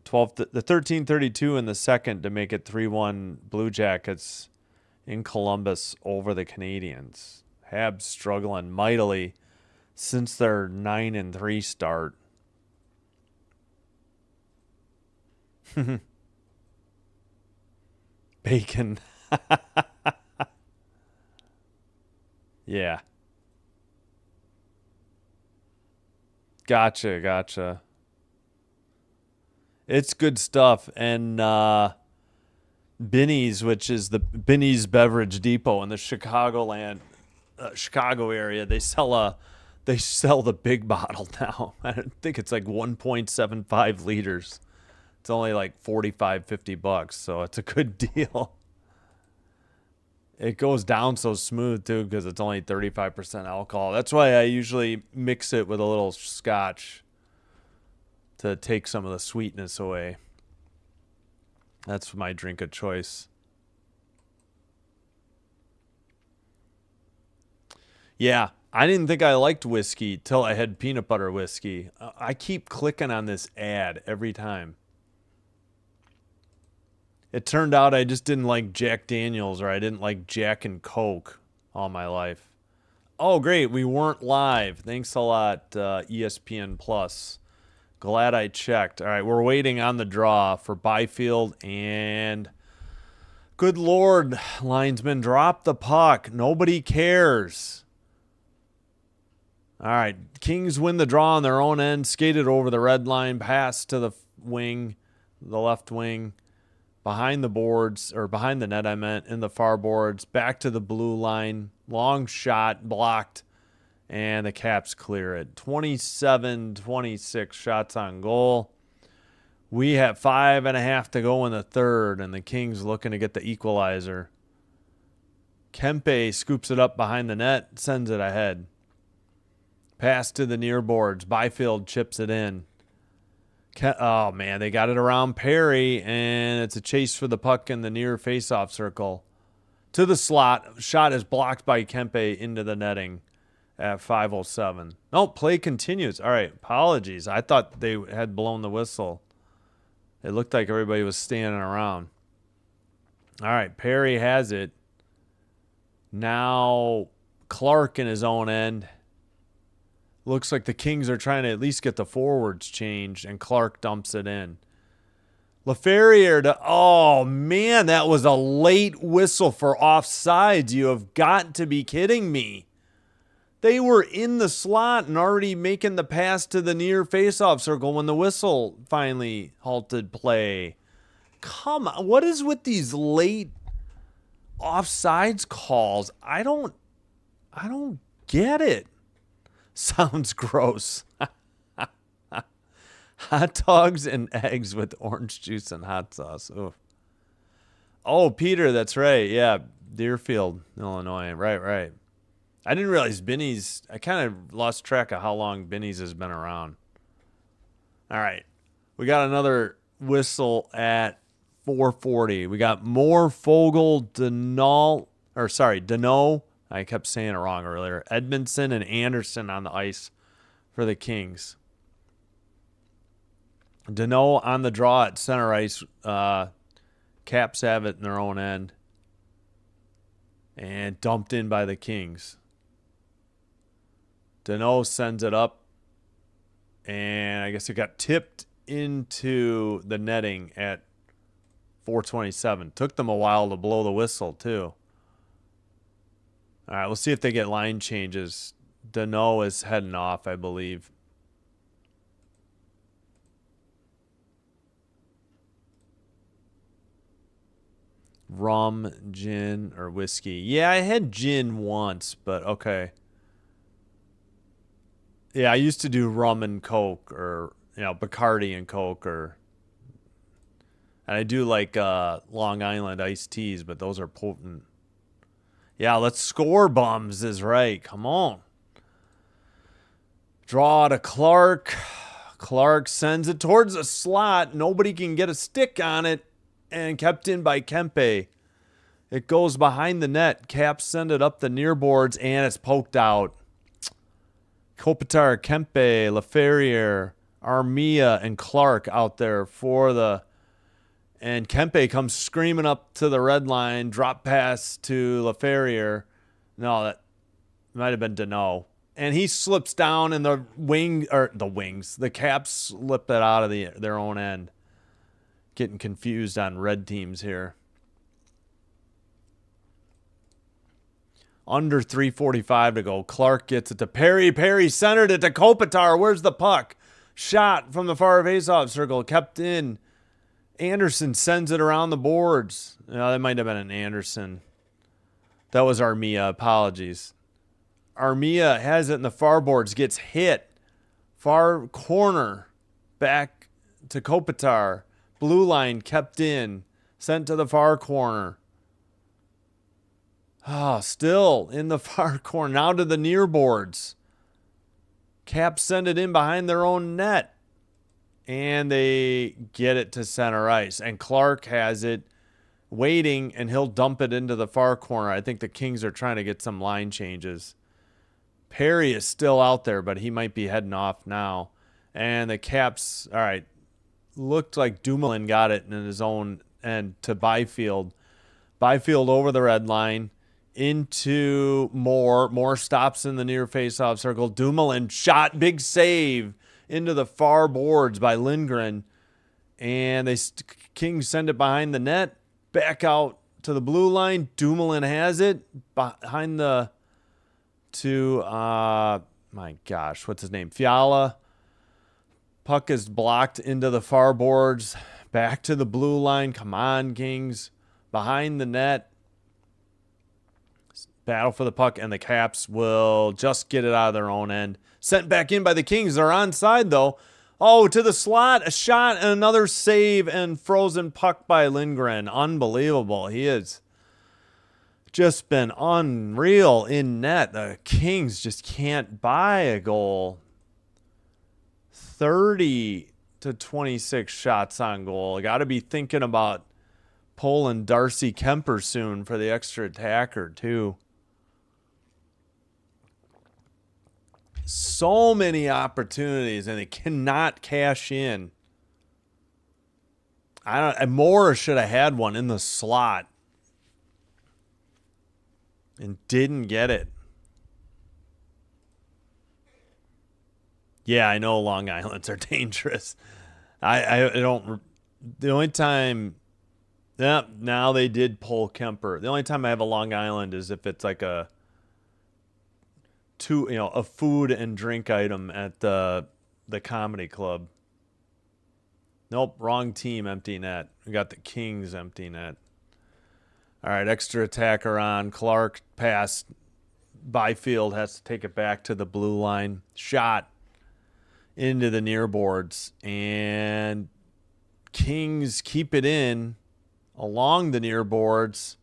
The 13:32 in the second to make it 3-1 Blue Jackets in Columbus over the Canadiens. Habs struggling mightily since their 9-3 start. Bacon. Yeah. Gotcha. It's good stuff. And Binny's, which is the Binny's Beverage Depot in the Chicago area, they sell the big bottle now. I think it's like 1.75 liters. It's only like $45-50, so it's a good deal. It goes down so smooth too because it's only 35% alcohol. That's why I usually mix it with a little scotch to take some of the sweetness away. That's my drink of choice. Yeah, I didn't think I liked whiskey till I had peanut butter whiskey. I keep clicking on this ad every time. It turned out I just didn't like Jack Daniels, or I didn't like Jack and Coke all my life. Oh, great. We weren't live. Thanks a lot, ESPN Plus. Glad I checked. All right, we're waiting on the draw for Byfield, and good Lord, linesman, drop the puck. Nobody cares. All right, Kings win the draw on their own end, skated over the red line, pass to the wing, the left wing, behind the boards, or behind the net, I meant, in the far boards, back to the blue line, long shot, blocked, and the Caps clear it. 27-26 shots on goal. We have 5.5 to go in the third, and the Kings looking to get the equalizer. Kempe scoops it up behind the net, sends it ahead. Pass to the near boards. Byfield chips it in. Oh, man, they got it around Perry, and it's a chase for the puck in the near faceoff circle. To the slot. Shot is blocked by Kempe into the netting at 5:07. No, play continues. All right, apologies. I thought they had blown the whistle. It looked like everybody was standing around. All right, Perry has it. Now Clark in his own end. Looks like the Kings are trying to at least get the forwards changed, and Clark dumps it in. LaFerriere to, oh man, that was a late whistle for offsides. You have got to be kidding me. They were in the slot and already making the pass to the near faceoff circle when the whistle finally halted play. Come on, what is with these late offsides calls? I don't get it. Sounds gross. Hot dogs and eggs with orange juice and hot sauce. Oof. Oh, Peter, that's right. Yeah, Deerfield, Illinois. Right. I didn't realize Binny's. I kind of lost track of how long Binny's has been around. All right. We got another whistle at 4:40. We got more Fogle, Deneau. I kept saying it wrong earlier. Edmondson and Anderson on the ice for the Kings. Deneau on the draw at center ice. Caps have it in their own end. And dumped in by the Kings. Deneau sends it up. And I guess it got tipped into the netting at 4:27. Took them a while to blow the whistle, too. All right, we'll see if they get line changes. Deneau is heading off, I believe. Rum, gin, or whiskey. Yeah, I had gin once, but okay. Yeah, I used to do rum and Coke, or, Bacardi and Coke, and I do like Long Island iced teas, but those are potent. Yeah, let's score, bums is right. Come on. Draw to Clark. Clark sends it towards the slot. Nobody can get a stick on it. And kept in by Kempe. It goes behind the net. Caps send it up the near boards, and it's poked out. Kopitar, Kempe, LaFerriere, Armia, and Clark out there for the... And Kempe comes screaming up to the red line. Drop pass to LaFerriere. No, that might have been Deneau. And he slips down in the wings. The Caps slip it out of their own end. Getting confused on red teams here. Under 3:45 to go. Clark gets it to Perry. Perry centered it to Kopitar. Where's the puck? Shot from the far faceoff circle. Kept in. Anderson sends it around the boards. That might have been an Anderson. That was Armia. Apologies. Armia has it in the far boards. Gets hit. Far corner. Back to Kopitar. Blue line kept in. Sent to the far corner. Still in the far corner. Now to the near boards. Caps send it in behind their own net. And they get it to center ice. And Clark has it waiting, and he'll dump it into the far corner. I think the Kings are trying to get some line changes. Perry is still out there, but he might be heading off now. And the Caps, all right, looked like Dumoulin got it in his own and to Byfield. Byfield over the red line into Moore stops in the near face-off circle. Dumoulin shot, big save into the far boards by Lindgren. And Kings send it behind the net, back out to the blue line. Dumoulin has it behind my gosh, what's his name? Fiala. Puck is blocked into the far boards, back to the blue line. Come on, Kings. Behind the net. Battle for the puck, and the Caps will just get it out of their own end. Sent back in by the Kings. They're onside, though. Oh, to the slot, a shot, and another save, and frozen puck by Lindgren. Unbelievable. He has just been unreal in net. The Kings just can't buy a goal. 30 to 26 shots on goal. Got to be thinking about pulling Darcy Kemper soon for the extra attacker, too. So many opportunities, and they cannot cash in. Moore should have had one in the slot and didn't get it. Yeah, I know Long Island's are dangerous. I don't. The only time, yeah, now they did pull Kemper. The only time I have a Long Island is if it's like a food and drink item at the comedy club. Nope, wrong team, empty net. We got the Kings empty net. All right, extra attacker on. Clark pass. Byfield has to take it back to the blue line. Shot into the near boards. And Kings keep it in along the near boards.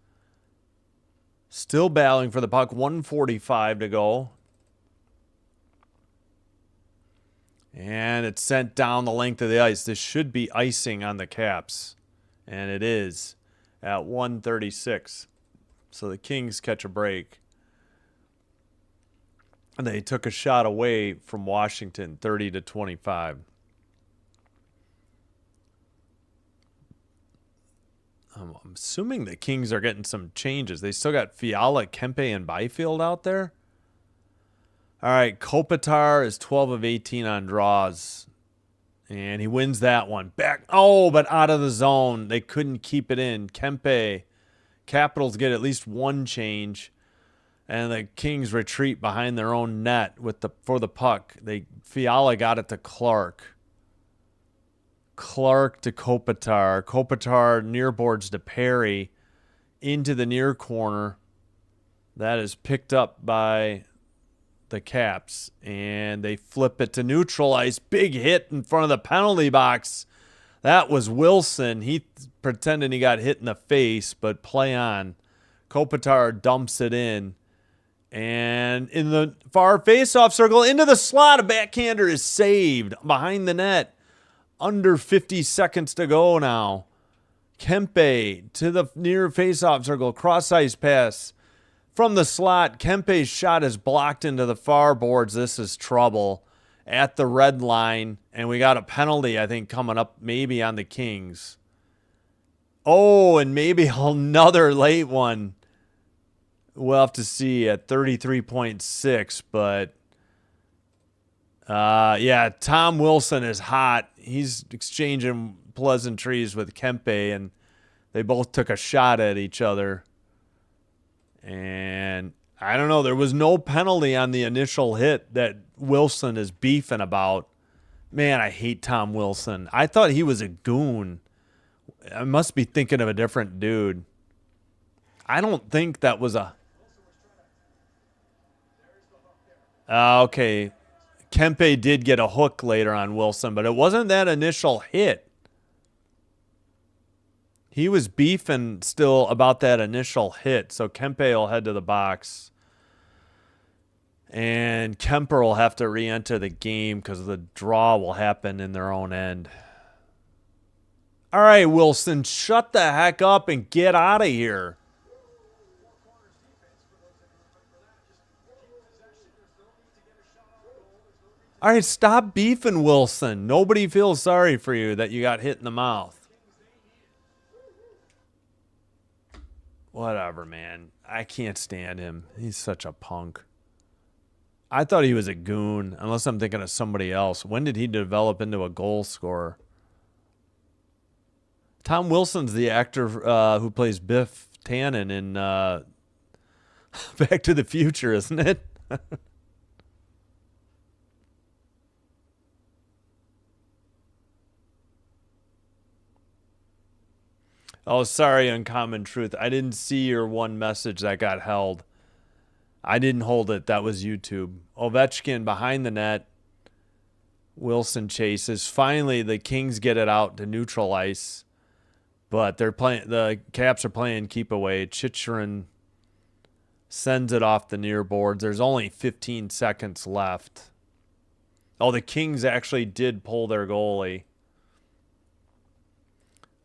Still battling for the puck. 1:45 to go. And it's sent down the length of the ice. This should be icing on the Caps. And it is at 1:36. So the Kings catch a break. And they took a shot away from Washington, 30 to 25. I'm assuming the Kings are getting some changes. They still got Fiala, Kempe, and Byfield out there. All right, Kopitar is 12 of 18 on draws. And he wins that one. Back, but out of the zone. They couldn't keep it in. Kempe, Capitals get at least one change. And the Kings retreat behind their own net for the puck. Fiala got it to Clark. Clark to Kopitar. Kopitar near boards to Perry. Into the near corner. That is picked up by the Caps, and they flip it to neutral ice. Big hit in front of the penalty box. That was Wilson. He pretended he got hit in the face, but play on. Kopitar dumps it in, and in the far face-off circle, into the slot, a backhander is saved behind the net. Under 50 seconds to go now. Kempe to the near face-off circle, cross-ice pass. From the slot, Kempe's shot is blocked into the far boards. This is trouble at the red line. And we got a penalty, I think, coming up maybe on the Kings. Oh, and maybe another late one. We'll have to see at 33.6. But, yeah, Tom Wilson is hot. He's exchanging pleasantries with Kempe, and they both took a shot at each other. And I don't know, there was no penalty on the initial hit that Wilson is beefing about. Man, I hate Tom Wilson. I thought he was a goon. I must be thinking of a different dude. I don't think that was a... okay. Kempe did get a hook later on Wilson, but it wasn't that initial hit. He was beefing still about that initial hit, so Kempe will head to the box. And Kemper will have to re-enter the game because the draw will happen in their own end. All right, Wilson, shut the heck up and get out of here. All right, stop beefing, Wilson. Nobody feels sorry for you that you got hit in the mouth. Whatever, man. I can't stand him. He's such a punk. I thought he was a goon, unless I'm thinking of somebody else. When did he develop into a goal scorer? Tom Wilson's the actor who plays Biff Tannen in Back to the Future, isn't it? Oh, sorry, Uncommon Truth. I didn't see your one message that got held. I didn't hold it. That was YouTube. Ovechkin behind the net. Wilson chases. Finally, the Kings get it out to neutral ice. But they're playing. The Caps are playing keep away. Chychrun sends it off the near boards. There's only 15 seconds left. Oh, the Kings actually did pull their goalie.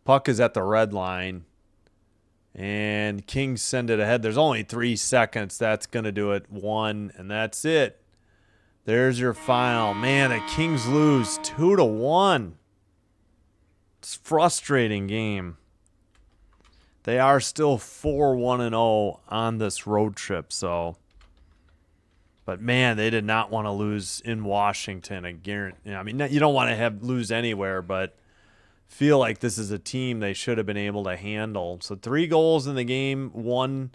Puck is at the red line. And Kings send it ahead. There's only 3 seconds. That's going to do it. 1, and that's it. There's your final. Man, the Kings lose 2-1. It's a frustrating game. They are still 4-1-0 on this road trip, so. But man, they did not want to lose in Washington. I mean, you don't want to lose anywhere, but feel like this is a team they should have been able to handle. So 3 goals in the game, 1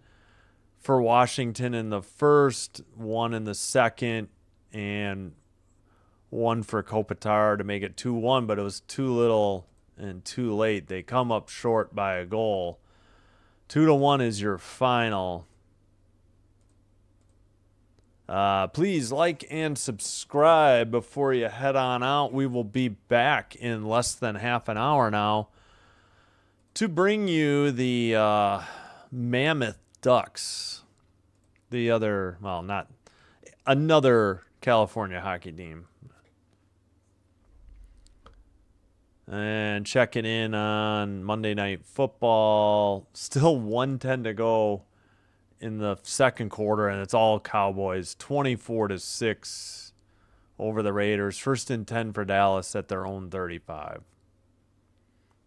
for Washington in the first, 1 in the second, and 1 for Kopitar to make it 2-1, but it was too little and too late. They come up short by a goal. 2-1 is your final. Please like and subscribe before you head on out. We will be back in less than half an hour now to bring you the Mammoth Ducks. The other, well, not another California hockey team. And checking in on Monday Night Football. Still 1:10 to go in the second quarter, and it's all Cowboys. 24-6 over the Raiders. 1st and 10 for Dallas at their own 35.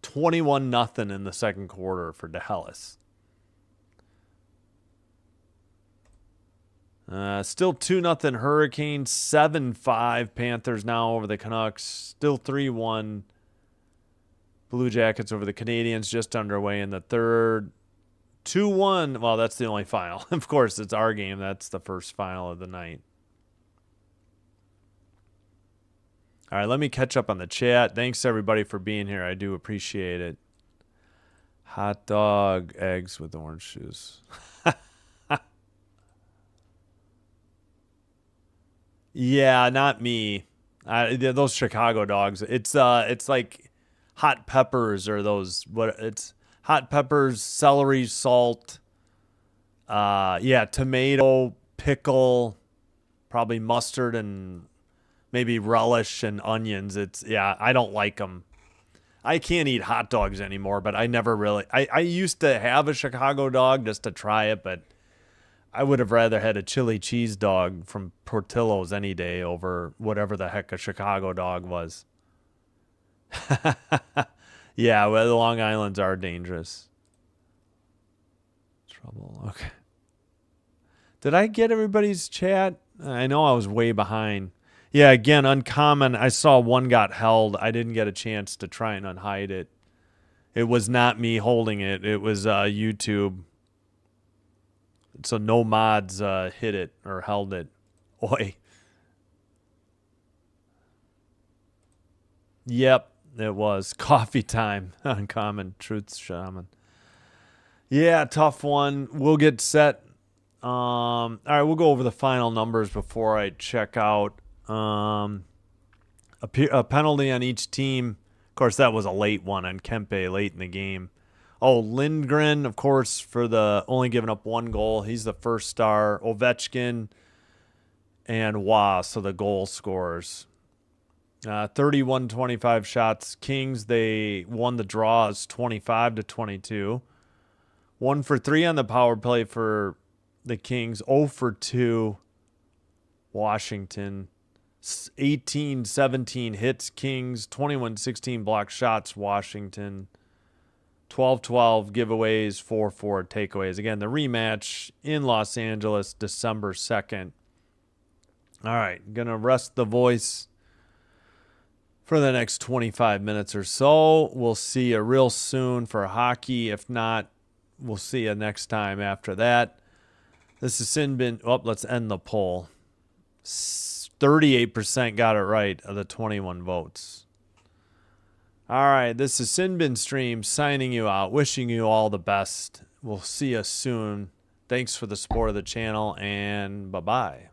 21-0 in the second quarter for Dallas. Still 2-0 Hurricanes. 7-5 Panthers now over the Canucks. Still 3-1 Blue Jackets over the Canadiens, just underway in the third. 2-1. Well, that's the only final. Of course, it's our game. That's the first final of the night. All right, let me catch up on the chat. Thanks, everybody, for being here. I do appreciate it. Hot dog, eggs with orange juice. Yeah, not me. Those Chicago dogs. It's like hot peppers or those. It's hot peppers, celery, salt. Tomato, pickle, probably mustard and maybe relish and onions. I don't like them. I can't eat hot dogs anymore, but I never really. I used to have a Chicago dog just to try it, but I would have rather had a chili cheese dog from Portillo's any day over whatever the heck a Chicago dog was. Yeah, well, the Long Islands are dangerous. Trouble. Okay. Did I get everybody's chat? I know I was way behind. Yeah, again, Uncommon. I saw one got held. I didn't get a chance to try and unhide it. It was not me holding it. It was YouTube. So no mods hit it or held it. Oi. Yep, it was. Coffee time. Uncommon. Truth Shaman. Yeah, tough one. We'll get set. All right, we'll go over the final numbers before I check out. A penalty on each team. Of course, that was a late one on Kempe late in the game. Oh, Lindgren, of course, for the only giving up 1 goal. He's the first star. Ovechkin and Wah, so the goal scorers. 31-25 shots. Kings, they won the draws 25-22. 1 for 3 on the power play for the Kings. 0 for 2. Washington. 18-17 hits Kings. 21-16 block shots Washington. 12-12 giveaways, 4-4 takeaways. Again, the rematch in Los Angeles, December 2nd. All right, going to rest the voice for the next 25 minutes or so. We'll see you real soon for hockey. If not, we'll see you next time after that. This has been, let's end the poll. 38% got it right of the 21 votes. All right, this is Sinbin Stream signing you out, wishing you all the best. We'll see you soon. Thanks for the support of the channel, and bye-bye.